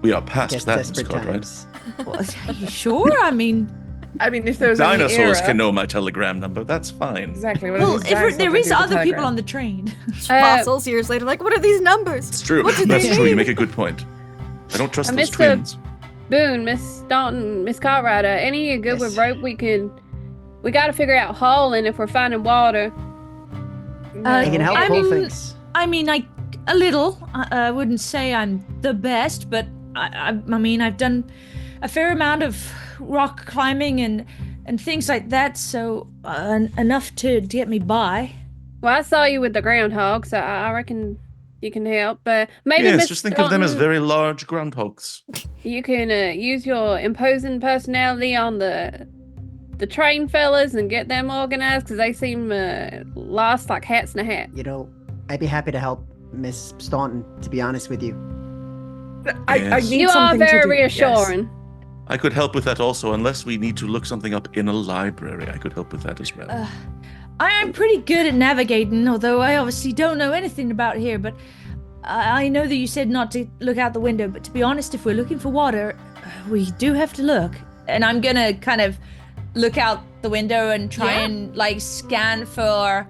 we are past Guess that, Miss desperate Cartwright. times. Well, are you sure? I mean, I mean, if there's any Dinosaurs era, can know my telegram number. That's fine. Exactly. What well, are these if dinosaurs there gonna is do with other the people telegram? on the train. Fossils years later, like, what are these numbers? It's true. What did That's they true. You mean? make a good point. I don't trust those Mr. twins. Boone, Miss Staunton, Miss Cartwright, any you good with Yes. rope we got to figure out hauling if we're finding water. They can help I pull mean- things. I mean, a little. I wouldn't say I'm the best, but I mean, I've done a fair amount of rock climbing and things like that, so enough to get me by. Well, I saw you with the groundhog, so I reckon you can help. But maybe Yes, Miss just think of them as Staunton, very large groundhogs. you can use your imposing personality on the train fellas and get them organized because they seem lost like hats in a hat. You know, I'd be happy to help Miss Staunton, to be honest with you. I Yes. need You are something to very do. Yes. reassuring. I could help with that also, unless we need to look something up in a library. I could help with that as well. I am pretty good at navigating, although I obviously don't know anything about here, but I know that you said not to look out the window, but to be honest, if we're looking for water, we do have to look. And I'm gonna kind of look out the window and try Yeah. and like scan for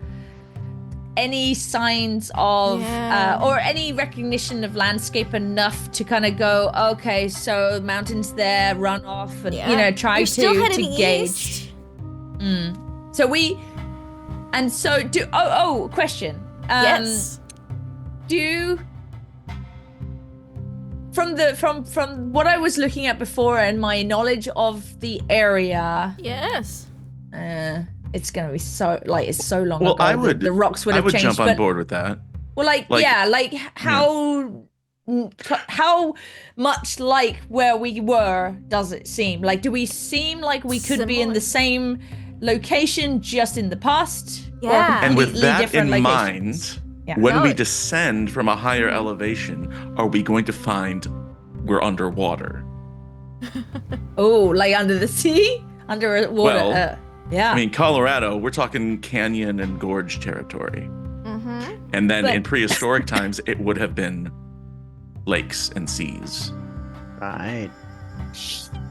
any signs of or any recognition of landscape enough to kind of go, okay, so mountains there, run off, and you know, try You're still to heading gauge. east. So we, and so do. Question. Yes. Do from what I was looking at before and my knowledge of the area. Yes. It's gonna be so it's so long Well, ago. The rocks would have changed. jump on board with that. Well, how much like where we were does it seem? Like, do we seem like we could be in the same location just in the past? Yeah. And with completely that different in locations? mind, when we descend from a higher elevation, are we going to find we're underwater? Oh, like under the sea, under a water. Well, yeah. I mean, Colorado, we're talking canyon and gorge territory. Mm-hmm. And then in prehistoric times, it would have been lakes and seas. Right.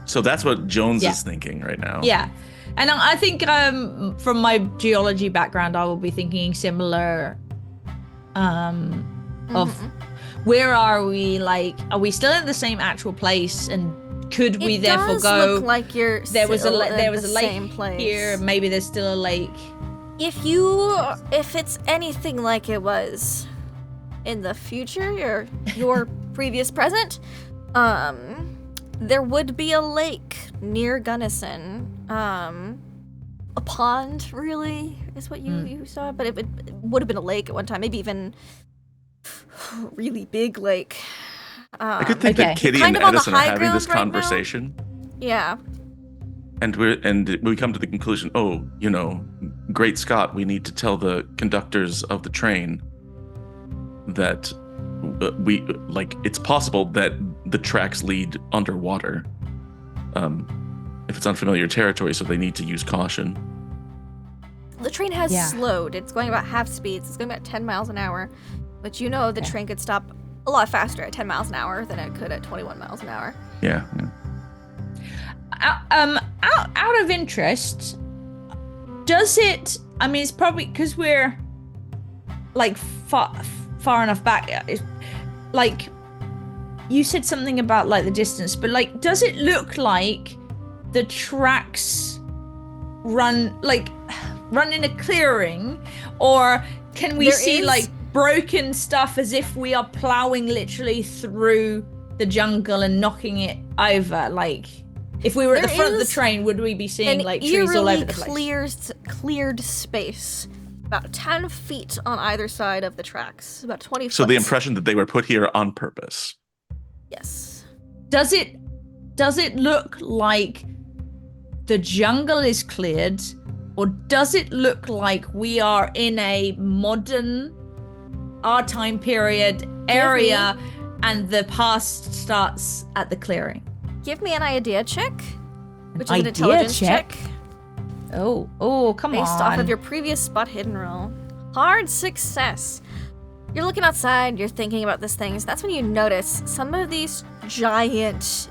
So that's what Jones is thinking right now. Yeah. And I think from my geology background, I will be thinking similar of where are we? Like, are we still in the same actual place? And could we therefore go? Look like you're there was a same lake place. here. Maybe there's still a lake. If it's anything like it was in the future, your previous present, there would be a lake near Gunnison. A pond, really, is what you saw, but it would have been a lake at one time, maybe even a really big lake. I could think that Kitty kind and of on the Edison are high having this ground right now. conversation. Yeah. And we come to the conclusion, great Scott, we need to tell the conductors of the train that it's possible that the tracks lead underwater. If it's unfamiliar territory, so they need to use caution. The train has slowed. It's going about half speeds. It's going about 10 miles an hour. But the train could stop a lot faster at 10 miles an hour than it could at 21 miles an hour. Yeah. Out of interest, does it? I mean, it's probably because we're like far enough back. Like you said something about like the distance, but like, does it look like the tracks run in a clearing, or can we see like broken stuff as if we are plowing literally through the jungle and knocking it over? Like, if we were at the front of the train, would we be seeing like trees all over the place? Cleared space, about 10 feet on either side of the tracks, about 20 feet. So the impression that they were put here on purpose. Yes. Does it look like the jungle is cleared, or does it look like we are in a modern, our time period area, and the past starts at the clearing? Give me an idea check, which is an Idea intelligence check. Oh, come on. Based off of your previous spot hidden roll. Hard success. You're looking outside, you're thinking about these things. That's when you notice some of these giant,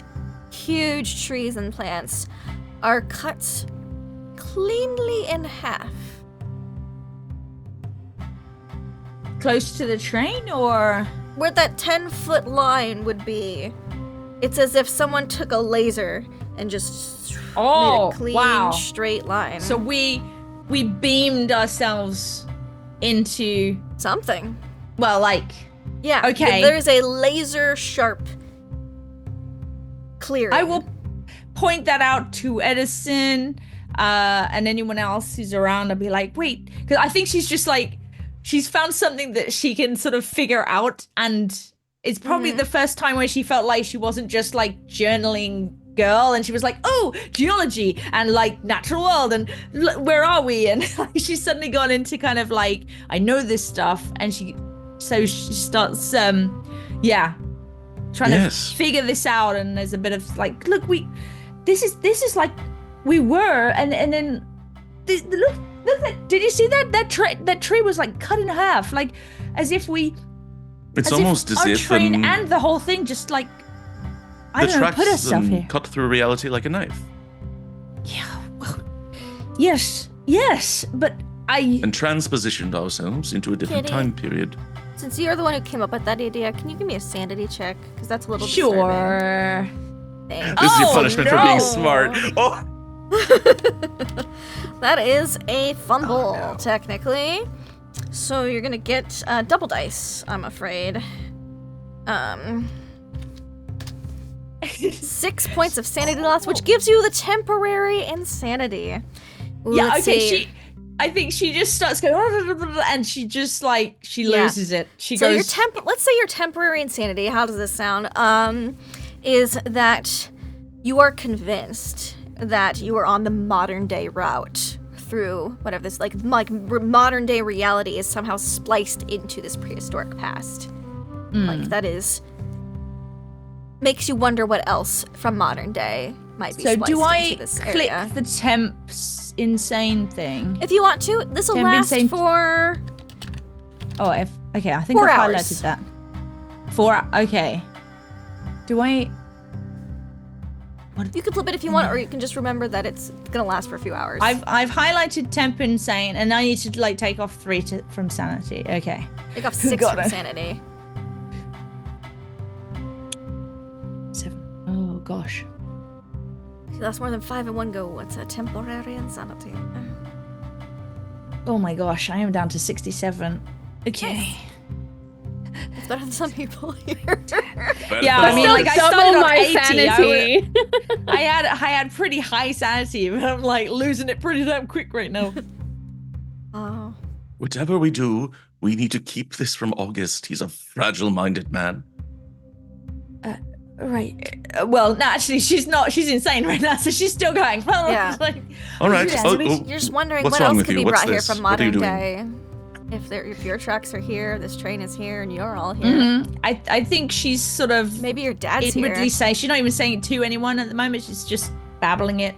huge trees and plants are cut cleanly in half. Close to the train, or Where that 10-foot line would be, it's as if someone took a laser and just made a clean, straight line. So we beamed ourselves into something. Well, like, yeah. Okay. There's a laser sharp clearing. I will point that out to Edison and anyone else who's around. I'll be like, wait, because I think she's just like, she's found something that she can sort of figure out, and it's probably the first time where she felt like she wasn't just like journaling girl, and she was like, oh, geology and like natural world and where are we, and she's suddenly gone into kind of like, I know this stuff, and she starts trying to figure this out. And there's a bit of like, look, this is like we were, and then look that, did you see that tree was like cut in half, like as if it's almost as our if train and the whole thing just like, I don't know, put herself here. Cut through reality like a knife. Yeah, well, yes, but and transpositioned ourselves into a different Kitty. time period. Since you're the one who came up with that idea, can you give me a sanity check? Because that's a little disturbing. Sure. Thanks. This is your Oh, punishment for no. being smart. Oh, That is a fumble, Oh, no. technically. So you're gonna get double dice, I'm afraid. 6 points of sanity loss, which gives you the temporary insanity. Ooh, Yeah, let's okay, see. I think she just starts going, and she just, like, she Yeah. loses it. She So goes, let's say your temporary insanity, how does this sound? Is that you are convinced that you are on the modern day route through whatever this modern day reality is somehow spliced into this prehistoric past. Like that is makes you wonder what else from modern day might be so spliced do I into this click area. the temps insane thing? If you want to, this will Temp last insane- for Okay, I think 4 I've hours. highlighted that. 4, okay. Do I... you can flip it if you want, or you can just remember that it's gonna last for a few hours. I've highlighted temp insane, and I need to, like, take off 3 from sanity. Okay. Take off 6 Got from it. sanity. 7. Oh, gosh. If you lost more than 5 in one go, what's a temporary insanity? Oh my gosh, I am down to 67. Okay. It's better than some people here. Yeah, I mean, Still like, I double started on my 80. sanity. I had pretty high sanity, but I'm, like, losing it pretty damn quick right now. Oh. whatever we do, we need to keep this from August. He's a fragile-minded man. Right. Well, no, actually, she's not. She's insane right now, so she's still going. Yeah. Like, All right. Yeah. Oh, You're oh, just wondering what's what wrong else with could you? be What's brought here this? from What are you modern doing? day. If your tracks are here, this train is here, and you're all here. mhm. I think she's sort of Maybe your dad's here. inwardly saying, she's not even saying it to anyone at the moment. She's just babbling it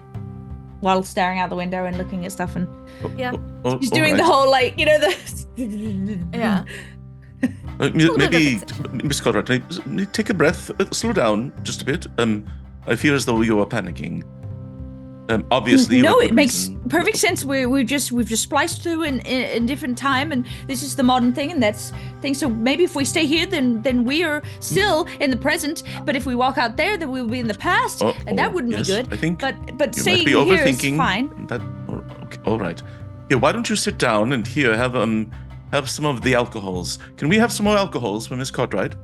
while staring out the window and looking at stuff, and Yeah. she's all doing the right. whole, like, you know, the Yeah. Maybe, Miss Conrad, take a breath, slow down just a bit. I feel as though you are panicking. Obviously, no, with it good makes reason. perfect sense. We've just spliced through in different time, and this is the modern thing, and that's thing. So maybe if we stay here, then we are still in the present. But if we walk out there, then we'll be in the past, and that wouldn't yes, be good. I think but you might staying be here is overthinking fine. that. Okay, all right. Here, why don't you sit down and here have some of the alcohols? Can we have some more alcohols for Miss Cartwright?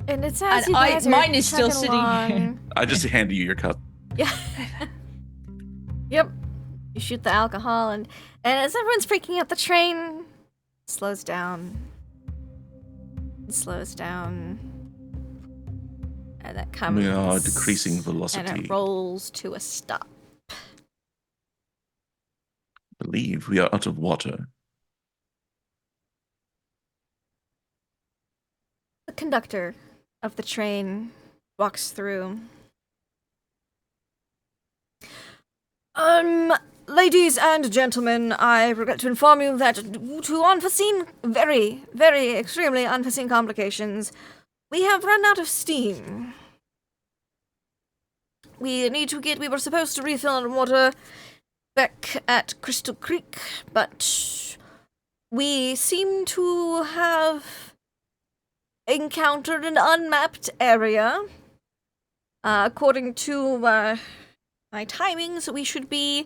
And it sounds And you guys are mine is still chugging sitting here. along. I just handed you your cup. Yeah. Yep. You shoot the alcohol, and as everyone's freaking out, the train slows down. It slows down. And that comes. We are decreasing velocity. And it rolls to a stop. I believe we are out of water. The conductor of the train walks through. Ladies and gentlemen, I regret to inform you that due to unforeseen, very, very extremely unforeseen complications, we have run out of steam. We were supposed to refill our water back at Crystal Creek, but we seem to have encountered an unmapped area. According to my timings, we should be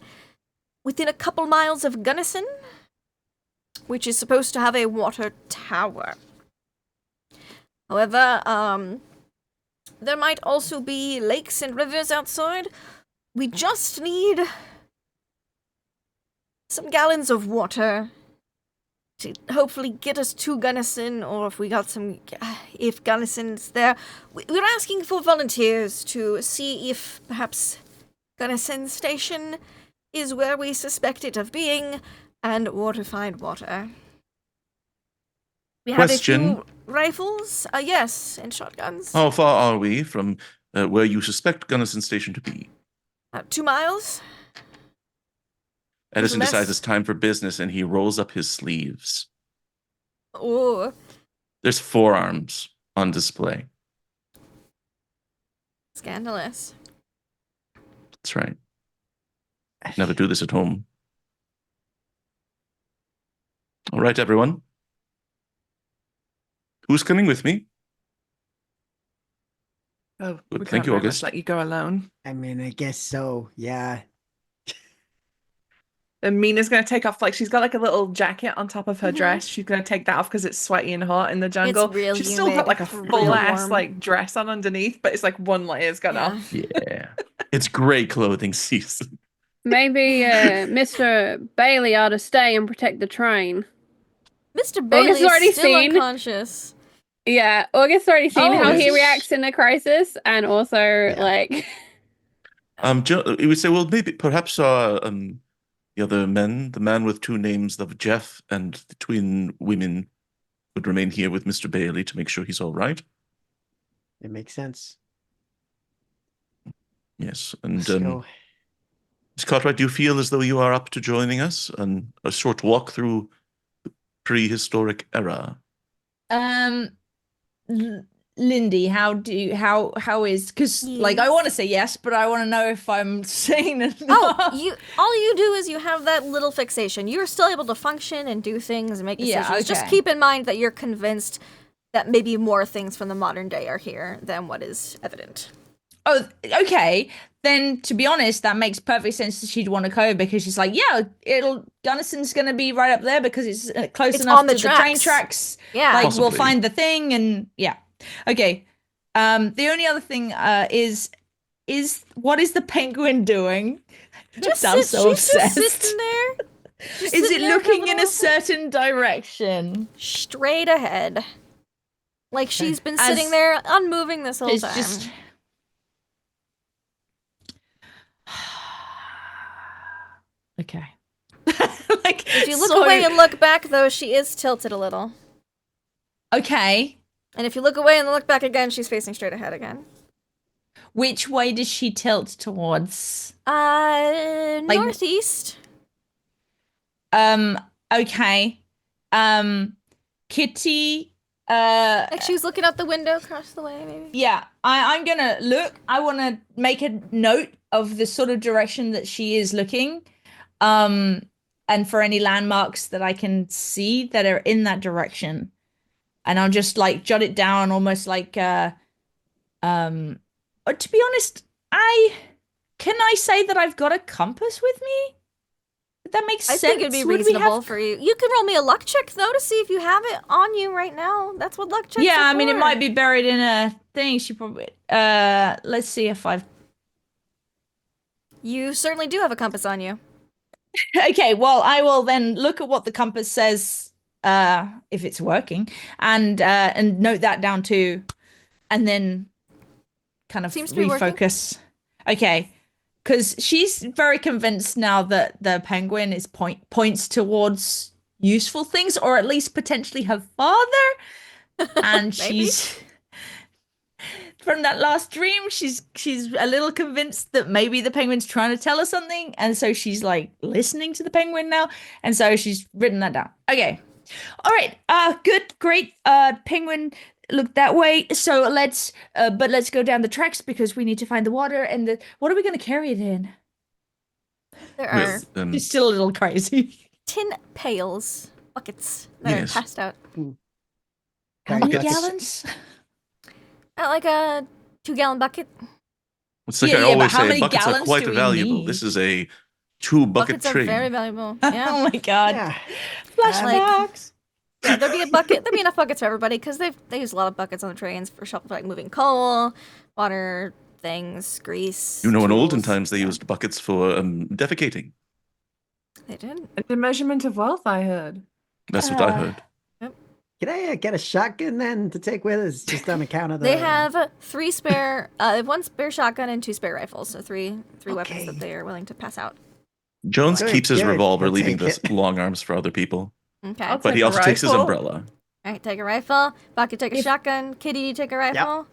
within a couple miles of Gunnison, which is supposed to have a water tower. However, there might also be lakes and rivers outside. We just need some gallons of water to hopefully get us to Gunnison, or if Gunnison's there. We're asking for volunteers to see if perhaps Gunnison Station is where we suspect it of being, or to find water. We have Question. a few rifles, yes, and shotguns. How far are we from where you suspect Gunnison Station to be? 2 miles. Edison less. decides it's time for business and he rolls up his sleeves. Oh, There's forearms on display. scandalous. That's right. Never do this at home. All right, everyone. Who's coming with me? Oh, Good, we thank can't you, very much August. let you go alone. I mean, I guess so. Yeah. And Mina's gonna take off, like, she's got like a little jacket on top of her dress. She's gonna take that off because it's sweaty and hot in the jungle. real She's still humid. got like a It's real full ass warm. like dress on underneath, but it's like one layer's gone Yeah. off. Yeah. It's gray clothing season. Maybe Mr. Bailey ought to stay and protect the train. Mr. August Bailey has is already still seen- unconscious. Yeah, August's already seen how he yes. reacts in a crisis, and also like We would say, well, maybe perhaps the other men, the man with two names of Jeff and the twin women, would remain here with Mr. Bailey to make sure he's all right. It makes sense. Yes, and So, Miss Cartwright, do you feel as though you are up to joining us on a short walk through the prehistoric era? Lindy, how is, because like I Yes. want to say yes, but I want to know if I'm saying it. Oh, all you do is you have that little fixation. You're still able to function and do things and make decisions. Yeah, Just okay. keep in mind that you're convinced that maybe more things from the modern day are here than what is evident. Oh, okay. Then, to be honest, that makes perfect sense that she'd want to go because she's like, yeah, Gunnison's going to be right up there because it's close It's enough on the to the train tracks. tracks. Yeah. Like, we'll Possibly. find the thing and yeah. Okay. The only other thing is what is the penguin doing? Just Sounds so she's just obsessed. sitting there. Just Is sitting it there looking in having a a certain direction? straight ahead? Like she's been As- sitting there unmoving this whole It's time. just. Okay. Like, If you look so- away and look back, though, she is tilted a little. Okay. And if you look away and look back again, she's facing straight ahead again. Which way does she tilt towards? Northeast. Okay. Kitty, Like she was looking out the window across the way, maybe. yeah, I'm gonna look. I want to make a note of the sort of direction that she is looking, and for any landmarks that I can see that are in that direction, and I'll just like jot it down, almost like, to be honest, can I say that I've got a compass with me? Would that make I sense? think it'd be Would we reasonable have- for you. You can roll me a luck check, though, to see if you have it on you right now. That's what luck checks Yeah, are I mean, it for. might be buried in a thing. She probably. Let's see if I've. You certainly do have a compass on you. Okay, well, I will then look at what the compass says, if it's working, and note that down too, and then kind of Seems to be working. refocus. Okay, because she's very convinced now that the penguin is points towards useful things, or at least potentially her father, and Maybe. she's. From that last dream, she's a little convinced that maybe the penguin's trying to tell her something, and so she's like listening to the penguin now, and so she's written that down. Okay, all right, good, great. Penguin look that way. So let's go down the tracks because we need to find the water and the. What are we gonna carry it in? There are With, She's still a little crazy. tin pails, buckets that Yes. are passed out. How Very many good. gallons? Like a 2-gallon bucket. it's like Yeah, I yeah, but always how say, many buckets are gallons quite do we valuable. need? This is a 2-bucket Buckets are train. very valuable. Oh Yeah. my god! yeah. Flashbacks. Yeah, there'd be a bucket. There'd be enough buckets for everybody because they use a lot of buckets on the trains for like moving coal, water things, grease. You know, in olden tools. times, they Yeah, used buckets for defecating. They did. The measurement of wealth, I heard. That's what I heard. Can I get a shotgun then to take with us, just on account of the? They have 3 spare. They have 1 spare shotgun and 2 spare rifles, so three Okay. weapons that they are willing to pass out. Jones Good, keeps his good. revolver, I'll leaving take the long arms for other people. Okay. I'll All But he take a also takes his rifle. umbrella. right, take a rifle. Bucky, take a If- shotgun. Kitty, you take a rifle. All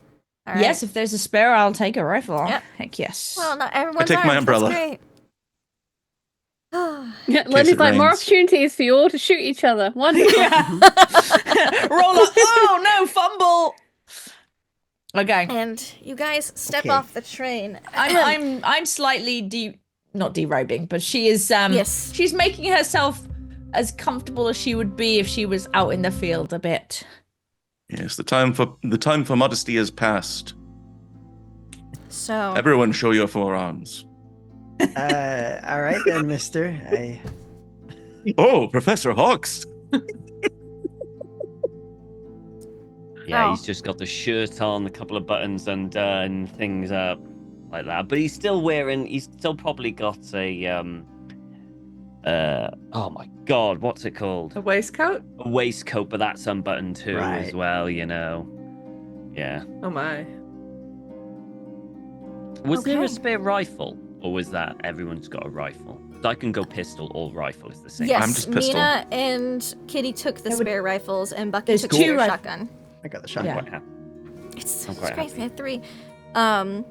right. Yes, if there's a spare, I'll take a rifle. Yep. Heck yes. Well, not everyone's take my armed, that's umbrella. great. Yeah, Lenny's it like, more rains. opportunities for you all to shoot each other. Wonderful. Yeah. Roll up. Oh no, fumble. Okay. And you guys step Okay. off the train. I'm slightly not derobing, but she is Yes. she's making herself as comfortable as she would be if she was out in the field a bit. Yes, the time for modesty has passed. So Everyone, show your forearms. All right then, Mister. Oh, Professor Hawks. Yeah, Oh. he's just got the shirt on, a couple of buttons undone, things up like that. But he's still probably got a oh my god, what's it called? A waistcoat? A waistcoat, but that's unbuttoned too as Right. well, you know. Yeah. Oh my. Was there Okay. a spare rifle, or was that everyone's got a rifle? 'Cause I can go pistol or rifle. It's the same. yes, I'm just pistol. Mina and Kitty took the There would- spare rifles, and Bucky There's took two the rif- shotgun. I got the I'm shotgun. quite happy. It's I'm quite crazy. I happy. had 3. I mean,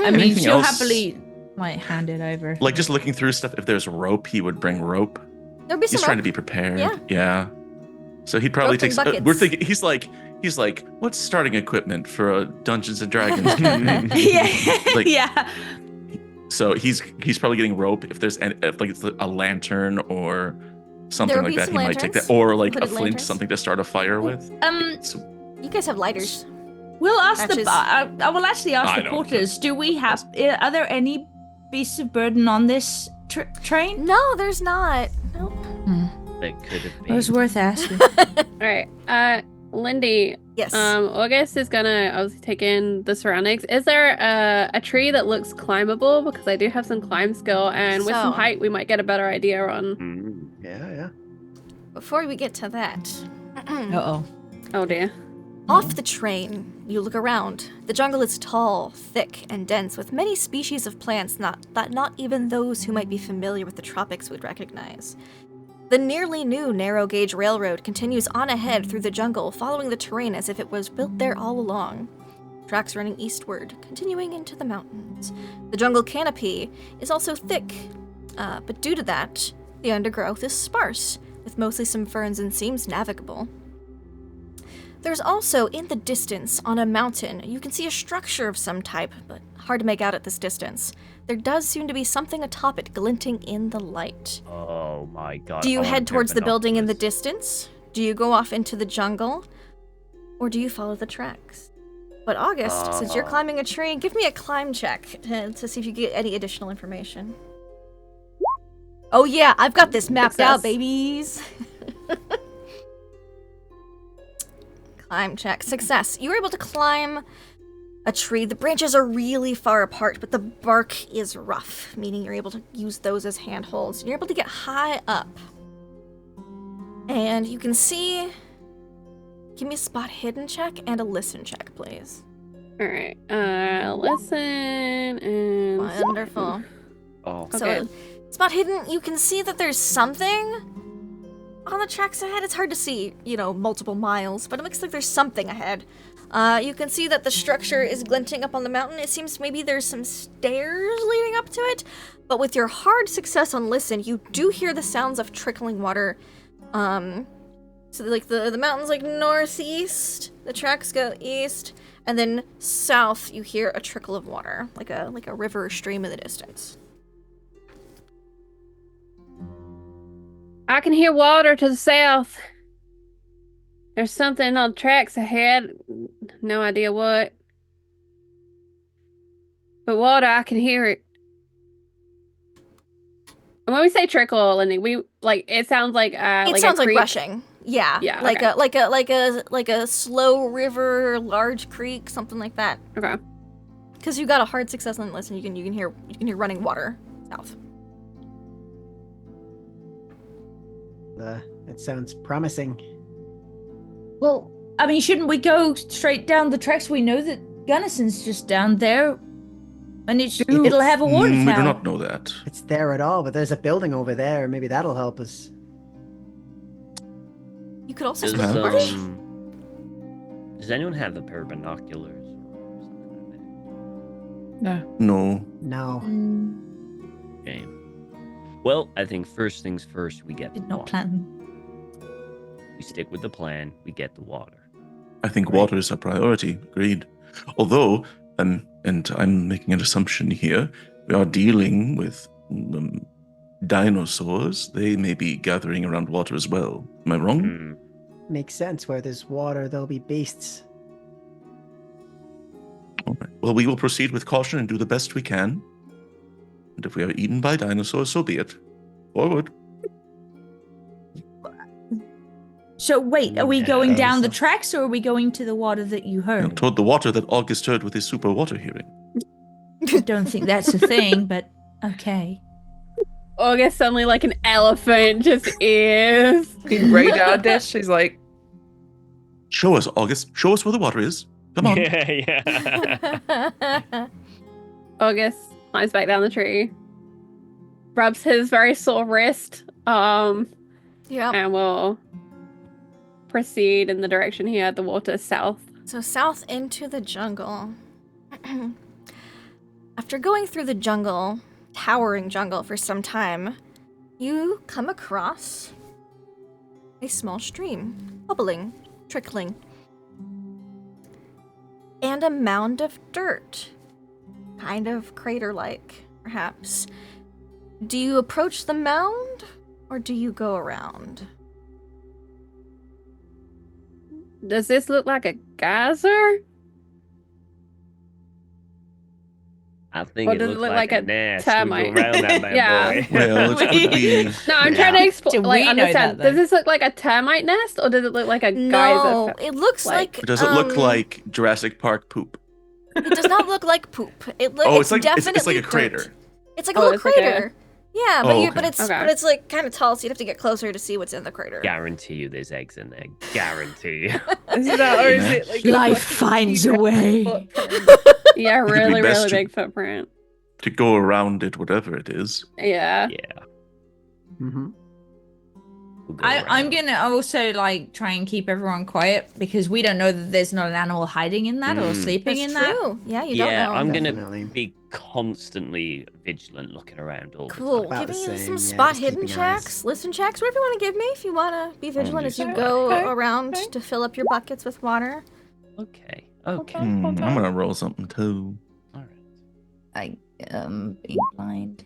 Anything she'll else? happily like hand it over. Like just looking through stuff. If there's rope, he would bring rope. There'll be some He's trying to rope. be prepared. Yeah. Yeah. So he'd probably Rope and take. We're buckets. thinking. He's like, what's starting equipment for a Dungeons and Dragons? yeah, Like- yeah. So he's probably getting rope. If there's if like it's a lantern or something There would like be that, some he might take lanterns, that, or like a hooded flint, lanterns. something to start a fire with. So, You guys have lighters. We'll ask Matches. I will actually ask I the don't porters. Do we have? Are there any beasts of burden on this train? No, there's not. Nope. It could have It been. was worth asking. All right. Lindy, Yes. August is gonna obviously take in the surroundings. Is there a tree that looks climbable? Because I do have some climb skill, and with some So- height, we might get a better idea on. Mm. Yeah. Before we get to that, Uh-oh. Oh dear. off the train, you look around. The jungle is tall, thick, and dense, with many species of plants that not even those who might be familiar with the tropics would recognize. The nearly new narrow gauge railroad continues on ahead through the jungle, following the terrain as if it was built there all along. Tracks running eastward, continuing into the mountains. The jungle canopy is also thick, but due to that, the undergrowth is sparse, with mostly some ferns and seems navigable. There's also, in the distance, on a mountain, you can see a structure of some type, but hard to make out at this distance. There does seem to be something atop it glinting in the light. Oh my god. Do you I want a head pair of towards the building in the binoculars. distance? Do you go off into the jungle? Or do you follow the tracks? But August, since you're climbing a tree, give me a climb check to see if you get any additional information. Oh yeah, I've got this mapped out, Success. babies. Climb check. Success. You were able to climb a tree. The branches are really far apart, but the bark is rough, meaning you're able to use those as handholds. You're able to get high up. And you can see... Give me a spot hidden check and a listen check, please. All right. Listen and Wonderful. Oh, Okay. So, spot hidden, you can see that there's something on the tracks ahead. It's hard to see, multiple miles, but it looks like there's something ahead. You can see that the structure is glinting up on the mountain. It seems maybe there's some stairs leading up to it, but with your hard success on listen, you do hear the sounds of trickling water. So like the mountain's like northeast, the tracks go east, and then south you hear a trickle of water, like a river or stream in the distance. I can hear water to the south. There's something on the tracks ahead. No idea what. But water, I can hear it. And when we say trickle, Lindy, it sounds like It sounds like creek. rushing. Yeah. Yeah, Like okay. like a slow river, large creek, something like that. Okay. Because you got a hard success on listen, you can hear running water south. It sounds promising. Well, I mean, shouldn't we go straight down the tracks? We know that Gunnison's just down there, and it'll have a water We do tower. not know that. It's there at all, but there's a building over there. Maybe that'll help us. You could also Does, split the marsh. does anyone have a pair of binoculars or something like that? No. No. No. Okay. Well, I think first things first, we get the Did not water. plan. We stick with the plan. We get the water. I think Right. water is a priority. Agreed. Although, and I'm making an assumption here, we are dealing with dinosaurs, they may be gathering around water as well. Am I wrong? Hmm. Makes sense. Where there's water, there'll be beasts. All right. Well, we will proceed with caution and do the best we can. And if we are eaten by dinosaurs, so be it. Forward. So wait, are we going Yes. down the tracks or are we going to the water that you You know, heard? toward the water that August heard with his super water hearing. I don't think that's a thing, but okay. August suddenly like an elephant just is. Being radar dish. She's like, Show us, August. Show us where the water is. Come on. Yeah. August climbs back down the tree, rubs his very sore wrist, Yep. and will proceed in the direction he had the water south. So south into the jungle. After going through the jungle, towering jungle for some time, you come across a small stream, bubbling, trickling, and a mound of dirt, kind of crater-like, perhaps. Do you approach the mound, or do you go around? Does this look like a geyser? I think Or it does looks it look like, like a a nest. termite? We go around that bad Yeah. boy. Well, it could be. No, I'm Yeah. trying to Do explain. we Like, know understand. that, though? Does this look like a termite nest, or does it look like a No, geyser? it looks like- like. Does it look like Jurassic Park poop? It does not look like poop. Oh, it's like definitely a crater. dirt. It's like a Oh, little it's like a- crater. Yeah, but Oh, you okay. but it's Okay. like kind of tall, so you'd have to get closer to see what's in the crater. Guarantee you there's eggs in there. Guarantee. is that or is it like Life finds a way. Yeah, be really, best really to- big footprint. To go around it, whatever it is. Yeah. Yeah. Mm-hmm. We'll go I'm around. gonna also like try and keep everyone quiet because we don't know that there's not an animal hiding in that or Mm. sleeping That's in that. true. Yeah, you Yeah, don't know. I'm gonna Definitely. be constantly vigilant, looking around all the Cool. time. About Give the me same, some yeah, spot just hidden keeping eyes. checks, listen checks, whatever you want to give me if you want to be vigilant do as you so. go Okay, around okay. to fill up your buckets with water. Okay. Okay. I'm gonna roll something too. All right. Being blind.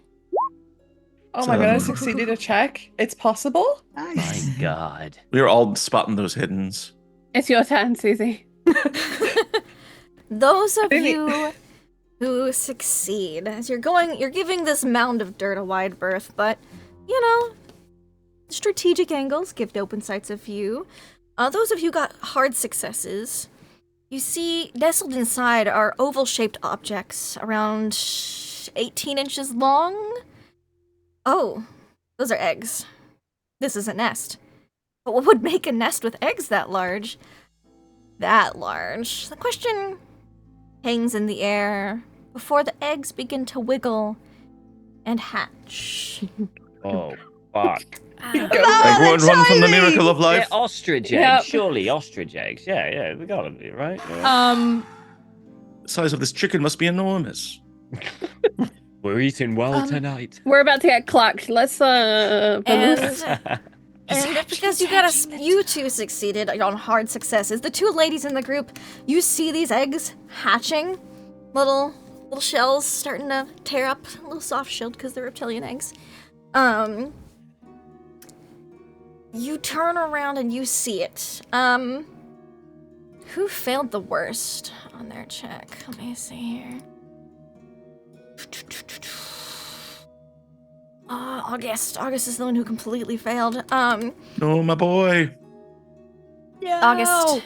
Oh my god, I Um, succeeded a check. It's possible? My Nice. God. We are all spotting those hiddens. It's your turn, Susie. Those of Maybe- you who succeed, as you're giving this mound of dirt a wide berth, but, you know, strategic angles give open sights of view. Those of you who got hard successes, you see nestled inside are oval-shaped objects around 18 inches long. Oh, those are eggs. This is a nest. But what would make a nest with eggs that large? That large. The question hangs in the air before the eggs begin to wiggle and hatch. Oh, fuck. Everyone run from the miracle of Yeah, life. ostrich eggs. Yep. Surely ostrich eggs. Yeah, they gotta be, right? Yeah. The size of this chicken must be enormous. We're eating well tonight. We're about to get clucked. Let's And because you two succeeded on hard successes, the two ladies in the group, you see these eggs hatching, little shells starting to tear up, a little soft shelled because they're reptilian eggs. You turn around and you see it. Who failed the worst on their check? Let me see here. August. August is the one who completely failed. Oh, my boy. August,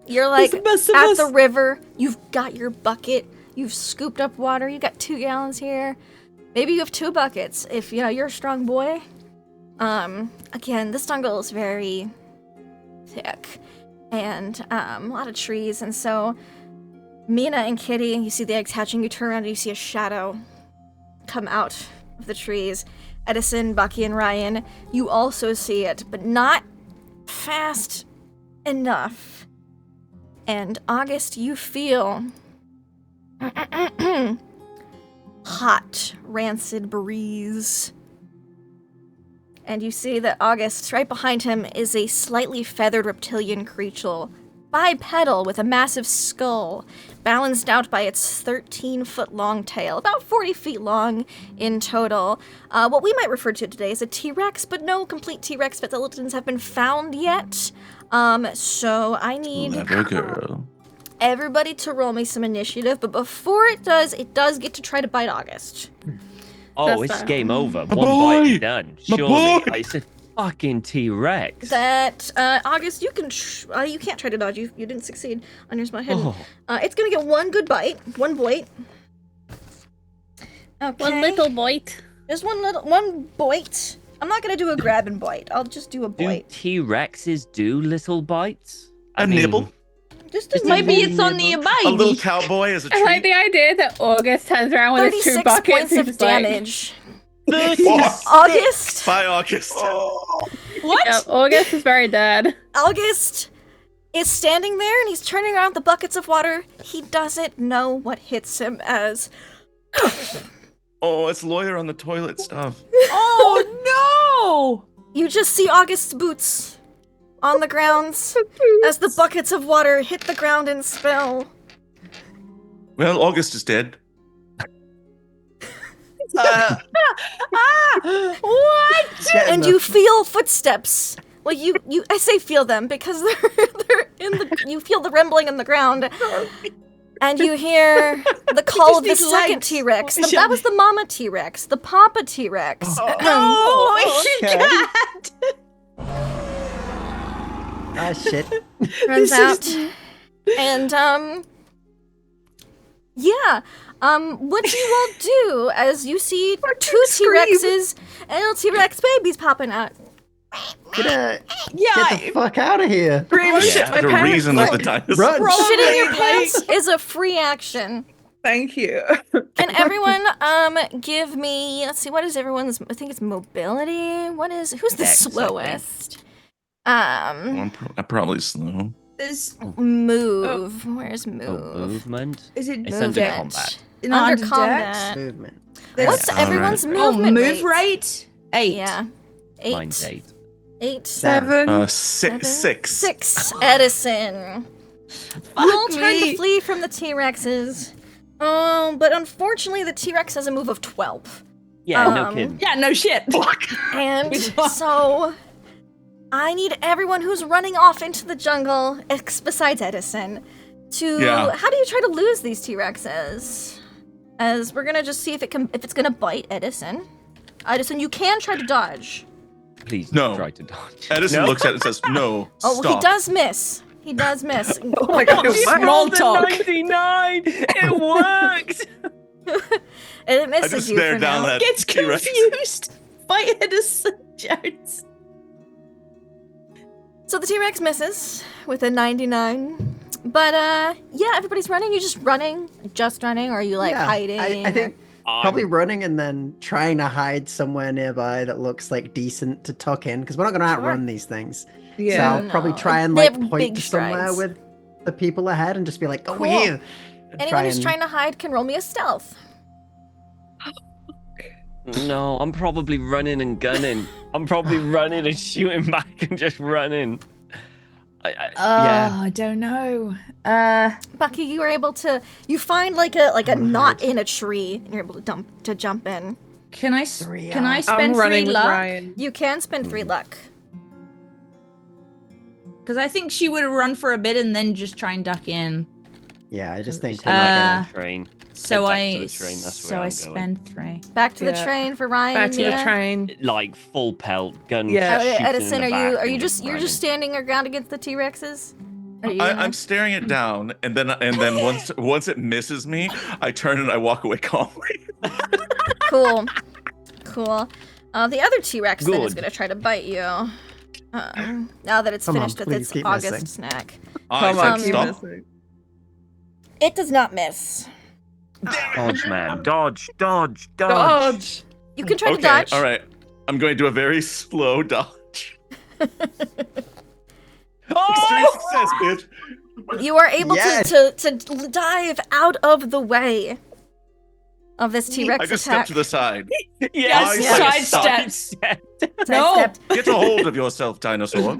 you're like the best of at us. the river. You've got your bucket. You've scooped up water. You got 2 gallons here. Maybe you have 2 buckets if you're a strong boy. Again, this jungle is very thick and a lot of trees, and so Mina and Kitty, you see the eggs hatching. You turn around and you see a shadow come out of the trees. Edison, Bucky, and Ryan, you also see it, but not fast enough. And August, you feel hot, rancid breeze. And you see that August, right behind him, is a slightly feathered reptilian creature bipedal with a massive skull, balanced out by its 13-foot-long tail, about 40 feet long in total. What we might refer to today as a T-Rex, but no complete T-Rex skeletons have been found yet. So I need Clever girl. everybody to roll me some initiative, but before it does get to try to bite August. Oh, That's it's fine. game over. My One boy! bite done. My Surely. boy! It's a fucking T-Rex. That, August, you can, you can't try to dodge, you didn't succeed on your small head. Oh. It's gonna get one good bite, one bite. Okay. One little bite. Just one bite. I'm not gonna do a grab and bite, I'll just do a Do bite. T-Rexes do little bites? A nibble. Just a Maybe nibble. it's on the A little baby. cowboy as a I treat. like the idea that August turns around with his two 36 buckets points and of just like, damage. What? August! Bye, August. What? yeah, August is very dead. August is standing there and he's turning around the buckets of water. He doesn't know what hits him as. Oh, it's lawyer on the toilet stuff. Oh You just see August's boots on the grounds as the buckets of water hit the ground and spill. Well, August is dead. no! What? And you feel footsteps. Well, I say feel them because they're in the. You feel the rumbling in the ground, and you hear the call of the Just these second legs. T-Rex. That was the mama T-Rex, the papa T-Rex. Oh, Okay. God. Ah, shit. Runs This out, is- and yeah. What do you all do as you see two T-Rexes and little T-Rex babies popping out? Get Yeah. the fuck out of here. Scream shit my The pants. reason of the dinosaur. Run. Shitting your like- pants is a free action. Thank you. Can everyone give me, let's see, what is everyone's, I think it's mobility. Who's the Dex, I think. slowest? I'm probably slow. There's, Move. Where's Oh, move? movement? is it It's under Movement. combat. not Under Dex? combat. Movement. What's Yeah, everyone's alright. Oh, movement move rate? 8. Yeah. 8. Mine's 8. 8. 7. Six. 6. Edison. Fuck You all trying to me. flee from the T-Rexes. But unfortunately the T-Rex has a move of 12. Yeah, no Um, kidding. Yeah, no shit. And Which one? so I need everyone who's running off into the jungle, besides Edison, to Yeah. how do you try to lose these T-Rexes? As we're gonna just see if it's gonna bite Edison. Edison, you can try to dodge. Please No. don't try to dodge. Edison No? looks at it and says, no, Oh, stop. he does miss. He does miss. Oh my god, She what? rolled talk. 99! It worked! And it I misses just you stared for down now. that Gets T-Rex. confused by Edison Jones. So the T-Rex misses with a 99. But yeah, everybody's running. You just running, or are you like Yeah, hiding? I think probably running and then trying to hide somewhere nearby that looks like decent to tuck in because we're not going to outrun these things. So Yeah. I'll probably No, try and they like have point big to somewhere strides. with the people ahead and just be like, over Cool. here. and Anyone who's and- trying to hide can roll me a stealth. No, I'm probably running and gunning. I'm probably running and shooting back and just running. Yeah. I don't know. Bucky, you were able to. You find like a knot in a tree, and you're able to jump in. Can I I'm spend running 3 with luck? Ryan. You can spend 3 luck. Because I think she would run for a bit and then just try and duck in. Yeah, I just think. Just head back Uh, to the train. So back I to the train, that's so where I I'm spend 3. Back to the Yeah. train for Ryan. Back and to the Nina. train. Like full pelt, gun Yeah. Oh, shooting Edison, in the are back you and just you're running. just standing your ground against the T-Rexes? Are you I'm staring it down, and then once it misses me, I turn and I walk away calmly. cool? The other T-Rex then is Good. gonna try to bite you. Now that it's Come on, finished with please its keep August missing. snack. I Come said on, keep stop. missing. It does not miss. Dodge, man. Dodge. Dodge. You can try to Okay, dodge. all right. I'm going to do a very slow dodge. Extreme success, bitch. You are able Yes. to dive out of the way of this T-Rex I just attack. step to the side. Yes, Yeah. Sidestep. sidestep. No. Sidestepped. Get a hold of yourself, dinosaur.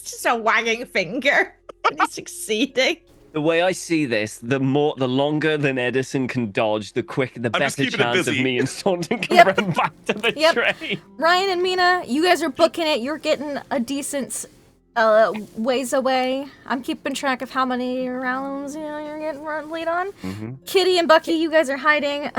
It's just a wagging finger. And he's succeeding. The way I see this, the longer than Edison can dodge, the quicker, the I'm just better keeping it chance of busy. me and Staunton can Yep. run back to the Yep. train. Ryan and Mina, you guys are booking it. You're getting a decent ways away. I'm keeping track of how many rounds you're getting lead on. Mm-hmm. Kitty and Bucky, you guys are hiding.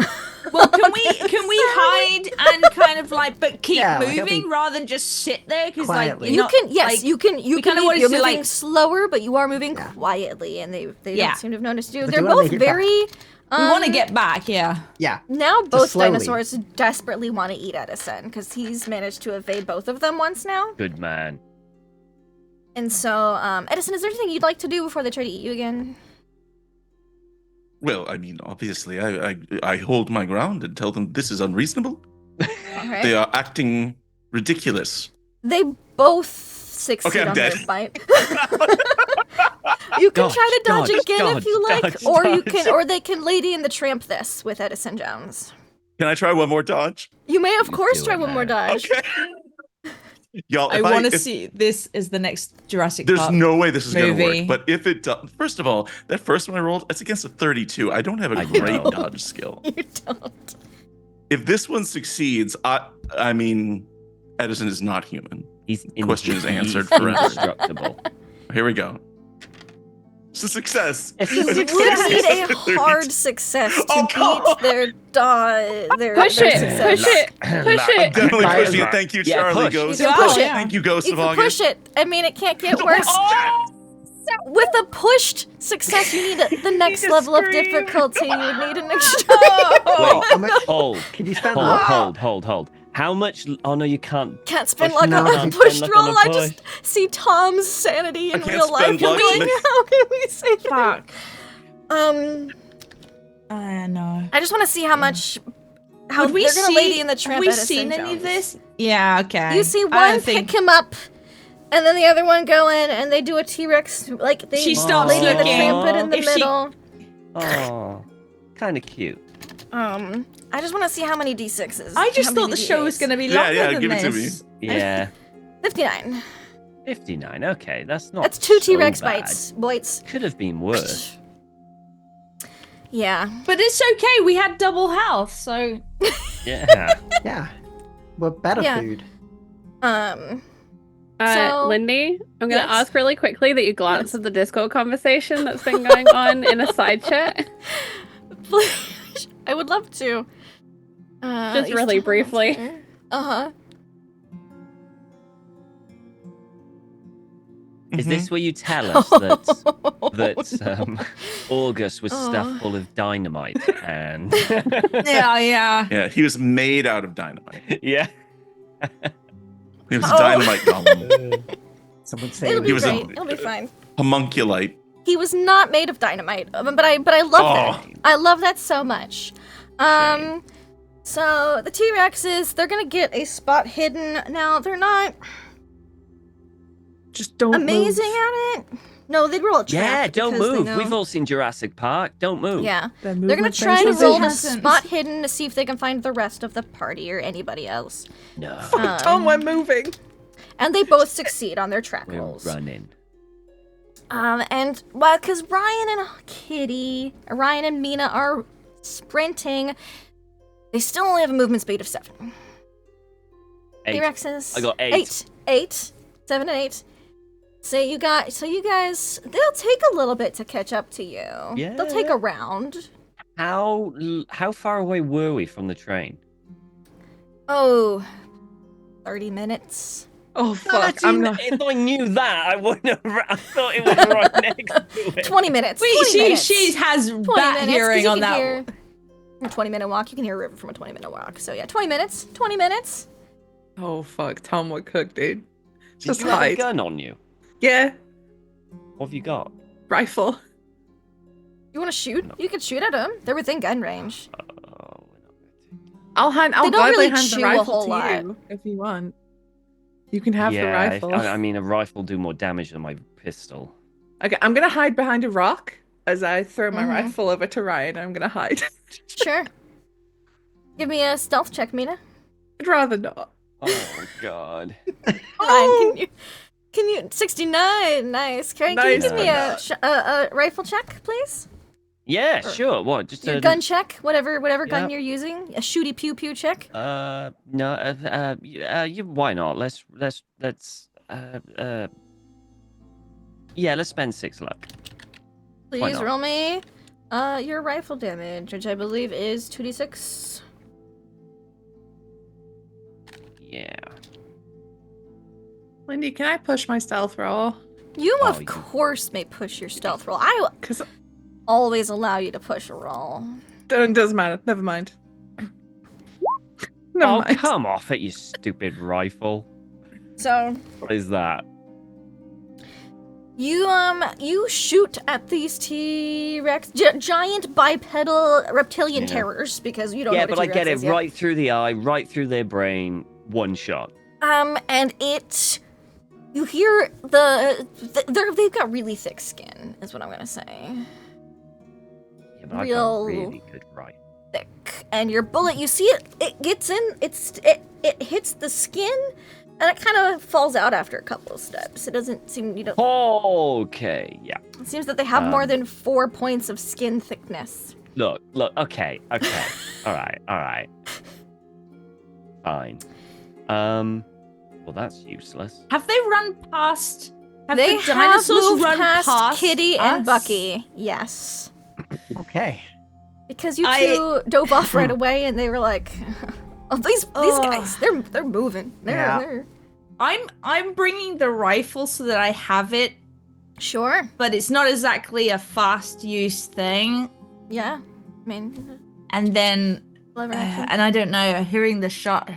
Well, can we hide and kind of like, but keep Yeah, like, it'll moving be rather than just sit there? Because like quietly. You can, yes, you can. You we can. kinda want You're to, moving like- slower, but you are moving Yeah. quietly, and they Yeah. don't seem to have noticed you. But They're you wanna both make it back. very. we want to um, get back, yeah. Yeah. Now both slowly. dinosaurs desperately want to eat Edison because he's managed to evade both of them once now. Good man. And so, Edison, is there anything you'd like to do before they try to eat you again? Well, I mean, obviously, I hold my ground and tell them this is unreasonable. Okay. They are acting ridiculous. They both succeed Okay, I'm on dead. their bite. You can Dodge, try to dodge dodge, again if dodge, you like, dodge, or you dodge. can, or they can Lady in the Tramp this with Edison Jones. Can I try one more dodge? You may, of You course, do try it, one more man. dodge. Okay. Y'all, I if want to if- see this as the next Jurassic There's Park. no way this is going to movie. work. But if it does, first of all, that first one I rolled, it's against a 32. I don't have a I great know. dodge skill. You don't. If this one succeeds, I mean, Edison is not human. He's Question is answered he's forever. indestructible. Here we go. It's a success. You would It's need a 32. hard success to Oh, beat their Push their it, success. push it, push it. Definitely Fire pushing it. back. Thank you, Yeah, Charlie push. Ghost. You can push it. Thank you, Ghost You of can August. push it. I mean, it can't get worse. With a pushed success, you need the next level of difficulty. You would need an extreme. Wait, How much? hold, Can you spend hold, luck? hold. How much? Oh no, you can't. Can't spend Push luck no. on a Can't pushed spend luck on roll. a I push. just see Tom's sanity I in can't real life. spend Can luck we, next- how can we say that? Fuck. I know. just want to see how much. How Would we they're gonna see? Lady in the Have Tramp we Edison seen any of Jones. this? Yeah. Okay. You see I one don't think- pick him up, and then the other one go in, and they do a T-Rex like they. She stops Lady in the looking. Tramp in the If she- middle. Oh, kind of cute. I just want to see how many D6s. I just how thought many the show was D8s. going to be Yeah, longer yeah, than give it to this. Yeah, 59. 59. Okay, that's not. That's two so T-Rex bad. bites. Could have been worse. Yeah. But it's okay. We had double health, so Yeah. Yeah. Well, better Yeah. food. So- Lindy, I'm going to Yes. ask really quickly that you glance at the Discord conversation that's been going on in a side chat. I would love to. Just really briefly. Uh-huh. Is Mhm. this where you tell us that August was Oh. stuffed full of dynamite and yeah. Yeah, he was made out of dynamite. yeah. He was a Oh. dynamite golem. Someone say It'll be He was a- great. It'll be fine. Homunculite. He was not made of dynamite, but I love that. I love that so much. So the T-Rexes, they're gonna get a spot hidden. Now they're not Just don't amazing move. at it. No, they'd roll a trap. Yeah, don't because they move. know- We've all seen Jurassic Park. Don't move. Yeah, Their they're gonna movement try to sensors roll are- to hasn't. spot hidden to see if they can find the rest of the party or anybody else. No. Fuck, Tom, we're moving. And they both succeed on their track We're rolls. running. And well, because Ryan and Mina are sprinting, they still only have a movement speed of 7. 8. T-Rexes. I got 8. 8. 7 and 8. So you guys, they'll take a little bit to catch up to you. Yeah. They'll take a round. How far away were we from the train? Oh, 30 minutes. Oh fuck! I'm not. If I knew that, I wouldn't have. I thought it was right next to it. 20 minutes. Wait, 20 minutes. she has 20 bat minutes, 'cause hearing you on can that. hear from a 20-minute walk. You can hear a river from a 20-minute walk. So yeah, 20 minutes. 20 minutes. Oh fuck, Tom, we're cooked, dude. Did Just you have a hide. gun on you? Yeah, What have you got? rifle. You want to shoot? You can shoot at them. They're within gun range. Oh, we're not I'll They gladly don't really hand chew the a rifle whole to lot. you if you want. You can have the yeah, rifle. I mean, a rifle do more damage than my pistol. Okay, I'm gonna hide behind a rock as I throw my Mhm. rifle over to Ryan. I'm gonna hide. Sure. Give me a stealth check, Mina. I'd rather not. Oh God. Ryan, can you? Can you 69? Nice. Can you Nice. give me a rifle check, please? Yeah, sure. What? Just Your a gun check, whatever gun Yep. you're using. A shooty pew pew check. No. Why not? Let's. Yeah, let's spend 6 luck. Why Please not? roll me your rifle damage, which I believe is 2d6. Yeah. Lindy, can I push my stealth roll? You, Oh, of you- course, may push your stealth roll. I Because always allow you to push a roll. it doesn't matter. Never mind. Never Oh, mind. come off it, you stupid rifle. So What is that? you shoot at these T-Rex giant bipedal reptilian Yeah. terrors because you don't Yeah, know what but a I get T-Rex it is yet. right through the eye, right through their brain, one shot. And you hear they've got really thick skin, is what I'm gonna say. Yeah, but I Real- got a really good right. Thick, and your bullet, you see it gets in, it hits the skin, and it kind of falls out after a couple of steps. It doesn't seem Okay, yeah. It seems that they have more Um, than 4 points of skin thickness. Look, okay. all right. Fine. Well, that's useless. Have they run past? Have They the dinosaurs have moved run past Kitty and us? Bucky. Yes, Okay. because you I- two dove off right away, and they were like, "Oh, these guys, they're moving. Yeah. They're I'm bringing the rifle so that I have it, sure, but it's not exactly a fast use thing. yeah. I mean, And then, clever action. and I don't know, hearing the shot.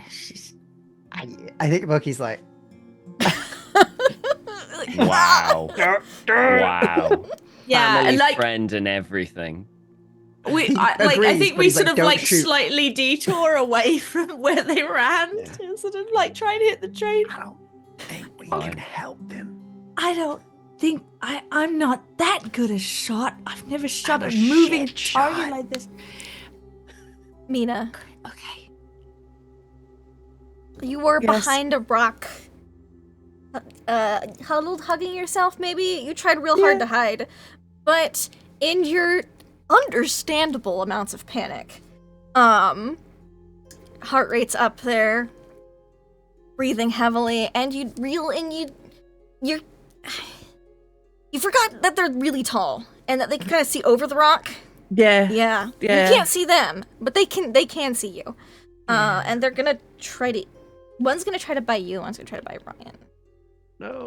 I think Bucky's like, Wow. Wow. Yeah, Family, and like friend, and everything. I agrees, think but we he's sort like, of "Don't like shoot." slightly detour away from where they ran, to sort of like trying to hit the train. I don't think we Fine. can help them. I don't think I'm not that good a shot. I've never shot I'm a a moving shit target shot. like this. Mina, Okay. you were Yes. behind a rock, huddled, hugging yourself. Maybe you tried real hard to hide, but in your understandable amounts of panic, heart rate's up there, breathing heavily, and you forgot that they're really tall and that they can kind of see over the rock. Yeah. Yeah. Yeah. You can't see them, but they can see you. And they're gonna try to. One's gonna try to bite you. One's gonna try to bite Ryan. No.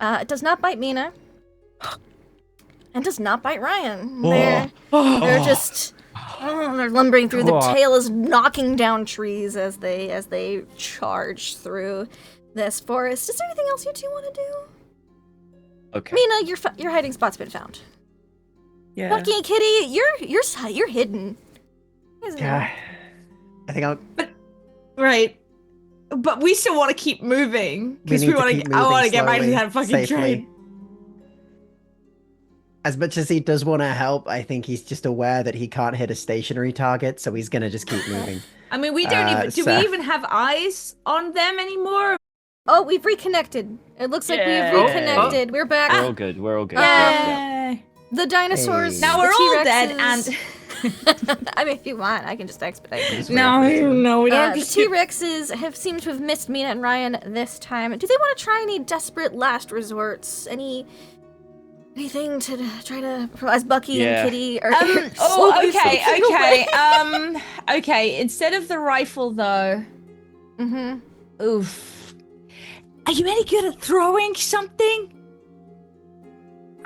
It does not bite Mina. And does not bite Ryan. They're just. They're lumbering through. The tail is knocking down trees as they charge through this forest. Is there anything else you two want to do? Okay. Mina, your hiding spot's been found. Yeah. Bucky and Kitty, you're hidden. You guys are- Yeah. I think I'll. Right. But we still want to keep moving because need we to want keep to. I want to moving get back to slowly, that fucking safely. train. As much as he does want to help, I think he's just aware that he can't hit a stationary target, so he's gonna just keep moving. I mean, we don't even. Do so- we even have eyes on them anymore? Oh, we've reconnected. It looks like Yay. we've reconnected. We're back. We're all good. We're all good. Yay! The dinosaurs. Hey. Now the we're all T-Rexes- dead, I mean, if you want, I can just expedite this. No, we don't. The T-Rexes have seemed to have missed Mina and Ryan this time. Do they want to try any desperate last resorts? Anything to try to, as Bucky Yeah. and Kitty are Oh, slowly okay, slipping away? okay. Okay. Instead of the rifle, though. Mhm. Oof. Are you any good at throwing something?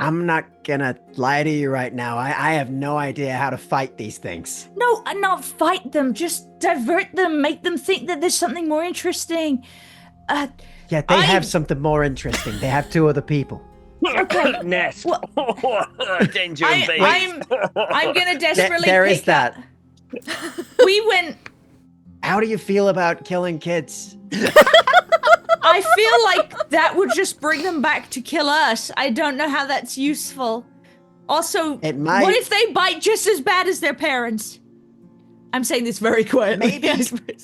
I'm not gonna lie to you right now. I have no idea how to fight these things. No, not fight them. Just divert them. Make them think that there's something more interesting. Yeah, they have something more interesting. They have 2 other people. Okay. Nest. Danger baby. I'm gonna desperately. There is pick that. up- We went. How do you feel about killing kids? I feel like that would just bring them back to kill us. I don't know how that's useful. Also, It might. what if they bite just as bad as their parents? I'm saying this very quietly.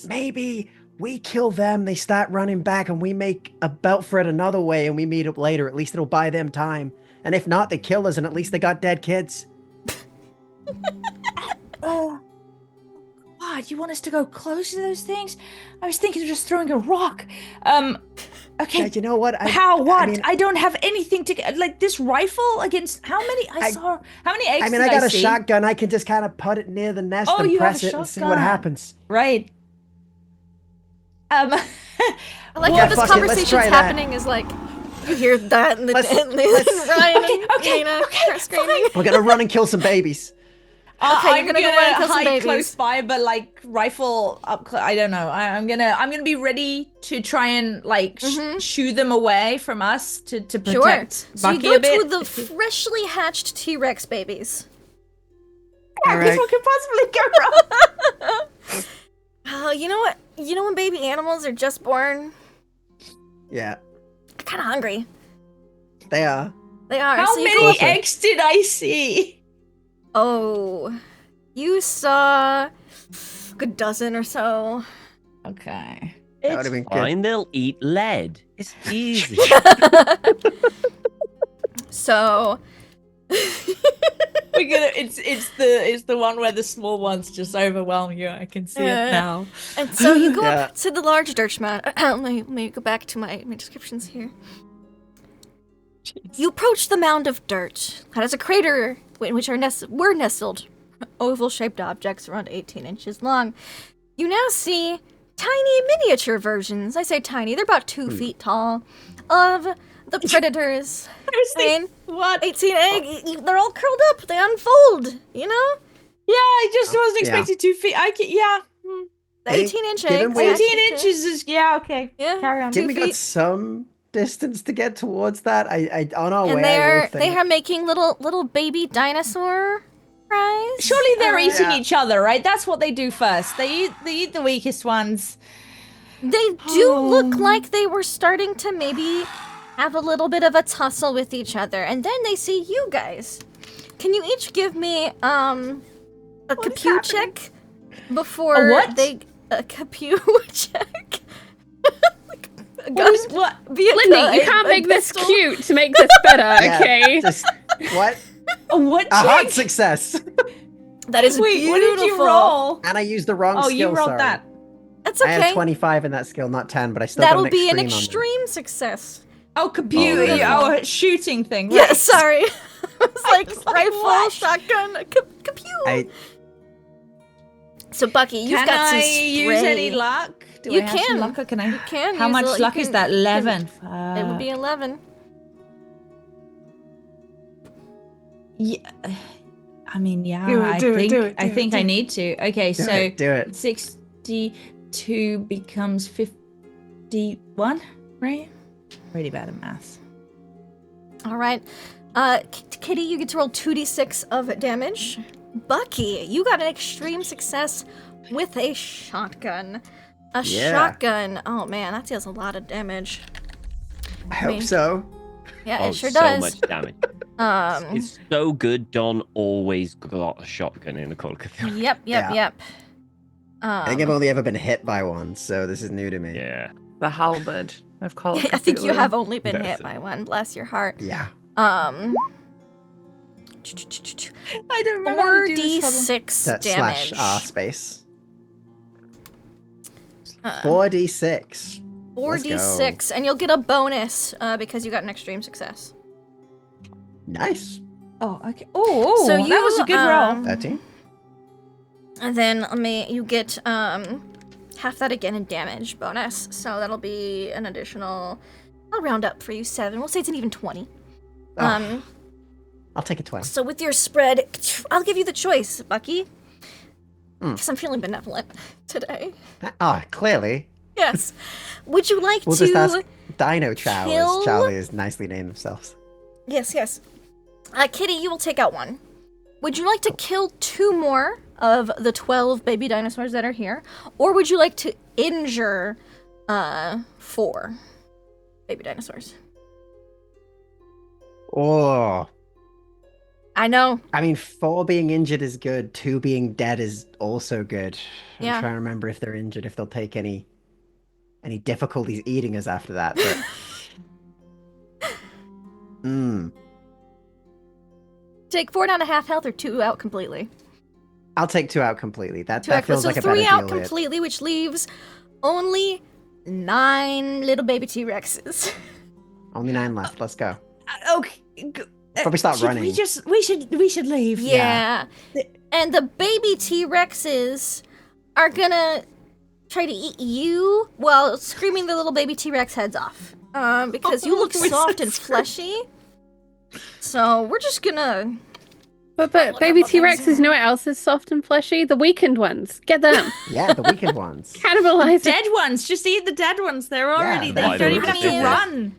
Maybe we kill them, they start running back, and we make a belt for it another way, and we meet up later. At least it'll buy them time. And if not, they kill us, and at least they got dead kids. Oh, God, you want us to go close to those things? I was thinking of just throwing a rock. Okay. Yeah, you know what? How? What? I mean, I don't have anything to like this rifle against how many? How many eggs? I mean, did I got a see? shotgun. I can just kind of put it near the nest Oh, and you have press a it and see what shotgun. happens. Right. I like Yeah, how this fuck it, let's conversation's try that. happening is like, you hear that and Let's- Ryan Okay, and Lena okay, are screaming. We're gonna run and kill some babies. Okay, I'm you're gonna gonna go run and kill some hide babies. close by, but like rifle up. I don't know. I'm gonna be ready to try and like shoo them away from us to Sure. protect So you Bucky go a bit. to the freshly hatched T-Rex babies. All right. What could possibly go wrong? Oh, you know what? You know when baby animals are just born? Yeah, They're kind of hungry. they are. They are. How so you many go- Also- eggs did I see? Oh, you saw a good dozen or so. Okay. That would have been good. Fine, they'll eat lead. It's easy. So We're gonna. It's the one where the small ones just overwhelm you. I can see Yeah. it now. And so you go Yeah. up to the large dirt mound. let me go back to my descriptions here. You approach the mound of dirt that has a crater in which were nestled oval-shaped objects around 18 inches long. You now see tiny miniature versions. I say tiny; they're about 2 feet tall, of the predators. I mean, What? 18 egg. They're all curled up. They unfold. You know, Yeah, I just wasn't Yeah. expecting 2 feet. Yeah. the Hey, 18-inch given eggs. we- 18 inches is okay. Yeah. Carry on. Didn't we 2 got feet. some distance to get towards that? I on our way. And I they are making little baby dinosaur fries. Surely they're eating Yeah. each other, right? That's what they do first. They eat the weakest ones. They do look Oh. like they were starting to maybe have a little bit of a tussle with each other, and then they see you guys. Can you each give me a compute check before A what? they a compute check? Like a What gun is what? via Lindy, gun, you can't a make this pistol. cute to make this better, Yeah, okay? Just what? A what A hard check? success. That is Wait, beautiful. what did you roll? And I used the wrong Oh, skill. you rolled sorry. that. That's I have okay. 25 in that skill, not 10, but I still That'll got be an extreme on extreme success. Oh, compute. Oh, Oh, yeah. a shooting thing. Yeah, right. sorry. It's like was like, rifle, what? shotgun, compute. them. So Bucky, you've Can got some I spray. use any luck? Do You I have some can. luck or can I? You can. How use much you luck is can- that? you can- 11. It would be 11. Yeah. I mean, yeah. Do it, I do it, think do it, I do think it, I do it. need to. Okay, Do so it, do it. 62 becomes 51, right? Pretty bad at math. All right. Kitty, you get to roll 2d6 of damage. Bucky, you got an extreme success with a shotgun. A Yeah. shotgun. Oh man, that deals a lot of damage. I hope mean- so. Yeah, Oh, it sure so does. much damage. Um. It's so good. Don always got a shotgun in a Call of Cthulhu. Yep. Yeah. Yep. I think I've only ever been hit by one, so this is new to me. Yeah. The halberd of Call of I think you Cthulhu. have only been That's hit it. by one. Bless your heart. Yeah. I don't remember how to do this problem. 4d6 That damage. slash R space. Uh, 4d6. 4d6, and you'll get a bonus because you got an extreme success. Nice. Oh, okay. Oh, So that was a good roll. 13. And then you get half that again in damage bonus, so that'll be an additional. I'll round up for you 7. We'll say it's an even 20. Oh, I'll take a 20. So with your spread, I'll give you the choice, Bucky, Hmm. because I'm feeling benevolent today. Clearly. Yes. Would you like We'll to? just ask Dino Chow, kill- as Charlie has nicely named themselves. Yes. Kitty, you will take out one. Would you like to kill 2 more of the 12 baby dinosaurs that are here, or would you like to injure 4 baby dinosaurs? Oh. I know. I mean, 4 being injured is good. 2 being dead is also good. Yeah. I'm trying to remember if they're injured, if they'll take any any difficulties eating us after that. But... Take 4 down to half health or 2 out completely. I'll take 2 out completely. That 2 out, feels so like a better 3 out deal. completely, which leaves only 9 little baby T-Rexes. Only 9 left. Let's go. Okay. Probably start should running. We should leave. Yeah. And the baby T-Rexes are gonna try to eat you while screaming the little baby T-Rex heads off. Because you look soft and fleshy. So we're just gonna... But baby T-Rexes, you know what else is soft and fleshy? The weakened ones. Get them. Yeah, the weakened ones. Cannibalize them. Dead ones. Just eat the dead ones. They're already. Yeah, They don't even have to yeah. run.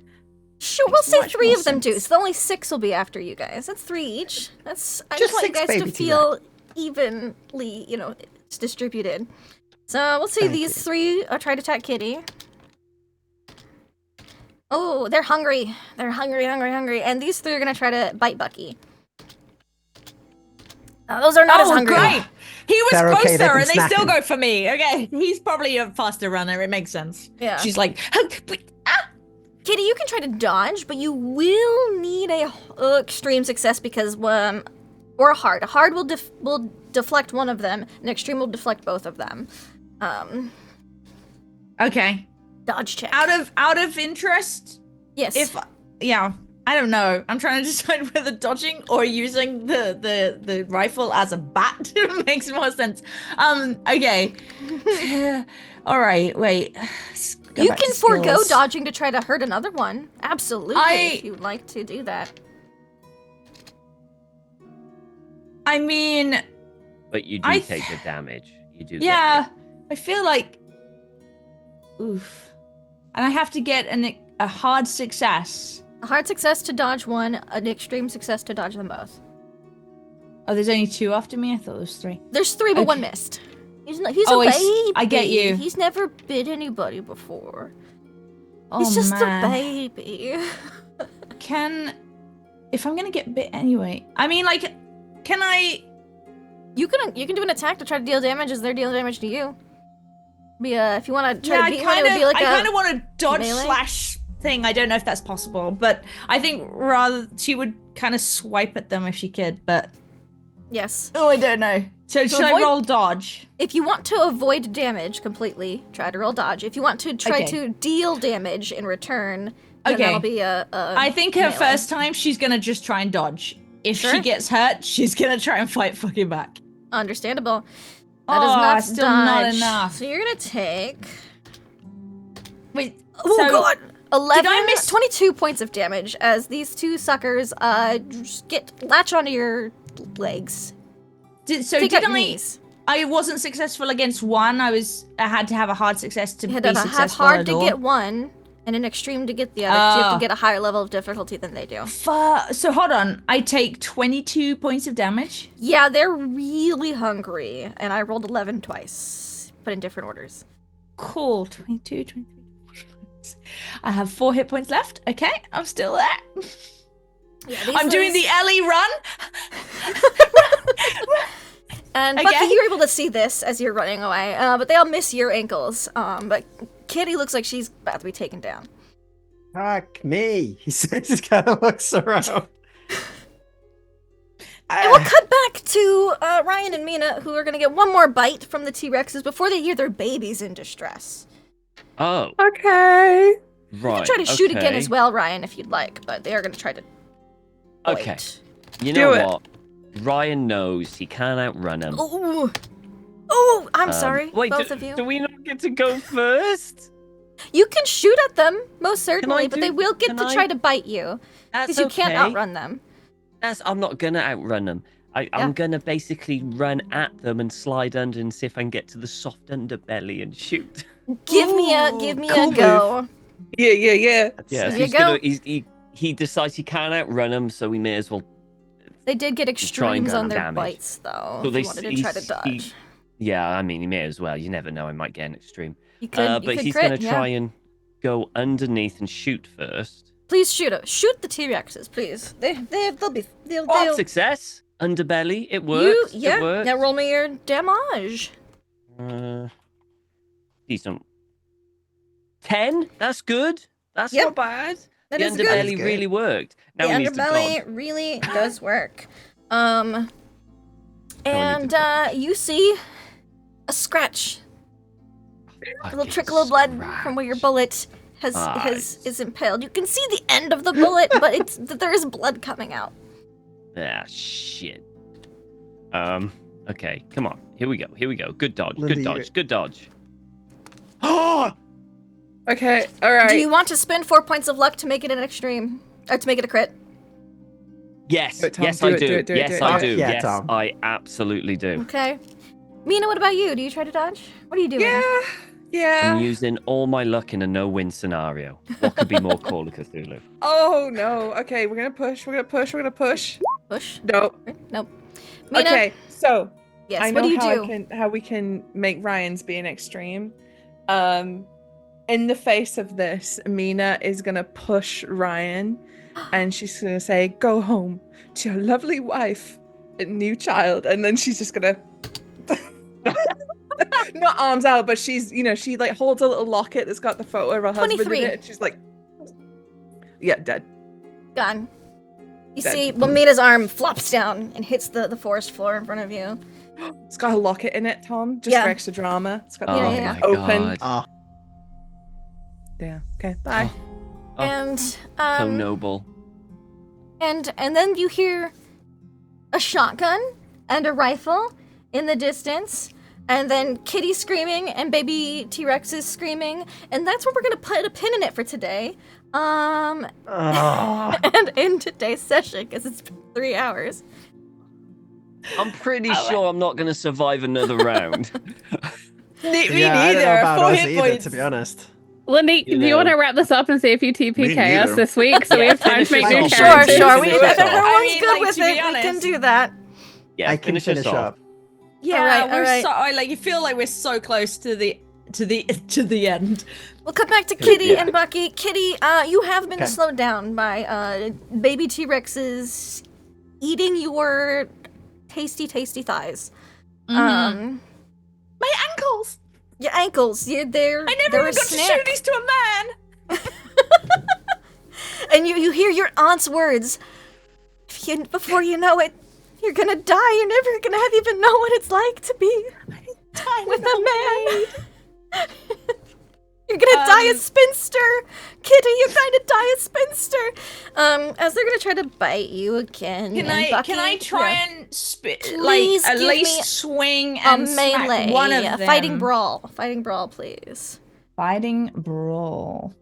Sure, we'll say much 3 more of them do, sense. so only 6 will be after you guys. That's 3 each. I just Just want you 6 guys to baby feel evenly, it's distributed. So we'll say Thank these you. 3 are trying to attack Kitty. Oh, they're hungry. They're hungry. And these 3 are gonna try to bite Bucky. Those are not as hungry. Great. He was They're okay, closer, they've been and they still snacking. go for me. Okay, he's probably a faster runner. It makes sense. Yeah. She's like, Kitty, you can try to dodge, but you will need a extreme success because or a hard. A hard will deflect one of them, and extreme will deflect both of them. okay. Dodge check. Out of interest, Yes. I don't know. I'm trying to decide whether dodging or using the rifle as a bat makes more sense. Okay. All right. Wait. Let's go You back can to forego skills. dodging to try to hurt another one. Absolutely, if you'd like to do that. I mean, But you do take the damage. You do. yeah. I feel like, oof, and I have to get a hard success. A hard success to dodge one, an extreme success to dodge them both. Oh, there's only 2 after me. I thought there was 3. There's 3, but one Okay. missed. He's Oh, a I baby. I get you. He's never bit anybody before. Oh, He's just man. a baby. If I'm gonna get bit anyway, I mean, like, can I? You can do an attack to try to deal damage as they're dealing damage to you. If you want to try Yeah, to I beat one, it would be like I kind of want to dodge melee? slash thing. I don't know if that's possible, but I think rather she would kind of swipe at them if she could. But yes. oh, I don't know. So should I avoid- roll dodge? If you want to avoid damage completely, try to roll dodge. If you want to try Okay. to deal damage in return, then Okay. that'll be a I think her melee. first time she's gonna just try and dodge. If Sure. she gets hurt, she's gonna try and fight fucking back. Understandable. That is Oh, not still not dodge. enough. So you're gonna take. Wait. Oh so, god! 11, miss- 22 points of damage as these 2 suckers just latch onto your legs. Take Take did out your I? knees. I wasn't successful against one. I had to have a hard success to You be had to have successful hard at to all. get one, and an extreme to get the other. 'cause you have Oh. to get a higher level of difficulty than they do. So hold on. I take 22 points of damage. Yeah, they're really hungry, and I rolled 11 twice, but in different orders. Cool. 22, 23. I have 4 hit points left. Okay, I'm still there. Yeah, I'm doing the Ellie run. And Okay. Bucky, you're able to see this as you're running away, but they all miss your ankles. But Kitty looks like she's about to be taken down. Fuck me. He says he kind of looks around. And we'll cut back to Ryan and Mina, who are going to get one more bite from the T-Rexes before they hear their babies in distress. Oh, Okay. right. You can try to shoot again okay. as well, Ryan, if you'd like, but they are going to try to. Okay. Wait. You Do know it. what? Ryan knows he can't outrun him. Oh, I'm sorry, Wait, both do, of you. do we not get to go first? You can shoot at them, most certainly, but do- they will get can to I- try to bite you That's because you can't okay. outrun them. I'm not gonna outrun them. I'm gonna basically run at them and slide under and see if I can get to the soft underbelly and shoot. Give me a cool go. Yeah. Yeah, There so you he's go. gonna he decides he can't outrun him, so we may as well. They did get try and extremes get on them their damaged. bites, though. So if they you wanted to try to dodge. Yeah, I mean, he may as well. You never know. I might get an extreme. You could, you but could he's crit, gonna try and go underneath and shoot first. Please shoot it. Shoot the T-Rexes, please. They'll Oh, success! Underbelly, it works. yeah. It works. Now roll me your damage. Please don't. 10? That's good. That's Yep. not bad. That The is good. underbelly really worked. Now The we need to underbelly dodge. really does work. And Now we need to dodge. you see a scratch, a little trickle of blood from where your bullet is impaled. You can see the end of the bullet, but there is blood coming out. Ah, shit. Okay, come on. Here we go. Good dodge. Linda, Good dodge. Good dodge. Oh, Okay, all right. Do you want to spend 4 points of luck to make it an extreme, or to make it a crit? Yes. Do it, Tom. Yes, Do I it, do. do it, do it, Yes, do it. I do. Yeah, Yes, Tom. I absolutely do. Okay. Mina, what about you? Do you try to dodge? What are you doing? Yeah. I'm using all my luck in a no-win scenario. What could be more Call of Cthulhu? Oh no. Okay, we're gonna push. Push? Nope. Nope. Mina, Okay, so yes, I know what do you how do? how we can make Ryan's be an extreme. In the face of this, Mina is gonna push Ryan, and she's gonna say, "Go home to your lovely wife and new child," and then she's just gonna. Not arms out, but she's, she like holds a little locket that's got the photo of her husband 23. in it, and she's like, yeah, dead. Gone. You Dead. see, Mina's arm flops down and hits the forest floor in front of you. It's got a locket in it, Tom, just Yeah. for extra drama. It's got the Oh Yeah, locket yeah. my open. god. Oh, Yeah. Okay. Bye. Oh, And so noble. and then you hear a shotgun and a rifle in the distance, and then Kitty screaming and baby T-Rexes screaming, and that's where we're gonna put a pin in it for today. oh. And in today's session, because it's been 3 hours. I'm pretty sure I'm not going to survive another round. Me Yeah, I don't know neither. about 4 us hit either, points. to be honest. Lindy, You do you know. want to wrap this up and see if you Me TPK us neither. this week so we Yeah, have time to finish make us new off. Sure, characters? sure. Finish If us off. everyone's mean, good like, with to be it, we can honest- do that. Yeah, I can finish us off. up. Yeah, Alright, we're alright. so like you feel like we're so close to the end. We'll cut back to Kitty Yeah. and Bucky. Kitty, you have been Okay. slowed down by baby T-Rexes eating your tasty thighs. My ankles. Your ankles. They're I never they're even a got to snack. show these to a man. And you hear your aunt's words. Before you know it, you're gonna die. You're never gonna even know what it's like to be with a man. You're gonna die a spinster, Kitty. You're gonna die a spinster. As they're gonna try to bite you again. Can and Bucky, I try yeah. and spit Please like at give least me swing a and smack melee, one of a them? fighting brawl, please. Fighting brawl.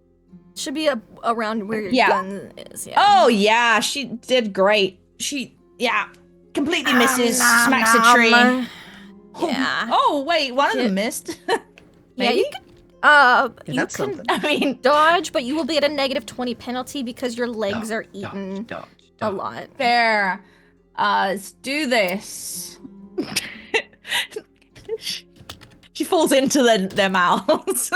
Should be around where your Yeah. gun is. Yeah. Oh yeah, she did great. She completely misses, smacks a tree. Yeah. Oh wait, one of Yeah. them missed. Yeah, Maybe? you can. Yeah, You that's can something. I mean, dodge, but you will be at a -20 penalty because your legs are eaten Dodge. a lot. fair. Let's do this. She falls into their mouths.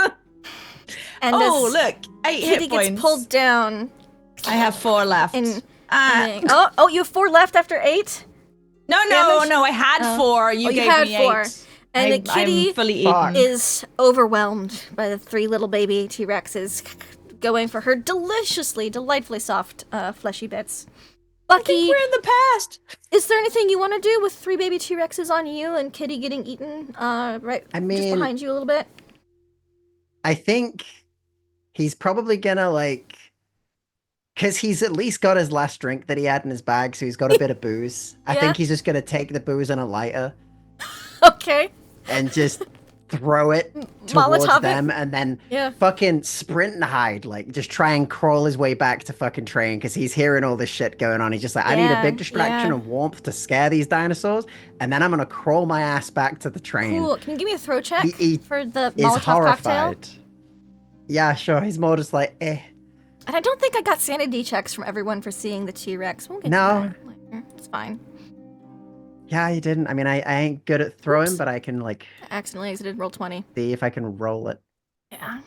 And Oh as look, 8 Kitty hit gets points. pulled down. I have 4 left. And- Uh, Oh, you have 4 left after 8? no, damage? I had Oh. 4. You Oh, you gave had me 4. 8. And the Kitty I'm fully Fuck. eaten. is overwhelmed by the 3 little baby T-Rexes going for her delightfully soft, fleshy bits. I think Bucky, we're in the past. is there anything you want to do with 3 baby T-Rexes on you and Kitty getting eaten right I just mean- behind you a little bit? I think he's probably gonna because he's at least got his last drink that he had in his bag, so he's got a bit of booze. I Yeah. think he's just gonna take the booze on a lighter Okay. and just throw it towards Molotov it. them, and then Yeah. fucking sprint and hide, like just try and crawl his way back to fucking train because he's hearing all this shit going on. He's just like, I need a Yeah, big distraction yeah. of warmth to scare these dinosaurs, and then I'm gonna crawl my ass back to the train. Cool. Can you give me a throw check He for the Is Molotov horrified. cocktail? Yeah, sure. He's more just like, eh. And I don't think I got sanity checks from everyone for seeing the T-Rex. We'll get No. to that later. It's fine. Yeah, he didn't. I mean, I ain't good at throwing, Oops. but I can I accidentally exited roll 20. see if I can roll it. Yeah.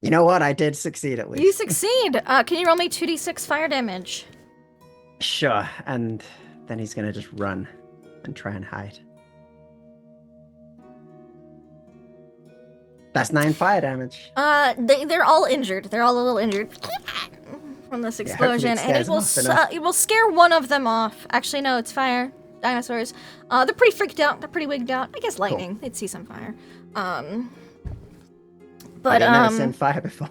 You know what? I did succeed at least. You succeed. Can you roll me 2d6 fire damage? Sure. And then he's gonna just run and try and hide. That's 9 fire damage. They're all injured. They're all a little injured from this Yeah, hopefully explosion, it and scares them off enough. it will scare one of them off. Actually, no, it's fire. Dinosaurs. They're pretty freaked out. They're pretty wigged out. I guess lightning. They'd see some fire. But I've never seen fire before.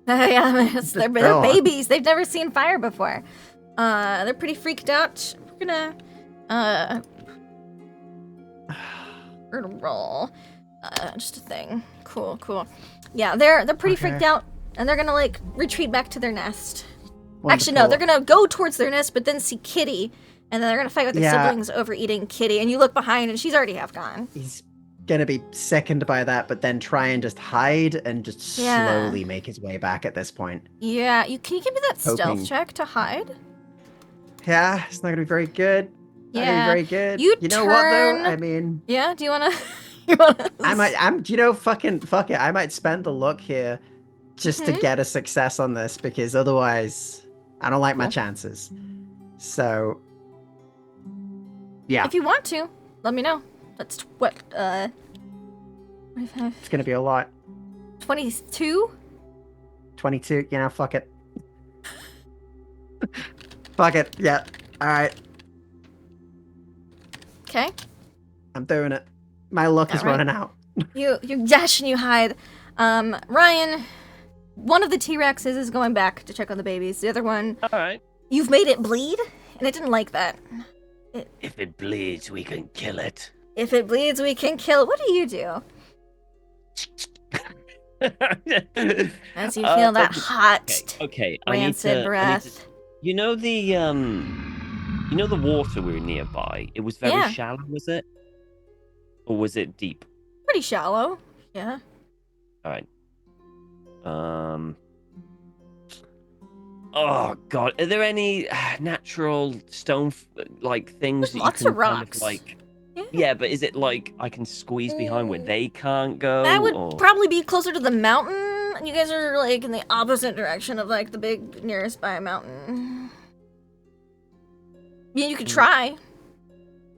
yeah, they're Go on. babies. They've never seen fire before. They're pretty freaked out. We're gonna roll. Just a thing. Cool. Yeah, they're pretty freaked out, and they're gonna like retreat back to their nest. Actually, no, they're gonna go towards their nest, but then see Kitty, and then they're gonna fight with their siblings over eating Kitty. And you look behind, and she's already half gone. He's gonna be sickened by that, but then try and just hide and just slowly make his way back at this point. Yeah, can you give me that Hoping. stealth check to hide? Yeah, it's not gonna be very good. Not gonna Yeah, be very good. you know what though? turn- I mean, Yeah, do you wanna? You wanna? fuck it. I might spend the luck here just to get a success on this because otherwise I don't like my chances. So, yeah. If you want to, let me know. That's what, 25, It's gonna be a lot. 22? 22, fuck it. Fuck it, yeah. Alright, Okay. I'm doing it. My luck is Alright. running out. You dash and you hide. Ryan, one of the T-Rexes is going back to check on the babies. The other one, All right. you've made it bleed, and it didn't like that. If it bleeds, we can kill it. If it bleeds, we can kill it. What do you do? As you feel that hot, Okay. rancid breath. You know the water we were nearby. It was very Yeah. shallow, was it? Or was it deep? Pretty shallow. Yeah. All right. Oh God, are there any natural stone like things There's that lots you can of rocks. kind of like? Yeah. Yeah, but is it like I can squeeze behind where they can't go? That would or... probably be closer to the mountain. And you guys are like in the opposite direction of like the big nearest by mountain. Yeah, you could try. You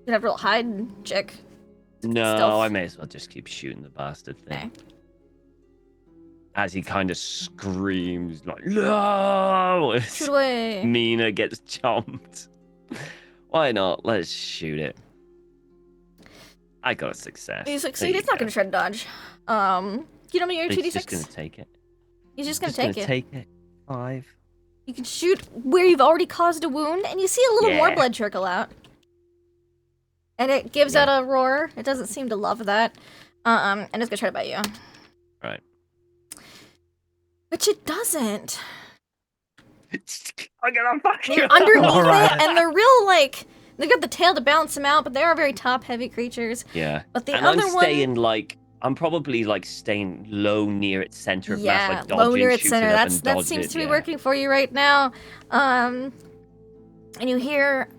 could have a real hide and check. No, Stealth. I may as well just keep shooting the bastard thing. Okay. As he kind of screams like, "No!" as Shoot away. Mina gets chomped. Why not? Let's shoot it. I got a success. You There succeed. you It's not go. going to shred dodge. You know me, your It's 2d6. just gonna take it. He's just going Just to gonna take it. take it. 5. You can shoot where you've already caused a wound, and you see a little more Yeah. blood trickle out. And it gives out a roar. It doesn't seem to love that. And it's going to try to bite you. Right. Which it doesn't. I'm gonna fuck you. They're underneath Alright. it, and they're real, like, they got the tail to balance them out, but they are very top-heavy creatures. Yeah. But the And other I'm one... staying like I'm probably like staying low near its center of mass, like dodging, low near its shooting center. up and That dodge seems it, to be yeah. working for you right now. And you hear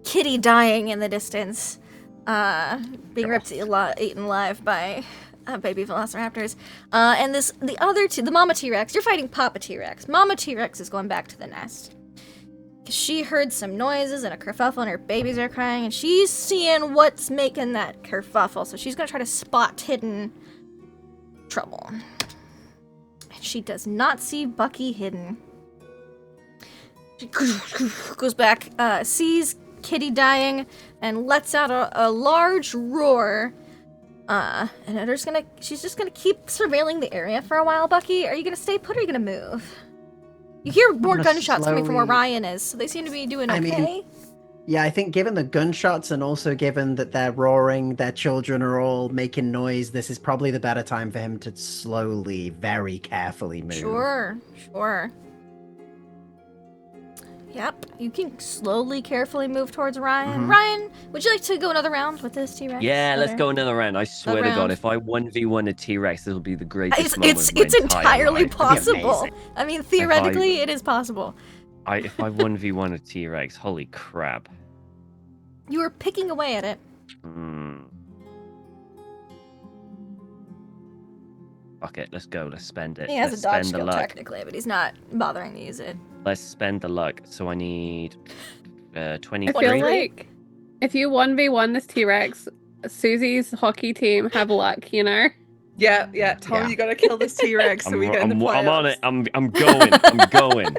Kitty dying in the distance, being ripped eaten alive by baby velociraptors. And the other two, the Mama T-Rex, you're fighting Papa T-Rex. Mama T-Rex is going back to the nest. 'Cause she heard some noises and a kerfuffle, and her babies are crying, and she's seeing what's making that kerfuffle. So she's gonna try to spot hidden trouble. And she does not see Bucky hidden. She goes back, sees Kitty dying, and lets out a large roar. And she's just gonna keep surveilling the area for a while. Bucky, are you gonna stay put or are you gonna move? You hear more gonna gunshots coming from where slowly- Ryan is, so they seem to be doing I okay. mean, Yeah, I think given the gunshots and also given that they're roaring, their children are all making noise, this is probably the better time for him to slowly, very carefully move. Sure. Yep, you can slowly, carefully move towards Ryan. Mhm. Ryan, would you like to go another round with this T-Rex? Yeah, let's Or- go another round. I swear to round. God, if I 1v1 a T-Rex, this will be the greatest It's moment of my entire entirely life. possible. amazing. I mean, theoretically, it is possible. If I 1v1 a T-Rex, holy crap. You were picking away at it. Fuck it, let's go. Let's spend it. He has Let's a dodge spend the skill luck. technically, but he's not bothering to use it. Let's spend the luck. So I need 23. I feel like if you 1v1 this T-Rex, Susie's hockey team have luck, you know? Yeah. Tom, Yeah. you gotta kill this T-Rex so we get in the playoffs. I'm on it. I'm going. I'm going.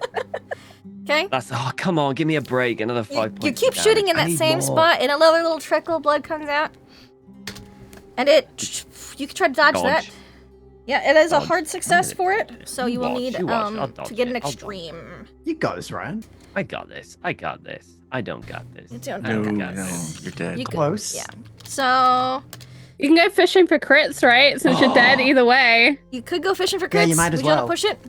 Okay. Come on, give me a break. Another 5 points. You keep of shooting in damage. I that need same more. spot, and another little trickle of blood comes out. And you can try to dodge that. Dodge. Yeah, it is a Dodge. hard success for it, so you will watch, need you watch. I'll to dodge get an it. I'll dodge it. extreme. You got this, Ryan. I got this. I don't got this. You don't I got don't No, got no, this. you're dead. You could- Close. Yeah. So You can go fishing for crits, right? Since you're dead either way. you could go fishing for crits. Yeah, you might as Would you want well. to push it?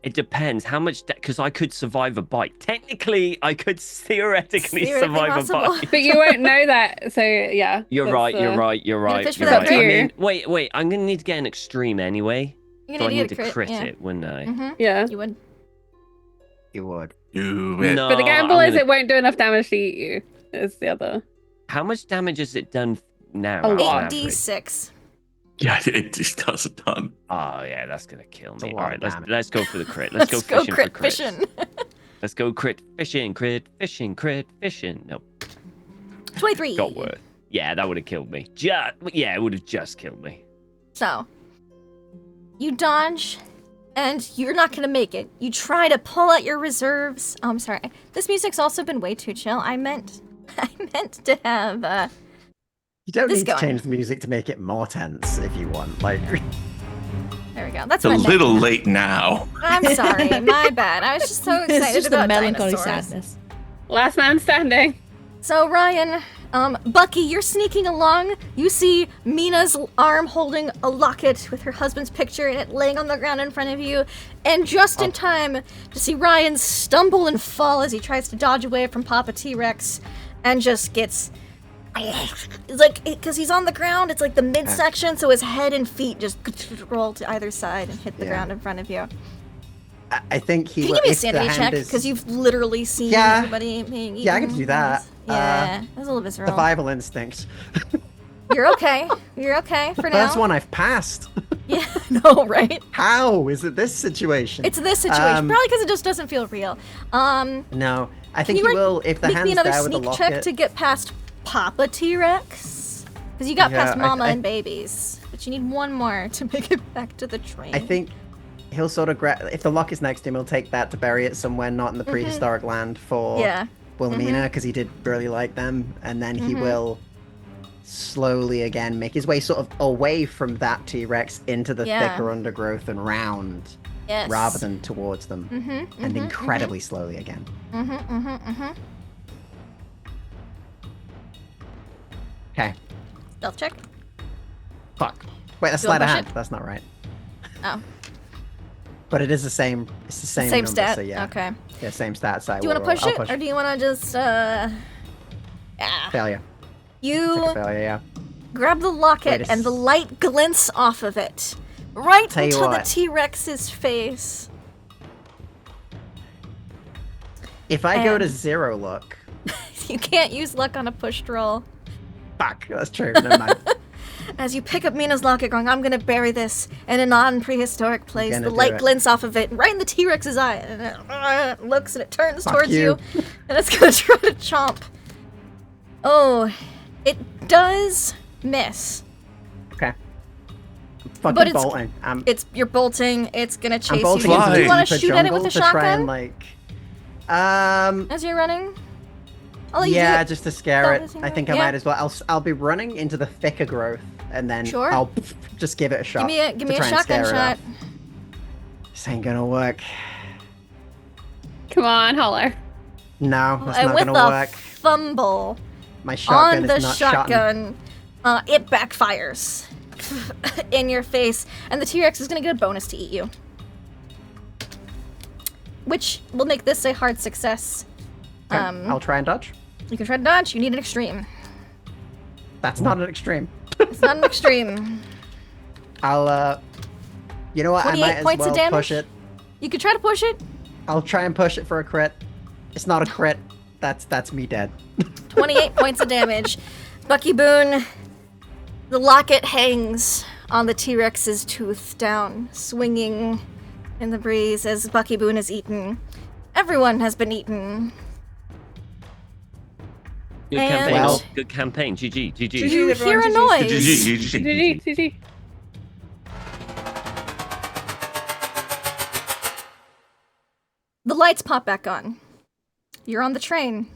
It depends how much, because I could survive a bite. Technically, I could theoretically Theoretically survive possible. a bite. But you won't know that, so yeah. You're that's, right. You're uh, right. You're right. fish for You're that right. crit? I mean, wait. I'm gonna need to get an extreme anyway. You're So I gonna need do to a crit yeah. it, wouldn't I? Mm-hmm. Yeah. You would. You would. Do it. No. But the gamble I'm is gonna- it won't do enough damage to eat you. Is the other. How much damage has it done now? A on lot. average? 8d6. Yeah, it just does a ton. Oh yeah, that's gonna kill It's a me. lot All of right, damage. let's go for the crit. Let's go go fishing crit for crits. fishing. Let's go crit fishing. Crit fishing. Nope, 23. got worse. Yeah, that would have killed me. Yeah, it would have just killed me. So, you dodge, and you're not gonna make it. You try to pull out your reserves. Oh, I'm sorry. This music's also been way too chill. I meant to have. You don't This need to going. change the music to make it more tense if you want. Like, There we go. That's It's a what I meant. little late now. I'm sorry. My bad. I was just so excited It's just about the melancholy dinosaurs. sadness. Last man standing. So Ryan, Bucky, you're sneaking along. You see Mina's arm holding a locket with her husband's picture in it laying on the ground in front of you, and just in time to see Ryan stumble and fall as he tries to dodge away from Papa T-Rex, and just gets. It's like, because he's on the ground, it's like the midsection, so his head and feet just roll to either side and hit the Yeah. ground in front of you. I think he Can you will. give me a if the sanity hand check? is Because you've literally seen Yeah. everybody being eaten. Yeah, I can do that. Yeah, it was a little visceral. survival instinct. You're okay. You're okay for now. First one I've passed. Yeah, no, right? How is it this situation? It's this situation. Probably because it just doesn't feel real. No, I think you he will if the make me hand's another there with the sneak check locket. to get past Papa T-Rex? Because you got Yeah, past Mama I- and babies. But you need one more to make it back to the train. I think he'll sort of grab. If the lock is next to him, he'll take that to bury it somewhere not in the prehistoric land for Mm-hmm. Yeah. Wilhelmina, because he did really like them. And then he will slowly again make his way sort of away from that T-Rex into the Yeah. thicker undergrowth and round, Yes. rather than towards them. And incredibly slowly again. Okay. Stealth check. Fuck. Wait, that's Do you wanna sleight of push hand. it? That's not right. Oh. But it is the same. It's the same. Same number, stat. So yeah. Okay. Yeah, same stat. So Do you want to push I'll it? Or do you want to just, Yeah. Failure. You Take a failure. Yeah. grab the locket Wait a and the s- light glints off of it. Right Tell you into the what. T-Rex's face. If I go to And- 0 luck. You can't use luck on a pushed roll. Fuck. That's true. Never mind. As you pick up Mina's locket, going, I'm gonna bury this in a non-prehistoric place. gonna The do light it. glints off of it, right in the T-Rex's eye, and it looks and it turns Fuck towards you. and it's gonna try to chomp. Oh, it does miss. Okay. I'm fucking But it's- bolting. I'm You're bolting. It's gonna chase you. bolting Fly. into Do the you want to deeper shoot at it with jungle a to try and shotgun like. as you're running? I'll let you do Yeah, it. just to scare Don't it. listen I to think it. I Yeah. might as well. I'll be running into the thicker growth, and then Sure. I'll just give it a shot. Give to me a try and shotgun scare it shot. off. This ain't gonna work. Come on, holler. No, that's And not with gonna a work. fumble My shotgun on the is not shotgun. shotgun, it backfires in your face, and the T-Rex is gonna get a bonus to eat you, which will make this a hard success. Okay, I'll try and dodge. You can try to dodge. You need an extreme. That's not an extreme. It's not an extreme. I'll you know what? I 28 might as points of well damage? push it. You could try to push it. I'll try and push it for a crit. It's not a crit. That's me dead. 28 points of damage. Bucky Boone, the locket hangs on the T-Rex's tooth down, swinging in the breeze as Bucky Boone is eaten. Everyone has been eaten. Good And- campaign. Well- Good campaign. GG. GG. You everyone, hear a GG. noise. GG, GG. The lights pop back on. You're on the train.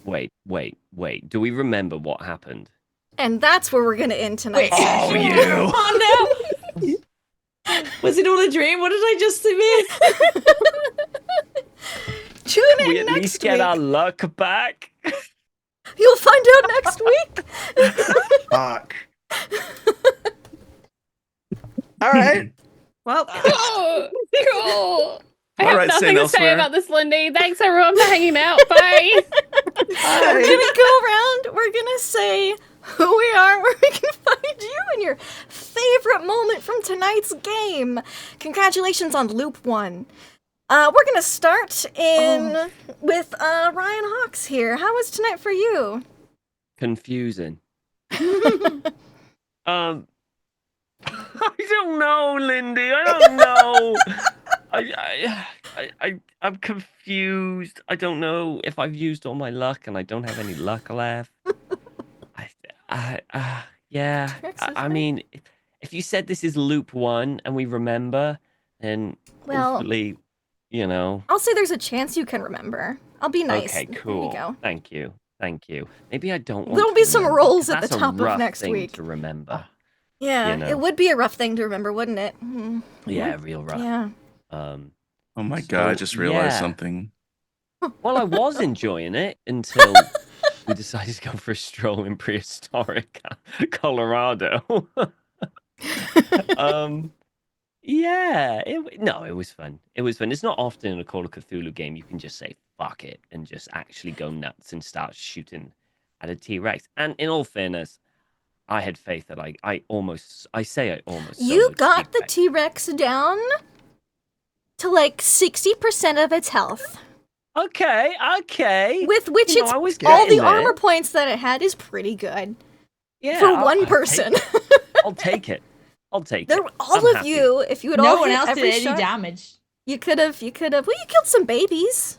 Wait. Do we remember what happened? And that's where we're gonna end tonight's Oh, session. you! Oh no! Was it all a dream? What did I just miss? Tune in We at next least get week. our luck back. You'll find out next week. Fuck. All right. Well, Cool. Cool. I All have right, nothing St. to say Elsewhere. about this, Lindy. Thanks everyone for hanging out. Bye. We're gonna go around. We're gonna say who we are, where we can find you, and your favorite moment from tonight's game. Congratulations on Loop 1. We're gonna start in with Ryan Hawks here. How was tonight for you? Confusing. I don't know, Lindy. I don't know. I'm confused. I don't know if I've used all my luck and I don't have any luck left. Yeah. I mean, if you said this is loop 1 and we remember, then Well- hopefully, you know. I'll say there's a chance you can remember. I'll be nice. Okay, cool. There you go. Thank you. Maybe I don't want There'll to be some remember, rolls 'cause at the that's a top of rough next thing week. to remember. Yeah, You know. it would be a rough thing to remember, wouldn't it? Mhm. Yeah, real rough. Yeah. Oh my god, I So, just realized yeah. something. Well, I was enjoying it until we decided to go for a stroll in prehistoric Colorado. Yeah, it was fun. It was fun. It's not often in a Call of Cthulhu game you can just say fuck it and just actually go nuts and start shooting at a T-Rex. And in all fairness, I had faith that I almost You soloed got the T-Rex. T-Rex down to like 60% of its health. Okay. With which You know, it's I was all the getting there. armor points that it had is pretty good. Yeah, for I'll one take person. it. I'll take it. There, all I'm of happy. you, if you had No all one hit else did every any shot, damage. you could have, well, you killed some babies.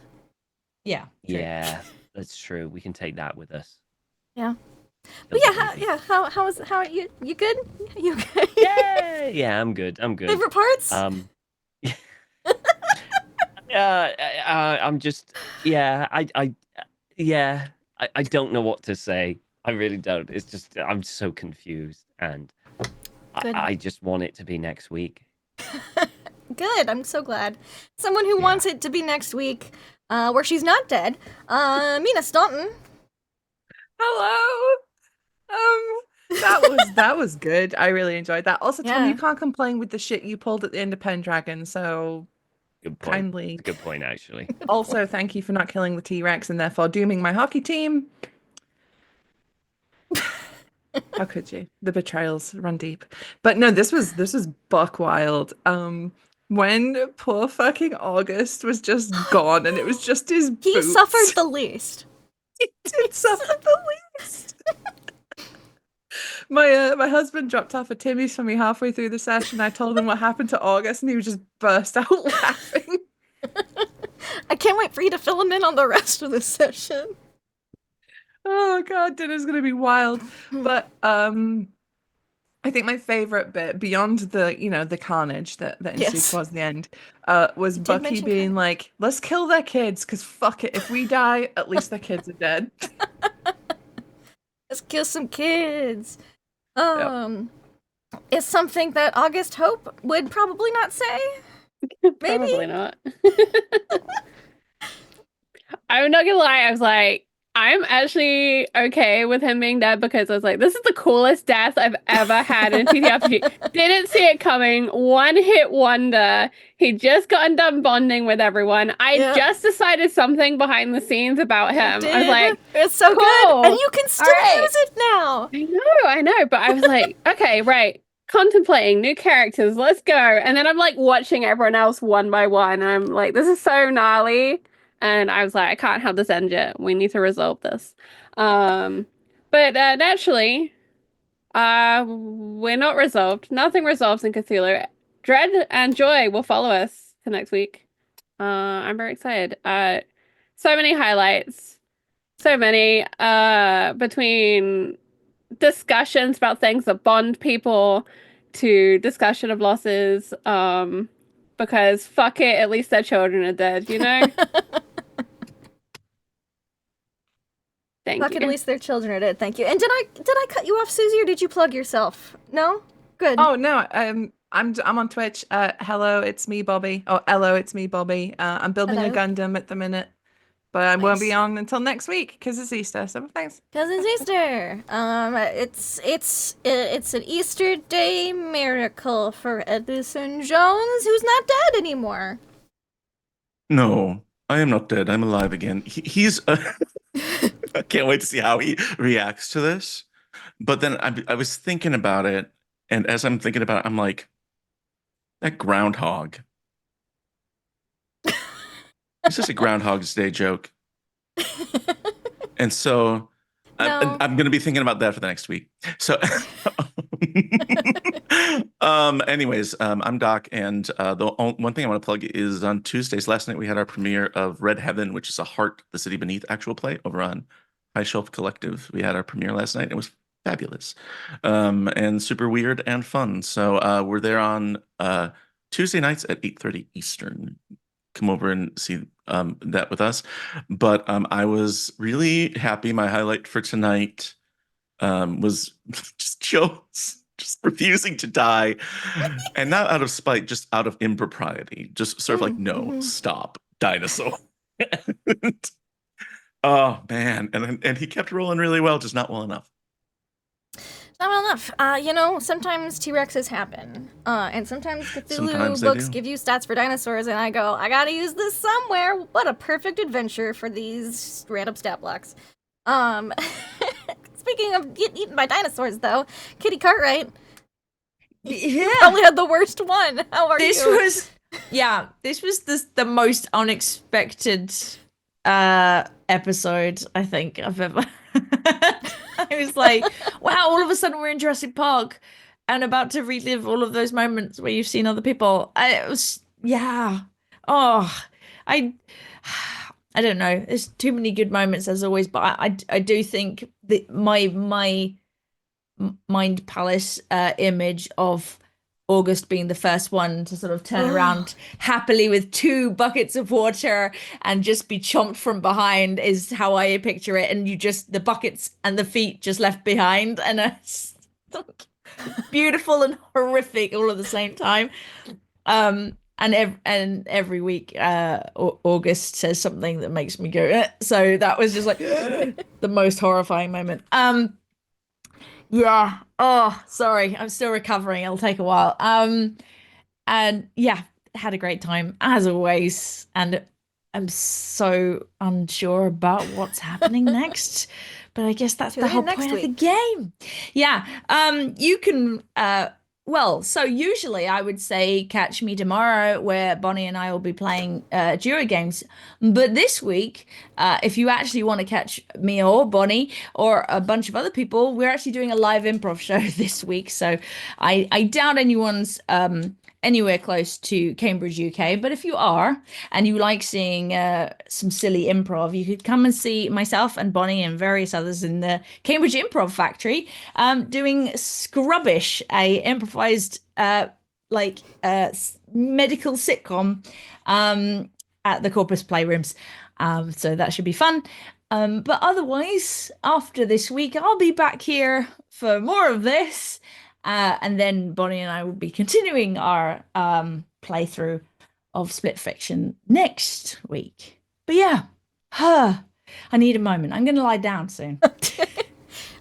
Yeah. true. Yeah, that's true. We can take that with us. Yeah. Kill But yeah, the baby. how are you? You good? You okay? Yeah, I'm good. Favorite parts? I'm just, I don't know what to say. I really don't. It's just, I'm so confused, and Good. I just want it to be next week. Good. I'm so glad. Someone who wants it to be next week, where she's not dead. Mina Staunton. hello. That was good. I really enjoyed that. Also, Tom, Yeah. you can't complain with the shit you pulled at the end of Pendragon. So Good point. kindly. It's a good point, actually. Also, thank you for not killing the T-Rex and therefore dooming my hockey team. How could you? The betrayals run deep. But no, this was buck wild. When poor fucking August was just gone and it was just his He boots. suffered the least. He did suffer the least. My husband dropped off a Timmy's for me halfway through the session. I told him what happened to August and he was just burst out laughing. I can't wait for you to fill him in on the rest of the session. Oh god, dinner's gonna be wild. But I think my favorite bit beyond the carnage that ensued Yes. towards the end was You did Bucky mention being carnage. like, let's kill their kids because fuck it, if we die at least their kids are dead. Let's kill some kids. Is something that August Hope would probably not say. Maybe. Probably not. I'm not gonna lie, I was like, I'm actually okay with him being dead because I was like, this is the coolest death I've ever had in TTRPG. Didn't see it coming. One hit wonder. He just gotten done bonding with everyone. I Yeah. just decided something behind the scenes about him. I was like, it's so cool. good, and you can still Alright. use it now. I know, but I was like, okay, right. Contemplating new characters, let's go. And then I'm like watching everyone else one by one, and I'm like, this is so gnarly. And I was like, I can't have this end yet. We need to resolve this. But naturally, we're not resolved. Nothing resolves in Cthulhu. Dread and joy will follow us to next week. I'm very excited. So many highlights. So many between discussions about things that bond people to discussion of losses. Because fuck it, at least their children are dead, you know? Thank Fuck it, at you. least their children are dead. Thank you. And did I cut you off, Susie, or did you plug yourself? No? Good. Oh no, I'm on Twitch. Hello, it's me, Bobby. Oh, hello, it's me, Bobby. I'm building a Hello. Gundam at the minute, but I won't be Nice. on until next week because it's Easter. So thanks. Because it's Easter. It's an Easter Day miracle for Edison Jones, who's not dead anymore. No, I am not dead. I'm alive again. He's. I can't wait to see how he reacts to this. But then I was thinking about it, and as I'm thinking about it, I'm like, that groundhog. It's just a Groundhog's Day joke. And so No. I'm going to be thinking about that for the next week. So, anyways, I'm Doc, and one thing I want to plug is on Tuesdays. Last night we had our premiere of Red Heaven, which is a Heart, the City Beneath actual play over on High Shelf Collective. We had our premiere last night. It was fabulous, and super weird and fun. So we're there on Tuesday nights at 8:30 Eastern. Come over and see that with us. But I was really happy. My highlight for tonight was just Jones just refusing to die, and not out of spite, just out of impropriety. Just sort of like, no, stop, dinosaur. Oh man, and he kept rolling really well, just not well enough. Not well enough. Sometimes T-Rexes happen. And sometimes Cthulhu Sometimes they books do. give you stats for dinosaurs, and I go, I gotta use this somewhere. What a perfect adventure for these random stat blocks. Speaking of getting eaten by dinosaurs, though, Kitty Cartwright Yeah. probably had the worst one. How are This you? was the most unexpected episode I think I've ever I was like, wow, all of a sudden we're in Jurassic Park and about to relive all of those moments where you've seen other people. It was, yeah. Oh, I don't know. There's too many good moments as always, but I do think that my mind palace image of August being the first one to sort of turn around happily with 2 buckets of water and just be chomped from behind is how I picture it. And you just, the buckets and the feet just left behind. And it's beautiful and horrific all at the same time. And every week, August says something that makes me go, eh. So that was just like the most horrifying moment. Yeah. Oh, sorry. I'm still recovering. It'll take a while. And yeah, had a great time as always. And I'm so unsure about what's happening next. But I guess that's Tune the in whole next point of the week. game. Yeah. You can so usually I would say catch me tomorrow where Bonnie and I will be playing duo games. But this week, if you actually want to catch me or Bonnie or a bunch of other people, we're actually doing a live improv show this week. So I doubt anyone's anywhere close to Cambridge, UK. But if you are and you like seeing some silly improv, you could come and see myself and Bonnie and various others in the Cambridge Improv Factory doing Scrubbish, a improvised medical sitcom at the Corpus Playrooms. So that should be fun. But otherwise, after this week, I'll be back here for more of this. And then Bonnie and I will be continuing our playthrough of Split Fiction next week. But yeah, I need a moment. I'm going to lie down soon.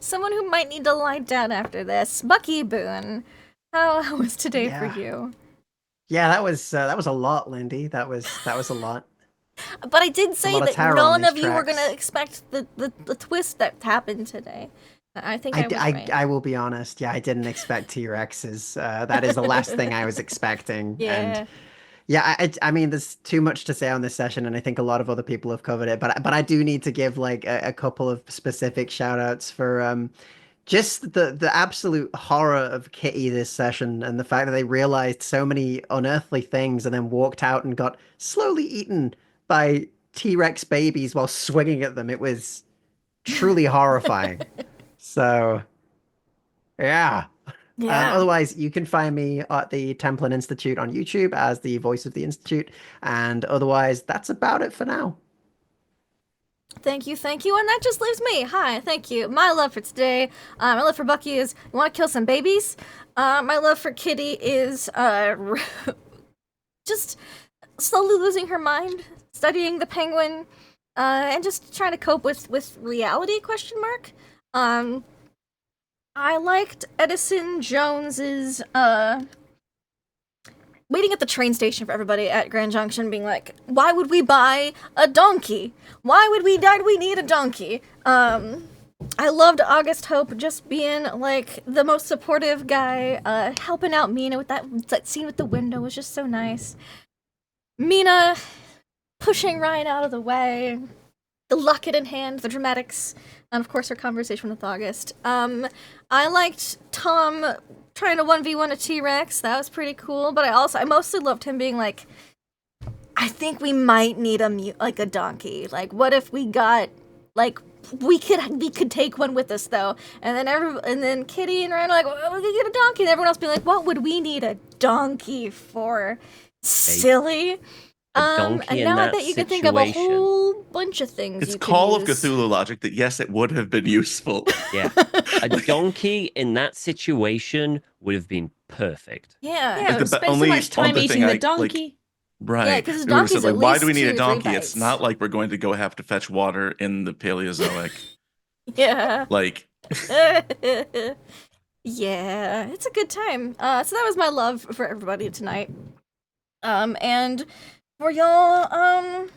Someone who might need to lie down after this. Bucky Boone. How was today for you? Yeah, that was a lot, Lindy. That was a lot. But I did say lot of that terror on none of these you were tracks. going to expect the twist that happened today. I think I was right. I will be honest. Yeah, I didn't expect T-Rexes. That is the last thing I was expecting. Yeah. And yeah, I mean, there's too much to say on this session, and I think a lot of other people have covered it. But I do need to give like a couple of specific shout outs for just the absolute horror of Kitty this session, and the fact that they realized so many unearthly things and then walked out and got slowly eaten by T-Rex babies while swinging at them. It was truly horrifying. So, yeah. Yeah. Otherwise, you can find me at the Templin Institute on YouTube as the voice of the Institute. And otherwise, that's about it for now. Thank you. And that just leaves me. Hi, thank you. My love for today, my love for Bucky is, you want to kill some babies? My love for Kitty is just slowly losing her mind, studying the penguin, and just trying to cope with reality, question mark. I liked Edison Jones's, waiting at the train station for everybody at Grand Junction being like, why would we buy a donkey? Why would we need a donkey? I loved August Hope just being like the most supportive guy, helping out Mina with that scene with the window was just so nice. Mina pushing Ryan out of the way, the locket in hand, the dramatics, and of course her conversation with August. I liked Tom trying to 1v1 a T-Rex. That was pretty cool, but I mostly loved him being like, I think we might need a donkey. Like, what if we got, like, we could take one with us though. And then Kitty and Ryan are like, well, we could get a donkey. And everyone else being like, what would we need a donkey for? Silly. Donkey and now I bet you can think of a whole bunch of things. It's you could Call of use. Cthulhu logic that yes, it would have been useful. Yeah, a donkey in that situation would have been perfect. Yeah. Yeah, the spend only so much time other eating thing the I, like, donkey. Right. Yeah, 'cause his We would've donkey's said, at why least do we need 2 a or 3 donkey? It's bites. not like we're going to go have to fetch water in the Paleozoic. Yeah. Like, Yeah, it's a good time. So that was my love for everybody tonight. And for y'all,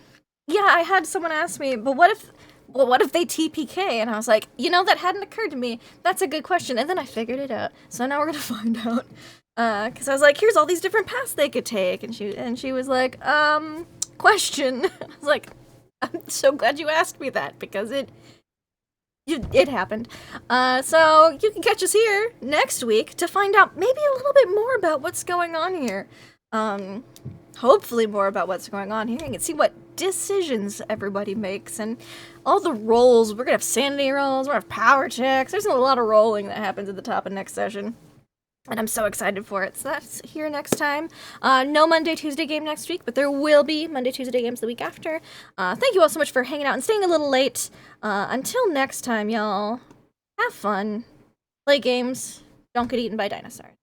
yeah, I had someone ask me, but what if they TPK? And I was like, that hadn't occurred to me. That's a good question. And then I figured it out. So now we're gonna find out. Because I was like, here's all these different paths they could take, and she was like, question. I was like, I'm so glad you asked me that because it happened. So you can catch us here next week to find out maybe a little bit more about what's going on here. Hopefully more about what's going on here and can see what decisions everybody makes and all the rolls. We're gonna have sanity rolls, we're gonna have power checks. There's a lot of rolling that happens at the top of next session. And I'm so excited for it. So that's here next time. No Monday, Tuesday game next week, but there will be Monday, Tuesday games the week after. Thank you all so much for hanging out and staying a little late. Until next time, y'all, have fun, play games, don't get eaten by dinosaurs.